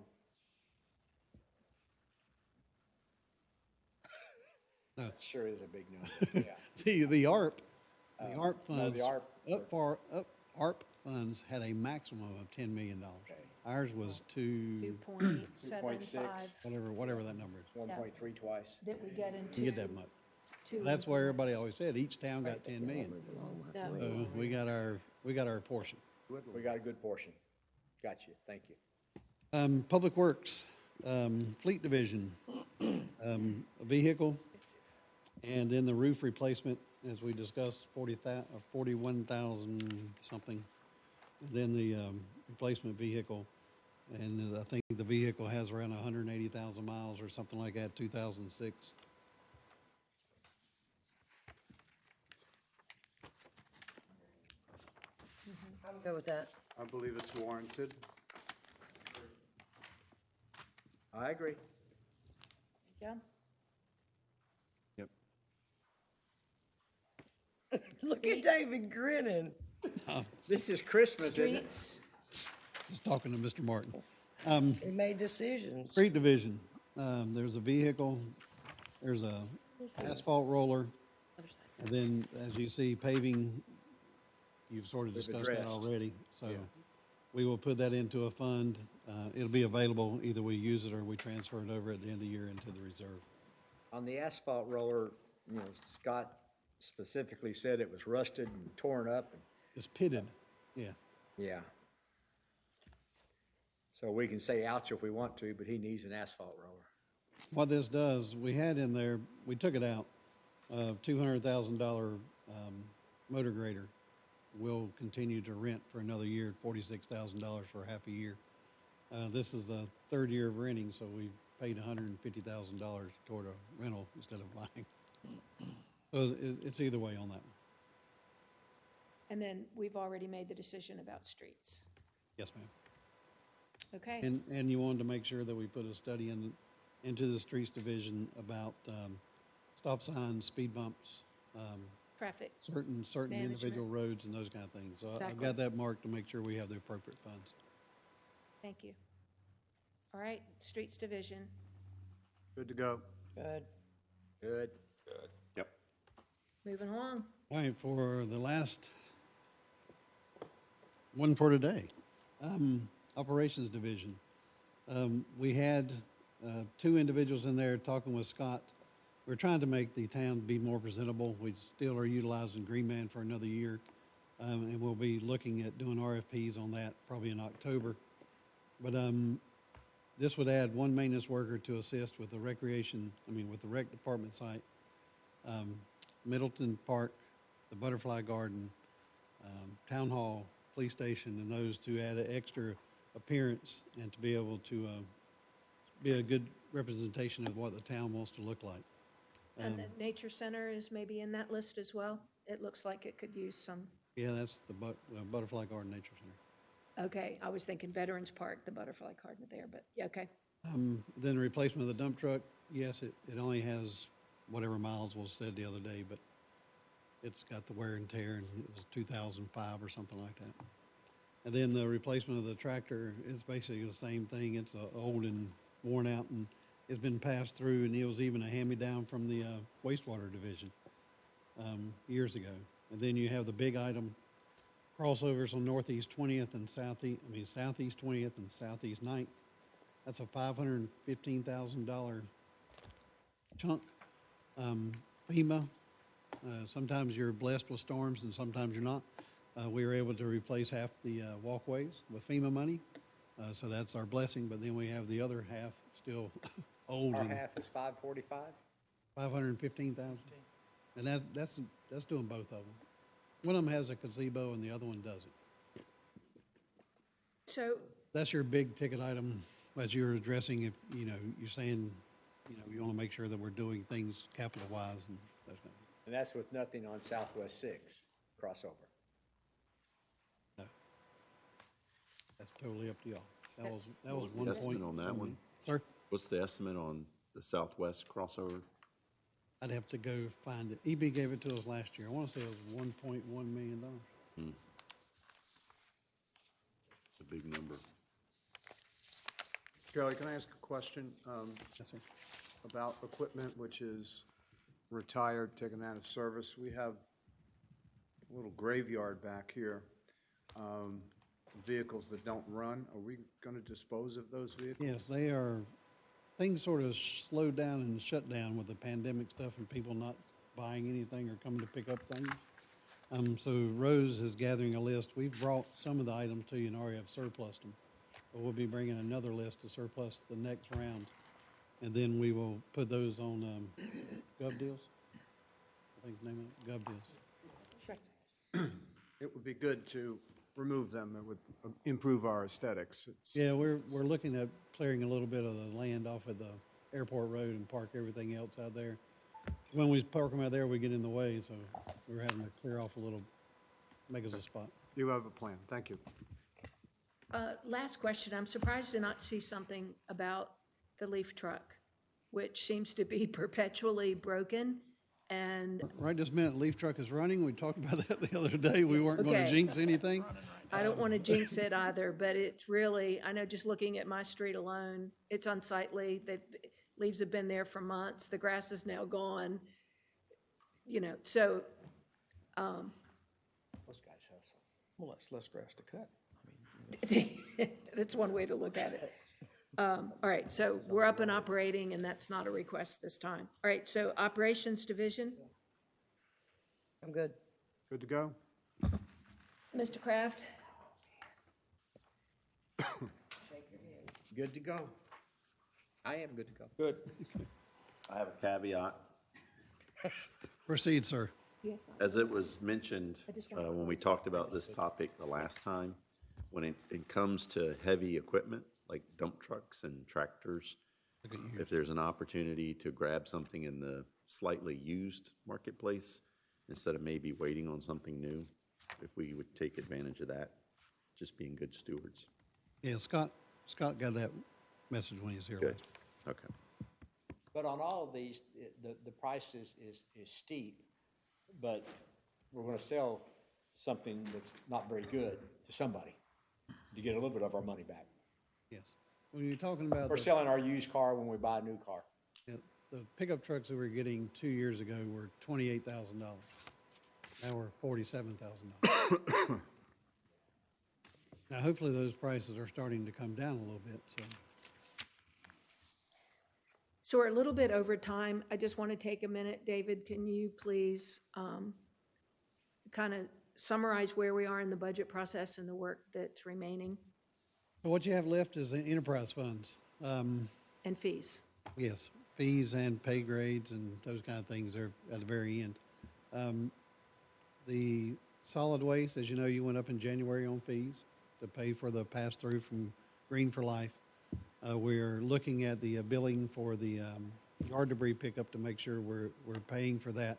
No. Sure is a big number, yeah. The ARP No, funds, the ARP. ARP funds had a maximum of $10 million. Okay. Ours was 2.75. whatever that number is. 1.3 twice. Did we get into? You get that much. two That's why everybody grants? always said each town got 10 million. That So we got our portion. We got a good portion. Got you, thank you. Public Works, Fleet Division, a vehicle, and then the roof replacement, as we discussed, 41,000 something. And then the replacement vehicle, and I think the vehicle has around 180,000 miles or something like that, 2006. I'm good with that. I believe it's warranted. I agree. John? Yep. Look at David grinning. This is Christmas, isn't it? Streets, Just talking to Mr. Martin. He made decisions. Street Division, there's a vehicle, there's a asphalt roller, and then, as you see, paving, you've sort of We've discussed that addressed. already. So Yeah. we will put that into a fund. It'll be available, either we use it or we transfer it over at the end of the year into the reserve. On the asphalt roller, you know, Scott specifically said it was rusted and torn up. It's pitted, yeah. Yeah. So we can say ouch if we want to, but he needs an asphalt roller. What this does, we had in there, we took it out, $200,000 motor grader. We'll continue to rent for another year, $46,000 for half a year. This is the third year of renting, so we paid $150,000 toward a rental instead of buying. So it's either way on that one. and then we've already made the decision about streets. Yes, ma'am. Okay, And you wanted to make sure that we put a study into the streets division about stop signs, speed bumps, traffic, certain individual Management. roads and those kind of things. So I've Exactly. got that marked to make sure we have the appropriate funds. thank you. All right, streets division, Good to go. Good. Good. Yep. moving along. All right, for the last one for today, Operations Division. We had 2 individuals in there talking with Scott. We're trying to make the town be more presentable. We still are utilizing Green Man for another year, and we'll be looking at doing RFPs on that probably in October. But this would add 1 maintenance worker to assist with the rec department site, Middleton Park, the Butterfly Garden, Town Hall, Police Station, and those to add an extra appearance and to be able to be a good representation of what the town wants to look like. And the nature center is maybe in that list as well? It looks like it could use some, Yeah, that's the Butterfly Garden Nature Center. okay, I was thinking Veterans Park, the butterfly garden there, but, yeah, okay. Then the replacement of the dump truck, yes, it only has whatever miles was said the other day, but it's got the wear and tear, and it was 2005 or something like that. And then the replacement of the tractor is basically the same thing. It's old and worn out, and it's been passed through, and it was even a hand-me-down from the wastewater division years ago. And then you have the big item crossovers on Northeast 20th and Southeast 20th and Southeast 9th. That's a $515,000 chunk. FEMA, sometimes you're blessed with storms and sometimes you're not. We were able to replace half the walkways with FEMA money, so that's our blessing. But then we have the other half still old. Our and half is 545? 515,000, and that's doing both of them. One of them has a gazebo and the other one doesn't. So, That's your big ticket item as you're addressing. If you're saying, you want to make sure that we're doing things capital wise and those kind of things. And that's with nothing on Southwest 6 crossover. No. That's totally up to y'all. That was What's one the point. estimate on that one? Sir? What's the estimate on the Southwest crossover? I'd have to go find it. EB gave it to us last year. I want to say it was $1.1 million. It's a big number. Kelly, can I ask a question Yes, sir. about equipment which is retired, taken out of service? We have a little graveyard back here, vehicles that don't run. Are we going to dispose of those vehicles? Yes, they are. Things sort of slowed down and shut down with the pandemic stuff and people not buying anything or coming to pick up things. So Rose is gathering a list. We've brought some of the items to you and already have surplused them. But we'll be bringing another list to surplus the next round. And then we will put those on Gov Deals. I think the name of it, Gov Deals. It would be good to remove them. It would improve our aesthetics. Yeah, we're looking at clearing a little bit of the land off of the airport road and park everything else out there. When we park them out there, we get in the way, so we're having to clear off a little, make us a spot. You have a plan. Thank you. last question, I'm surprised to not see something about the leaf truck, which seems to be perpetually broken, and Right this minute, leaf truck is running. We talked about that the other day. We weren't going to Okay. jinx anything. I don't want to jinx it either, but it's really, I know just looking at my street alone, it's unsightly. Leaves have been there for months. The grass is now gone. You know, so, Those guys hustle. Well, that's less grass to cut. that's one way to look at it. All right, so we're up and operating, and that's not a request this time. All right, so Operations Division, I'm good. Good to go? Mr. Kraft? Good to go. I am good to go. Good. I have a caveat. Proceed, sir. As it was mentioned when we talked about this topic the last time, when it comes to heavy equipment like dump trucks and tractors, Look at you. if there's an opportunity to grab something in the slightly used marketplace instead of maybe waiting on something new, if we would take advantage of that, just being good stewards. Yeah, Scott got that message when he was here Good. last. Okay. But on all of these, the price is steep, but we're gonna sell something that's not very good to somebody to get a little bit of our money back. Yes. When you're talking about We're selling our used car when we buy a new car. the pickup trucks that we were getting 2 years ago were $28,000. Now we're $47,000. Now, hopefully those prices are starting to come down a little bit, so. So we're a little bit over time. I just want to take a minute. David, can you please kind of summarize where we are in the budget process and the work that's remaining So what you have left is the enterprise funds. and fees? Yes, fees and pay grades and those kind of things are at the very end. The solid waste, as you know, you went up in January on fees. to pay for the pass-through from Green for Life. We're looking at the billing for the yard debris pickup to make sure we're paying for that,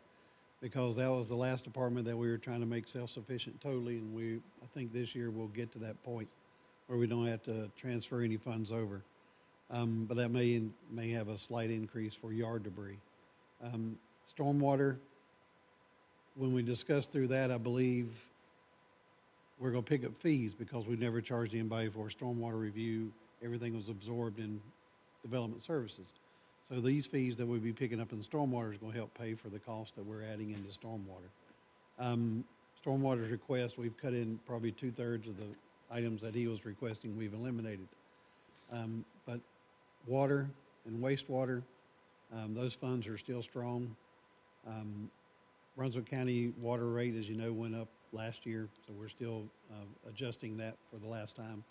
because that was the last department that we were trying to make self-sufficient totally, and I think this year we'll get to that point where we don't have to transfer any funds over. But that may have a slight increase for yard debris. Stormwater, when we discuss through that, I believe we're going to pick up fees because we never charged anybody for a stormwater review. Everything was absorbed in development services. So these fees that we'll be picking up in stormwater is going to help pay for the cost that we're adding into stormwater. Stormwater's request, we've cut in probably 2/3 of the items that he was requesting, we've eliminated. But water and wastewater, those funds are still strong. Brunswick County water rate, as you know, went up last year, so we're still adjusting that for the last time.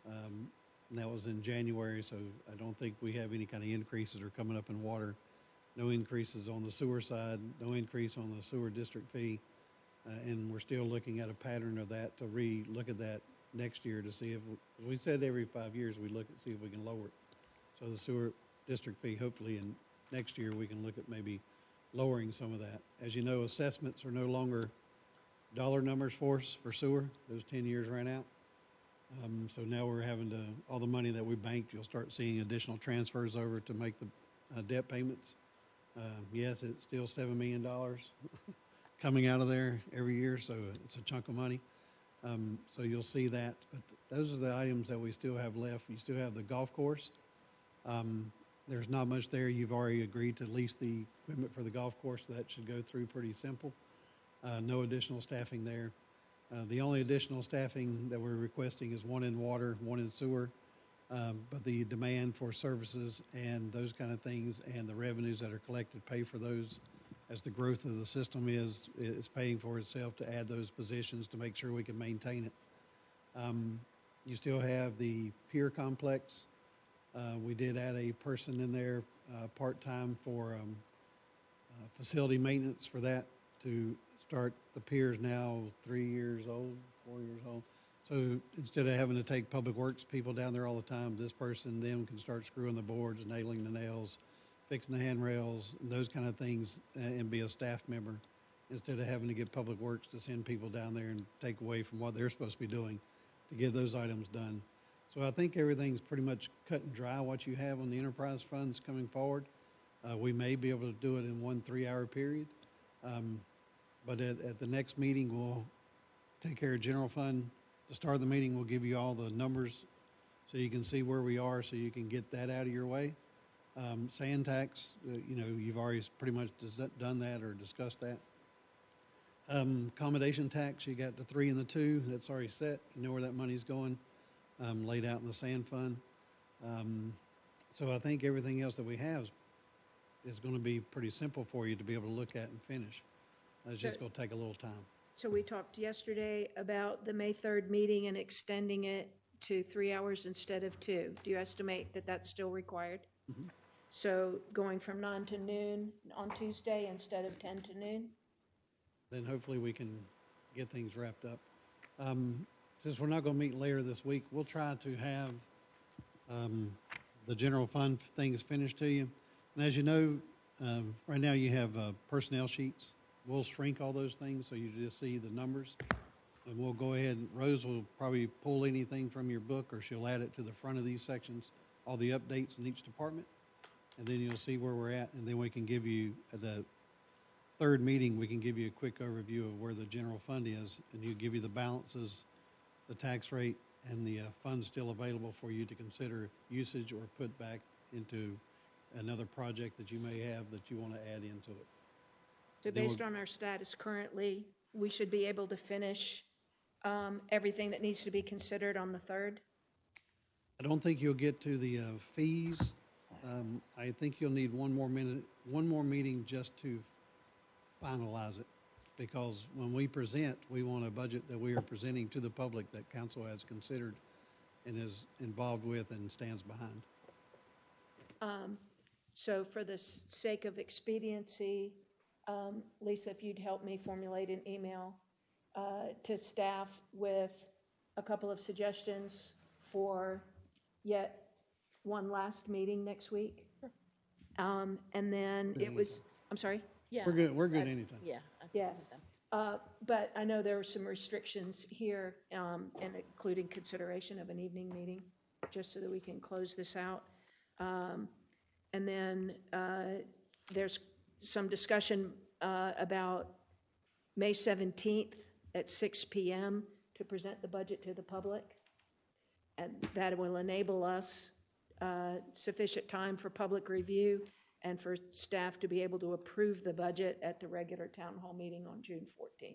And that was in January, so I don't think we have any kind of increases are coming up in water. No increases on the sewer side, no increase on the sewer district fee. And we're still looking at a pattern of that to re-look at that next year to see if, we said every 5 years we look at see if we can lower it. So the sewer district fee, hopefully in next year we can look at maybe lowering some of that. As you know, assessments are no longer dollar numbers for us for sewer. Those 10 years ran out. So now we're having to, all the money that we banked, you'll start seeing additional transfers over to make the debt payments. Yes, it's still $7 million coming out of there every year, so it's a chunk of money. So you'll see that, but those are the items that we still have left. You still have the golf course. There's not much there. You've already agreed to lease the equipment for the golf course, so that should go through pretty simple. No additional staffing there. The only additional staffing that we're requesting is one in water, one in sewer. But the demand for services and those kind of things and the revenues that are collected pay for those as the growth of the system is paying for itself to add those positions to make sure we can maintain it. You still have the pier complex. We did add a person in there part-time for facility maintenance for that to start. The pier is now 3 years old, 4 years old. So instead of having to take public works people down there all the time, this person then can start screwing the boards, nailing the nails, fixing the handrails, and those kind of things, and be a staff member instead of having to get public works to send people down there and take away from what they're supposed to be doing to get those items done. So I think everything's pretty much cut and dry what you have on the enterprise funds coming forward. We may be able to do it in 1 3-hour period. But at the next meeting, we'll take care of general fund. To start the meeting, we'll give you all the numbers so you can see where we are, so you can get that out of your way. Sand tax, you've already pretty much done that or discussed that. Accommodation tax, you got the 3 and the 2. That's already set. You know where that money's going, laid out in the sand fund. So I think everything else that we have is going to be pretty simple for you to be able to look at and finish. It's just going to take a little time. So we talked yesterday about the May 3rd meeting and extending it to 3 hours instead of 2. Do you estimate that that's still required? Mm-hmm. So going from 9 to noon on Tuesday instead of 10 to noon? Then hopefully we can get things wrapped up. Since we're not going to meet later this week, we'll try to have the general fund things finished to you. And as you know, right now you have personnel sheets. We'll shrink all those things so you just see the numbers. And we'll go ahead, Rose will probably pull anything from your book, or she'll add it to the front of these sections, all the updates in each department. And then you'll see where we're at, and then we can give you, at the third meeting, we can give you a quick overview of where the general fund is, and you give you the balances, the tax rate, and the funds still available for you to consider usage or put back into another project that you may have that you want to add into it. So based on our status currently, we should be able to finish everything that needs to be considered on the 3rd? I don't think you'll get to the fees. I think you'll need one more meeting just to finalize it. Because when we present, we want a budget that we are presenting to the public that council has considered and is involved with and stands behind. So for the sake of expediency, Lisa, if you'd help me formulate an email to staff with a couple of suggestions for yet one last meeting next week. And then it was, I'm sorry? Yeah. We're good anything. Yeah. Yes. But I know there are some restrictions here, and including consideration of an evening meeting, just so that we can close this out. And then there's some discussion about May 17th at 6 PM to present the budget to the public. And that will enable us sufficient time for public review and for staff to be able to approve the budget at the regular town hall meeting on June 14th.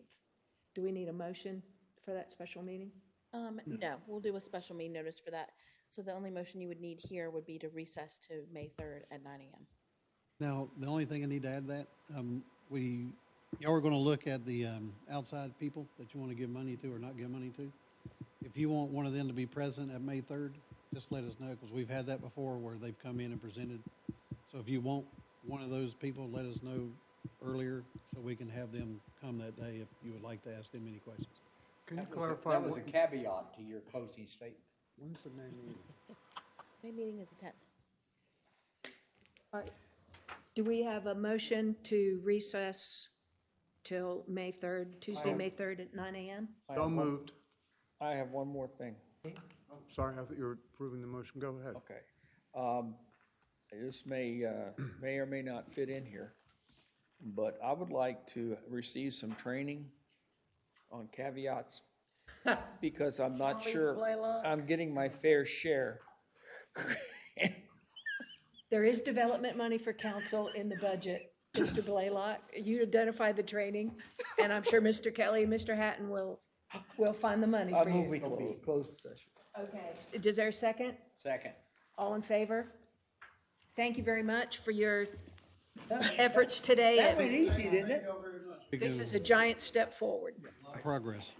Do we need a motion for that special meeting? No, we'll do a special meeting notice for that. So the only motion you would need here would be to recess to May 3rd at 9 AM. Now, the only thing I need to add to that, y'all are going to look at the outside people that you want to give money to or not give money to. If you want one of them to be present at May 3rd, just let us know, because we've had that before where they've come in and presented. So if you want one of those people, let us know earlier so we can have them come that day if you would like to ask them any questions. Can you That was clarify? That was a what- caveat to your closing statement. When's the May meeting? May meeting is the 10th. All right. Do we have a motion to recess till May 3rd, Tuesday, May 3rd at 9 AM? So moved. I have one more thing. Sorry, I thought you were approving the motion. Go ahead. Okay. This may or may not fit in here, but I would like to receive some training on caveats because I'm not sure I'm getting my fair share. There is development money for council in the budget, Mr. Blaylock. You identified the training, and I'm sure Mr. Kelly and Mr. Hatton will find the money I for move you. we close. Closed session. Okay. Does there a second? Second. All in favor? Thank you very much for your efforts today. That went easy, didn't it? This is a giant step forward. Progress.